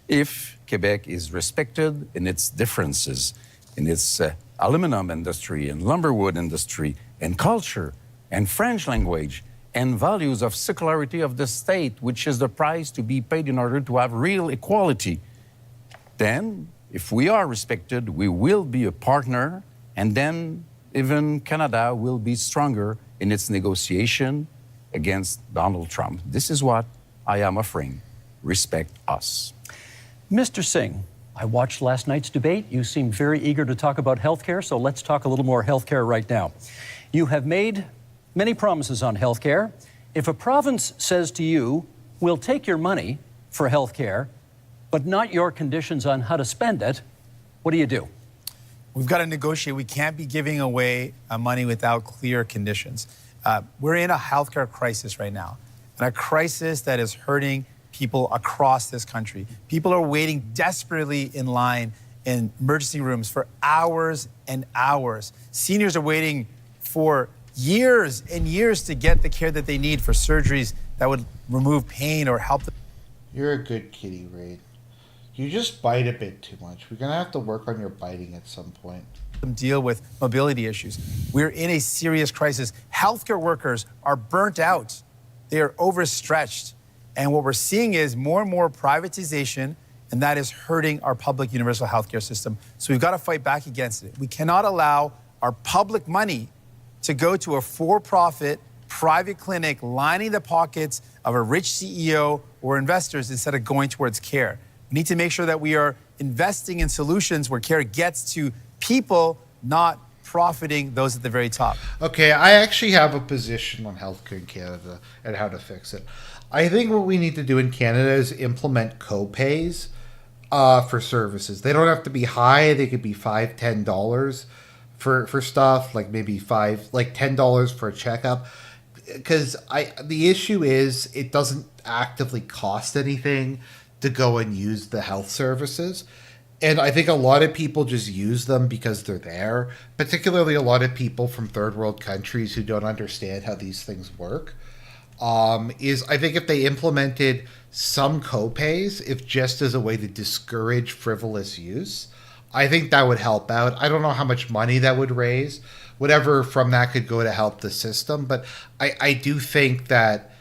If Quebec is respected in its differences, in its aluminum industry and lumberwood industry and culture and French language and values of secularity of the state, which is the price to be paid in order to have real equality, then if we are respected, we will be a partner, and then even Canada will be stronger in its negotiation against Donald Trump. This is what I am offering. Respect us. Mr. Singh, I watched last night's debate. You seemed very eager to talk about healthcare, so let's talk a little more healthcare right now. You have made many promises on healthcare. If a province says to you, we'll take your money for healthcare, but not your conditions on how to spend it, what do? We've got to negotiate. We can't be giving away money without clear conditions. We're in a healthcare crisis right now, and a crisis that is hurting people across this country. People are waiting desperately in line in emergency rooms for hours and hours. Seniors are waiting for years and years to get the care that they need for surgeries that would remove pain or help them. You're a good kitty, Raid. You just bite a bit too much. We're going to have to work on your biting at some point. Deal with mobility issues. We're in a serious crisis. Healthcare workers are burnt out. They are overstretched. And what we're seeing is more and more privatization, and that is hurting our public universal healthcare system. So we've got to fight back against it. We cannot allow our public money to go to a for-profit private clinic lining the pockets of a rich CEO or investors instead of going towards care. We need to make sure that we are investing in solutions where care gets to people, not profiting those at the very top. Okay, I actually have a position on healthcare in Canada and how to fix it. I think what we need to do in Canada is implement co-pays for services. They don't have to be high. They could be $5, $10 for stuff, like maybe $10 for a checkup. because the issue is it doesn't actively cost anything to go and use the health services. And I think a lot of people just use them because they're there, particularly a lot of people from third world countries who don't understand how these things work. Is I think if they implemented some copays, if just as a way to discourage frivolous use, I think that would help out. I don't know how much money that would raise. Whatever from that could go to help the system, but I do think that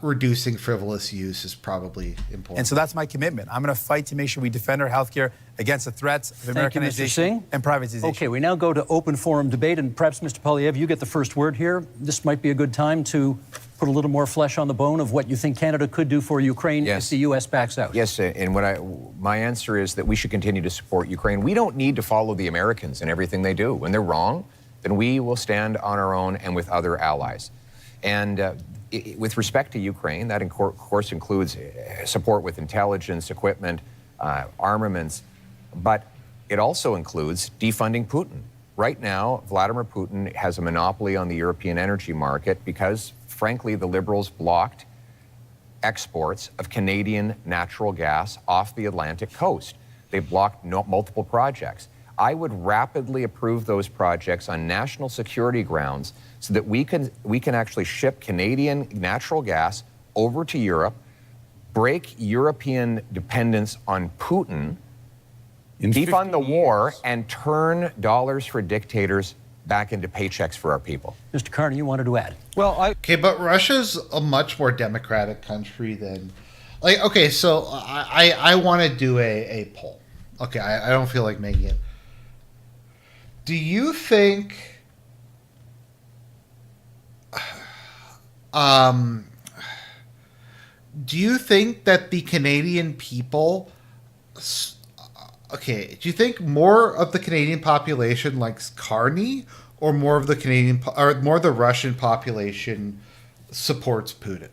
reducing frivolous use is probably important. And so that's my commitment. I'm going to fight to make sure we defend our healthcare against the threats of Thank you, Mr. Singh. Americanization and privatization. Okay, we now go to open forum debate, and perhaps, Mr. Polyev, you get the first word here. This might be a good time to put a little more flesh on the bone of what you think Canada could do for Ukraine if the U.S. backs out. Yes, and my answer is that we should continue to support Ukraine. We don't need to follow the Americans in everything they do. When they're wrong, then we will stand on our own and with other allies. And with respect to Ukraine, that of course includes support with intelligence, equipment, armaments, but it also includes defunding Putin. Right now, Vladimir Putin has a monopoly on the European energy market because, frankly, the Liberals blocked exports of Canadian natural gas off the Atlantic coast. They blocked multiple projects. I would rapidly approve those projects on national security grounds so that we can actually ship Canadian natural gas over to Europe, break European dependence on Putin, defund the war, and turn dollars for dictators back into paychecks for our people. Mr. Carney, you wanted to add? Well, Okay, but Russia's a much more democratic country than, like, okay, so I want to do a poll. Okay, I don't feel like making it. Do you think that the Canadian people, okay, do you think more of the Canadian population likes Carney, or more of the more of the Russian population supports Putin?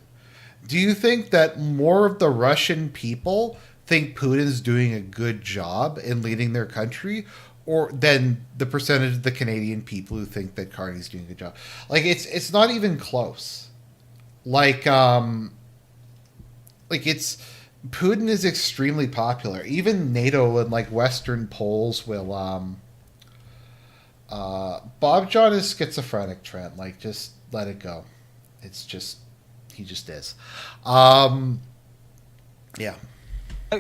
Do you think that more of the Russian people think Putin's doing a good job in leading their country, or than the percentage of the Canadian people who think that Carney's doing a good job? Like, it's not even close. Like it's, Putin is extremely popular. Even NATO and like Western polls will Bob John is schizophrenic, Trent. Like, just let it go. It's just, he just is. Yeah.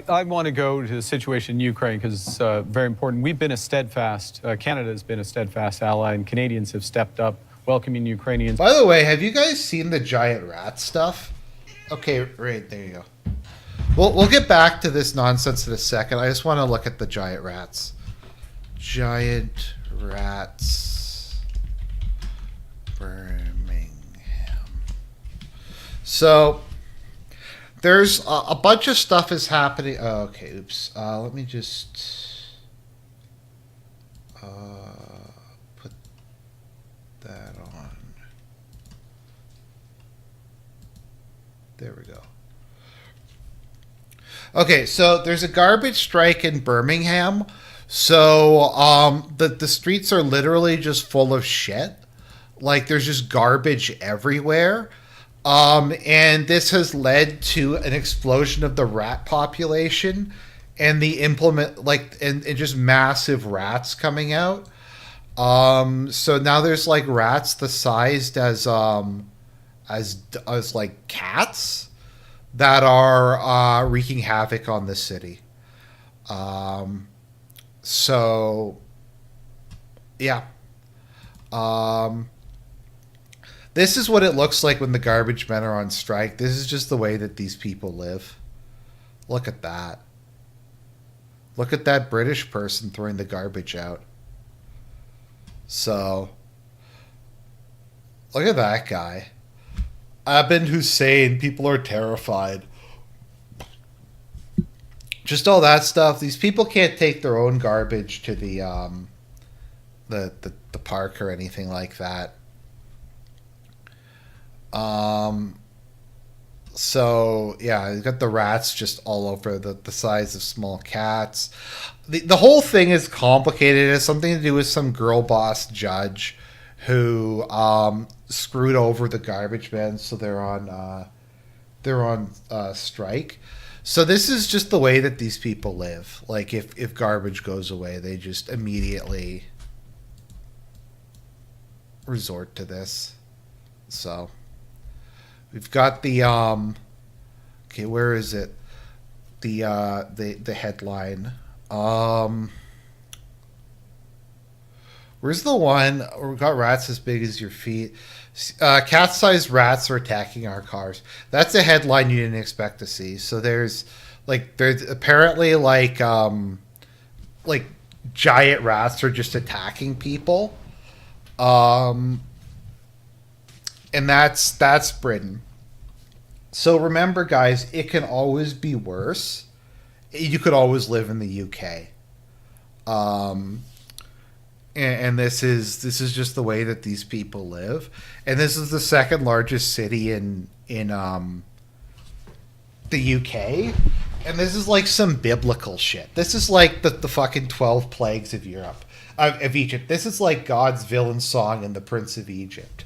I want to go to the situation in Ukraine because it's very important. We've been a steadfast, Canada has been a steadfast ally, and Canadians have stepped up welcoming Ukrainians. By the way, have you guys seen the giant rat stuff? Okay, right, there you go. We'll get back to this nonsense in a second. I just want to look at the giant rats. Giant rats. Birmingham. So, there's a bunch of stuff is happening. Oh, okay, oops. Let me just put that on. There we go. Okay, so there's a garbage strike in Birmingham. So the streets are literally just full of shit. Like, there's just garbage everywhere. And this has led to an explosion of the rat population and the and just massive rats coming out. So now there's like rats the sized as like cats that are wreaking havoc on the city. So yeah. This is what it looks like when the garbage men are on strike. This is just the way that these people live. Look at that. Look at that British person throwing the garbage out. So, look at that guy. Abin Hussein, people are terrified. Just all that stuff. These people can't take their own garbage to the park or anything like that. So yeah, you got the rats just all over, the size of small cats. The whole thing is complicated. It has something to do with some girl boss judge who screwed over the garbage men, so they're on strike. So this is just the way that these people live. Like if garbage goes away, they just immediately resort to this. So we've got the okay, where is it? The headline. Where's the one? We've got rats as big as your feet. Cat-sized rats are attacking our cars. That's a headline you didn't expect to see. So there's apparently like giant rats are just attacking people. And that's Britain. So remember, guys, it can always be worse. You could always live in the UK. And this is just the way that these people live. And this is the second largest city in the UK. And this is like some biblical shit. This is like the fucking 12 plagues of Europe, of Egypt. This is like God's villain song in The Prince of Egypt.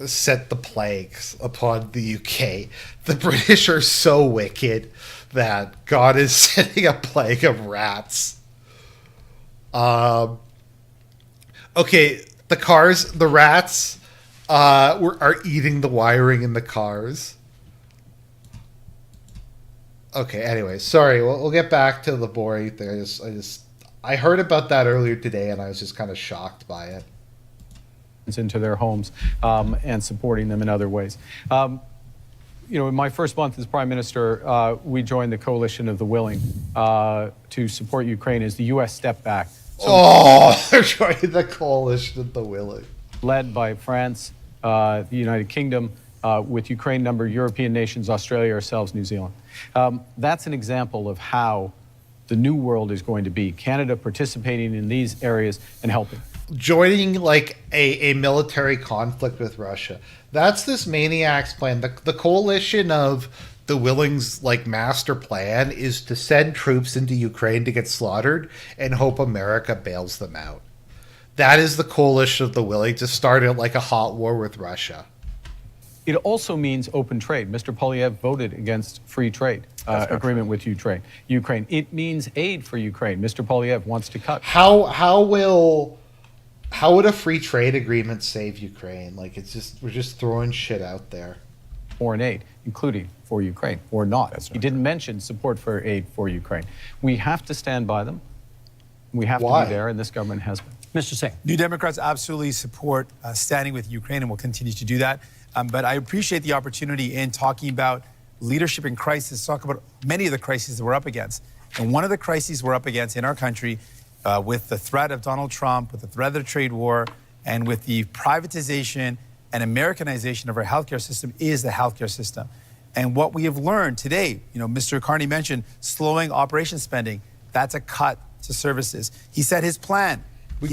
Set the plagues upon the UK. The British are so wicked that God is sending a plague of rats. Okay, the rats are eating the wiring in the cars. Okay, anyway, sorry. We'll get back to the boring thing. I heard about that earlier today, and I was just kind of shocked by it. Into their homes and supporting them in other ways. In my first month as Prime Minister, we joined the Coalition of the Willing to support Ukraine as the U.S. stepped back. So, they're joining the Coalition of the Willing. Led by France, the United Kingdom, with Ukraine, number European nations, Australia, ourselves, New Zealand. That's an example of how the new world is going to be. Canada participating in these areas and helping. Joining like a military conflict with Russia. That's this maniac's plan. The Coalition of the Willing's like master plan is to send troops into Ukraine to get slaughtered and hope America bails them out. That is the Coalition of the Willing, to start like a hot war with Russia. It also means open trade. Mr. Poilievre voted against free trade agreement with Ukraine. It means aid for Ukraine. Mr. Poilievre wants to cut. How would a free trade agreement save Ukraine? Like we're just throwing shit out there. Foreign aid, including for Ukraine, or not. He didn't mention support for aid for Ukraine. We have to stand by them. We have to be there, and this government has been. Mr. Singh. New Democrats absolutely support standing with Ukraine, and will continue to do that. But I appreciate the opportunity in talking about leadership in crisis, talk about many of the crises that we're up against. And one of the crises we're up against in our country, with the threat of Donald Trump, with the threat of the trade war, and with the privatization and Americanization of our healthcare system, is the healthcare system. And what we have learned today, Mr. Carney mentioned slowing operation spending. That's a cut to services. He said his plan. We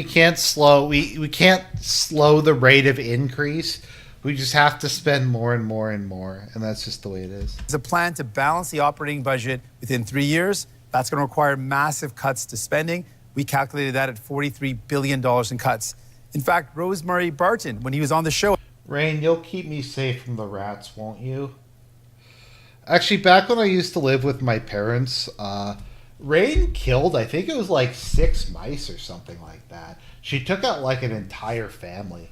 can't slow the rate of increase. We just have to spend more and more and more, and that's just the way it is. It's a plan to balance the operating budget within 3 years. That's going to require massive cuts to spending. We calculated that at $43 billion in cuts. In fact, Rosemary Barton, when he was on the show... Rain, you'll keep me safe from the rats, won't you? Actually, back when I used to live with my parents, Rain killed, I think it was like 6 mice or something like that. She took out like an entire family.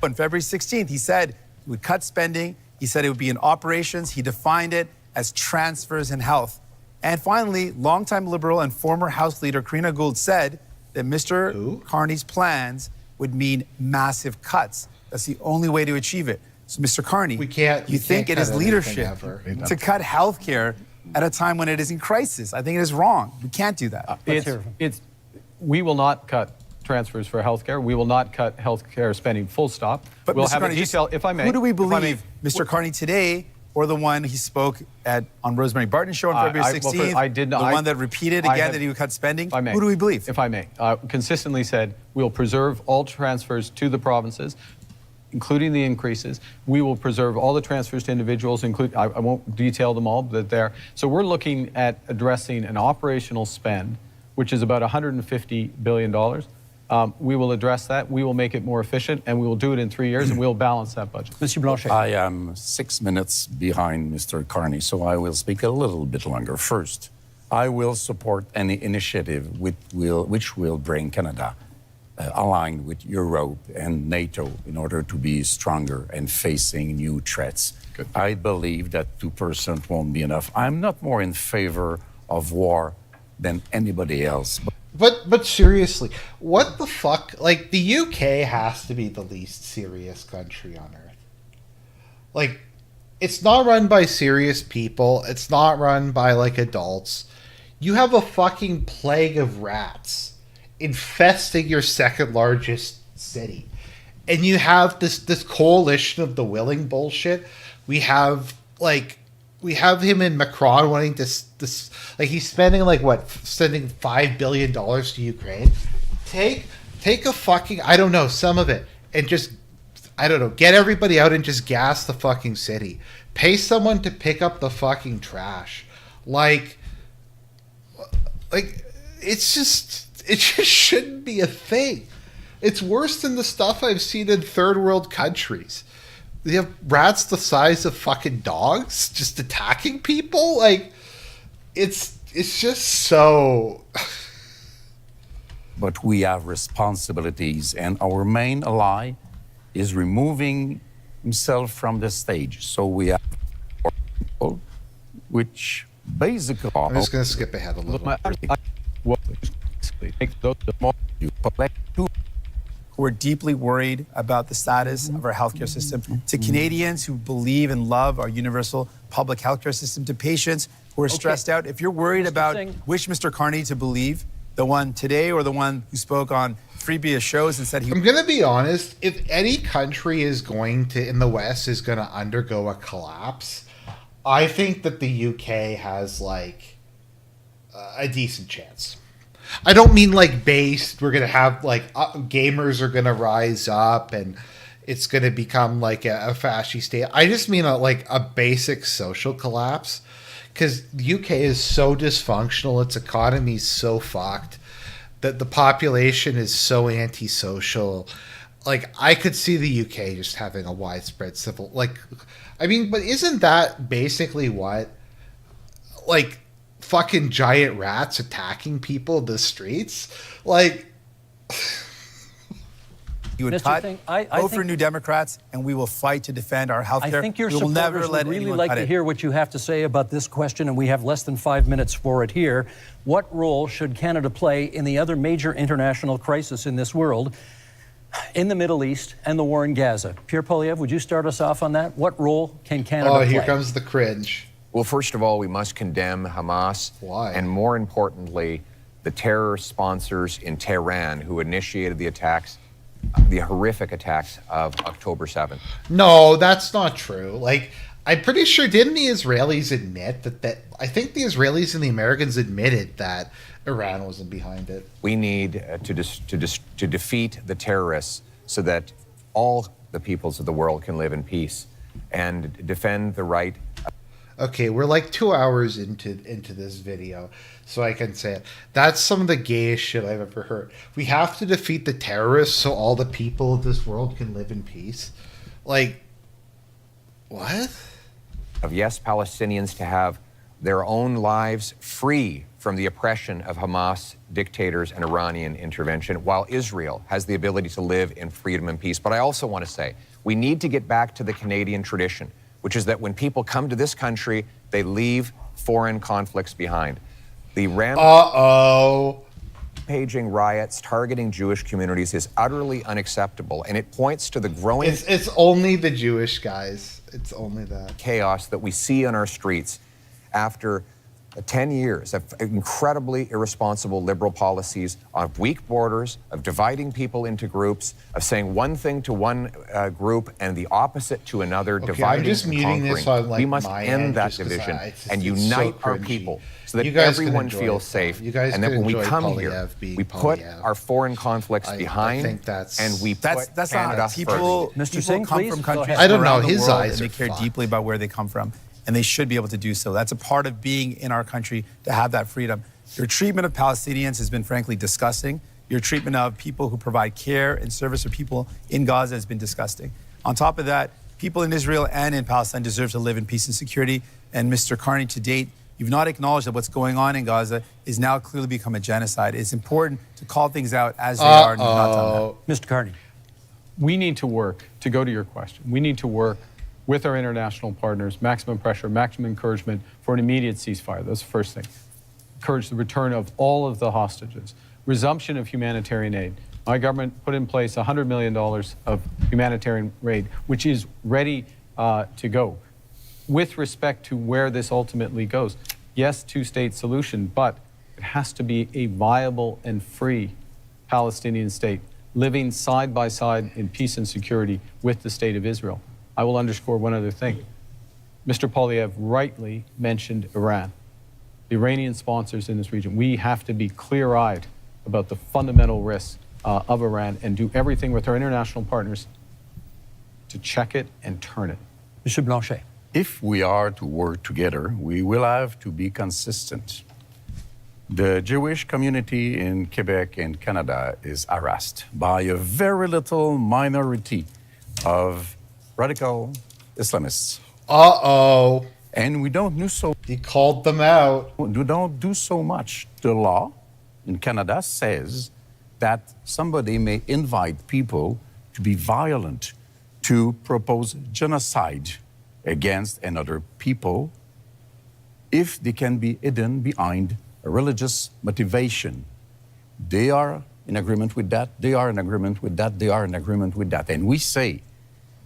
On February 16th, he said he would cut spending. He said it would be in operations. He defined it as transfers in health. And finally, longtime Liberal and former House Leader Karina Gould said that Mr. Carney's plans would mean massive cuts. That's the only way to achieve it. So, Mr. Carney, you think it is leadership to cut health care at a time when it is in crisis? I think it is wrong. We can't do that. We will not cut transfers for healthcare. We will not cut healthcare spending, full stop. But we'll Mr. have Carney, a detail, if I may. Who do we believe, Mr. Carney today, or the one he spoke on Rosemary Barton's show on February 16th, the one that repeated again that he would cut spending? Who do we believe? If I may, consistently said, we'll preserve all transfers to the provinces, including the increases. We will preserve all the transfers to individuals, I won't detail them all, but there. So we're looking at addressing an operational spend, which is about $150 billion. We will address that. We will make it more efficient, and we will do it in 3 years, and we'll balance that budget. Monsieur Blanchet. I am 6 minutes behind Mr. Carney, so I will speak a little bit longer. First, I will support any initiative which will bring Canada aligned with Europe and NATO in order to be stronger and facing new threats. Good. I believe that 2% won't be enough. I'm not more in favor of war than anybody else. But seriously, what the fuck? Like, the UK has to be the least serious country on earth. Like, it's not run by serious people. It's not run by, like, adults. You have a fucking plague of rats infesting your second largest city. And you have this coalition of the willing bullshit. We have him and Macron wanting this like, he's spending sending $5 billion to Ukraine. Take a fucking, I don't know, some of it, and just, I don't know, get everybody out and just gas the fucking city. Pay someone to pick up the fucking trash. Like it just shouldn't be a thing. It's worse than the stuff I've seen in third world countries. They have rats the size of fucking dogs just attacking people. Like, it's just so. But we have responsibilities, and our main ally is removing himself from the stage. So we have people, which basically I'm just going to skip ahead a little. Who are deeply worried about the status of our healthcare system, to Canadians who believe and love our universal public healthcare system, to patients who are stressed out. If you're worried about which Mr. Carney to believe, the one today or the one who spoke on previous shows and said he... I'm going to be honest, if any country is going to, in the West, is going to undergo a collapse, I think that the UK has, like, a decent chance. I don't mean like based. We're gonna have gamers are gonna rise up and it's gonna become like a fascist state. I just mean a basic social collapse, because the UK is so dysfunctional. Its economy is so fucked that the population is so antisocial. Like, I could see the UK just having a widespread civil. But isn't that basically what fucking giant rats attacking people in the streets? Like, you would cut, vote for New Democrats, and we will fight to defend our health care. I think your we will never supporters let would really anyone like cut to it. hear what you have to say about this question, and we have less than 5 minutes for it here. What role should Canada play in the other major international crisis in this world, in the Middle East and the war in Gaza? Pierre Poilievre, would you start us off on that? What role can Canada play? Oh, here comes the cringe. Well, first of all, we must condemn Hamas. Why? And more importantly, the terror sponsors in Tehran who initiated the attacks, the horrific attacks of October 7th. No, that's not true. Like, I'm pretty sure, didn't the Israelis admit that I think the Israelis and the Americans admitted that Iran wasn't behind it. We need to defeat the terrorists so that all the peoples of the world can live in peace and defend the right. Okay, we're like 2 hours into this video, so I can say it. That's some of the gayest shit I've ever heard. We have to defeat the terrorists so all the people of this world can live in peace. Like, what? Of yes, Palestinians to have their own lives free from the oppression of Hamas dictators and Iranian intervention, while Israel has the ability to live in freedom and peace. But I also want to say, we need to get back to the Canadian tradition, which is that when people come to this country, they leave foreign conflicts behind. The rampaging riots targeting Jewish communities is utterly unacceptable, and it points to the growing... It's only the Jewish guys. It's only that. ...chaos that we see on our streets after 10 years of incredibly irresponsible liberal policies, of weak borders, of dividing people into groups, of saying one thing to one group and the opposite to another, Okay, dividing I'm just and muting conquering. this on, like, we must my end end, that just 'cause division it's and so unite our cringy. people so that You guys can everyone enjoy feels it, safe. You guys and that can when we enjoy come here, Poilievre being we put Poilievre. our foreign conflicts I behind think that's... and we That's put not Canada people. first. Mr. Singh, come please, from go countries ahead. I don't around know, the his world, eyes and they are care fucked. deeply about where they come from, and they should be able to do so. That's a part of being in our country, to have that freedom. Your treatment of Palestinians has been frankly disgusting. Your treatment of people who provide care and service for people in Gaza has been disgusting. On top of that, people in Israel and in Palestine deserve to live in peace and security. And Mr. Carney, to date, you've not acknowledged that what's going on in Gaza is now clearly become a genocide. It's important to call things out as they are, and you've not done that. Mr. Carney. We need to work, to go to your question, we need to work with our international partners, maximum pressure, maximum encouragement for an immediate ceasefire. That's the first thing. Encourage the return of all of the hostages. Resumption of humanitarian aid. My government put in place $100 million of humanitarian aid, which is ready to go. With respect to where this ultimately goes, yes, two-state solution, but it has to be a viable and free Palestinian state, living side by side in peace and security with the state of Israel. I will underscore one other thing. Mr. Poilievre rightly mentioned Iran, the Iranian sponsors in this region. We have to be clear-eyed about the fundamental risks of Iran and do everything with our international partners to check it and turn it. Mr. Blanchet. If we are to work together, we will have to be consistent. The Jewish community in Quebec and Canada is harassed by a very little minority of radical Islamists. Uh-oh. And we don't do so. He called them out. We don't do so much. The law in Canada says that somebody may invite people to be violent, to propose genocide against another people if they can be hidden behind a religious motivation. They are in agreement with that, they are in agreement with that, they are in agreement with that. And we say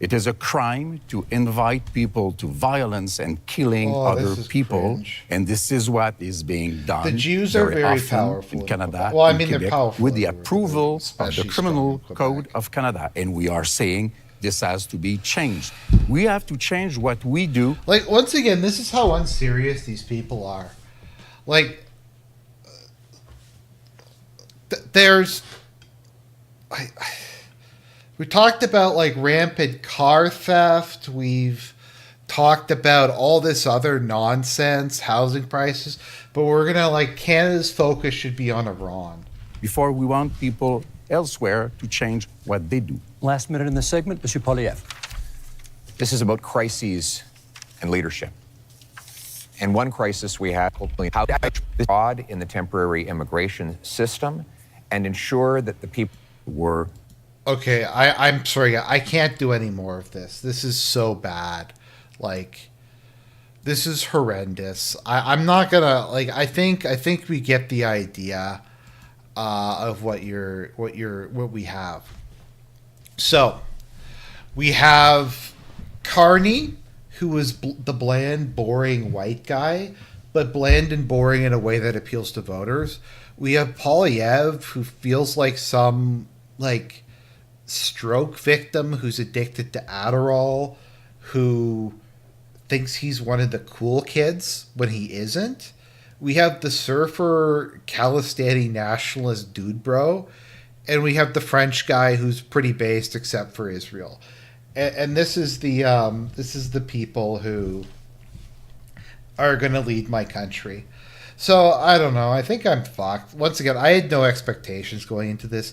it is a crime to invite people to violence and killing other people. Cringe. And this is what is being done. The Jews are very powerful in Canada. Well, I mean, they're powerful with the approval of the Criminal Code of Canada. And we are saying this has to be changed. We have to change what we do. Like, once again, this is how unserious these people are. Like, there's... We talked about, like, rampant car theft. We've talked about all this other nonsense, housing prices. But we're going to, like, Canada's focus should be on Iran. Before we want people elsewhere to change what they do. Last minute in this segment, Mr. Poilievre. This is about crises and leadership. And one crisis we have, hopefully, how to fraud in the temporary immigration system and ensure that the people were... Okay, I'm sorry, I can't do any more of this. This is so bad. Like, this is horrendous. I'm not gonna, like, I think we get the idea of what we have. So, we have Carney, who was the bland, boring white guy, but bland and boring in a way that appeals to voters. We have Poilievre, who feels like some, like, stroke victim who's addicted to Adderall, who thinks he's one of the cool kids when he isn't. We have the surfer Khalistani nationalist dude bro, and we have the French guy who's pretty based except for Israel. And this is the people who are going to lead my country. So I don't know. I think I'm fucked. Once again, I had no expectations going into this.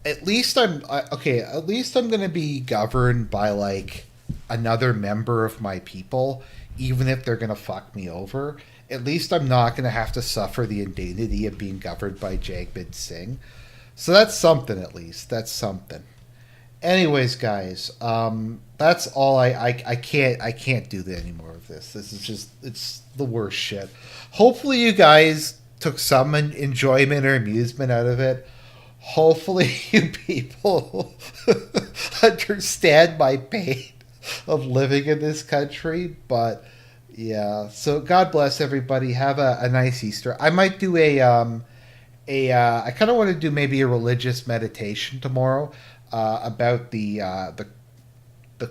At least I'm going to be governed by, like, another member of my people, even if they're going to fuck me over. At least I'm not going to have to suffer the indignity of being governed by Jagmeet Singh. So that's something, at least. That's something. Anyways, guys, that's all. I can't do any more of this. This is just, it's the worst shit. Hopefully you guys took some enjoyment or amusement out of it. Hopefully you people understand my pain of living in this country. But yeah, so God bless everybody. Have a nice Easter. I might do I kind of want to do maybe a religious meditation tomorrow about the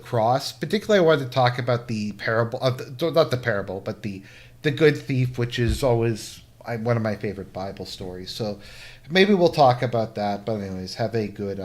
cross. Particularly, I wanted to talk about the parable of not the parable, but the good thief, which is always one of my favorite Bible stories. So maybe we'll talk about that. But anyways, have a good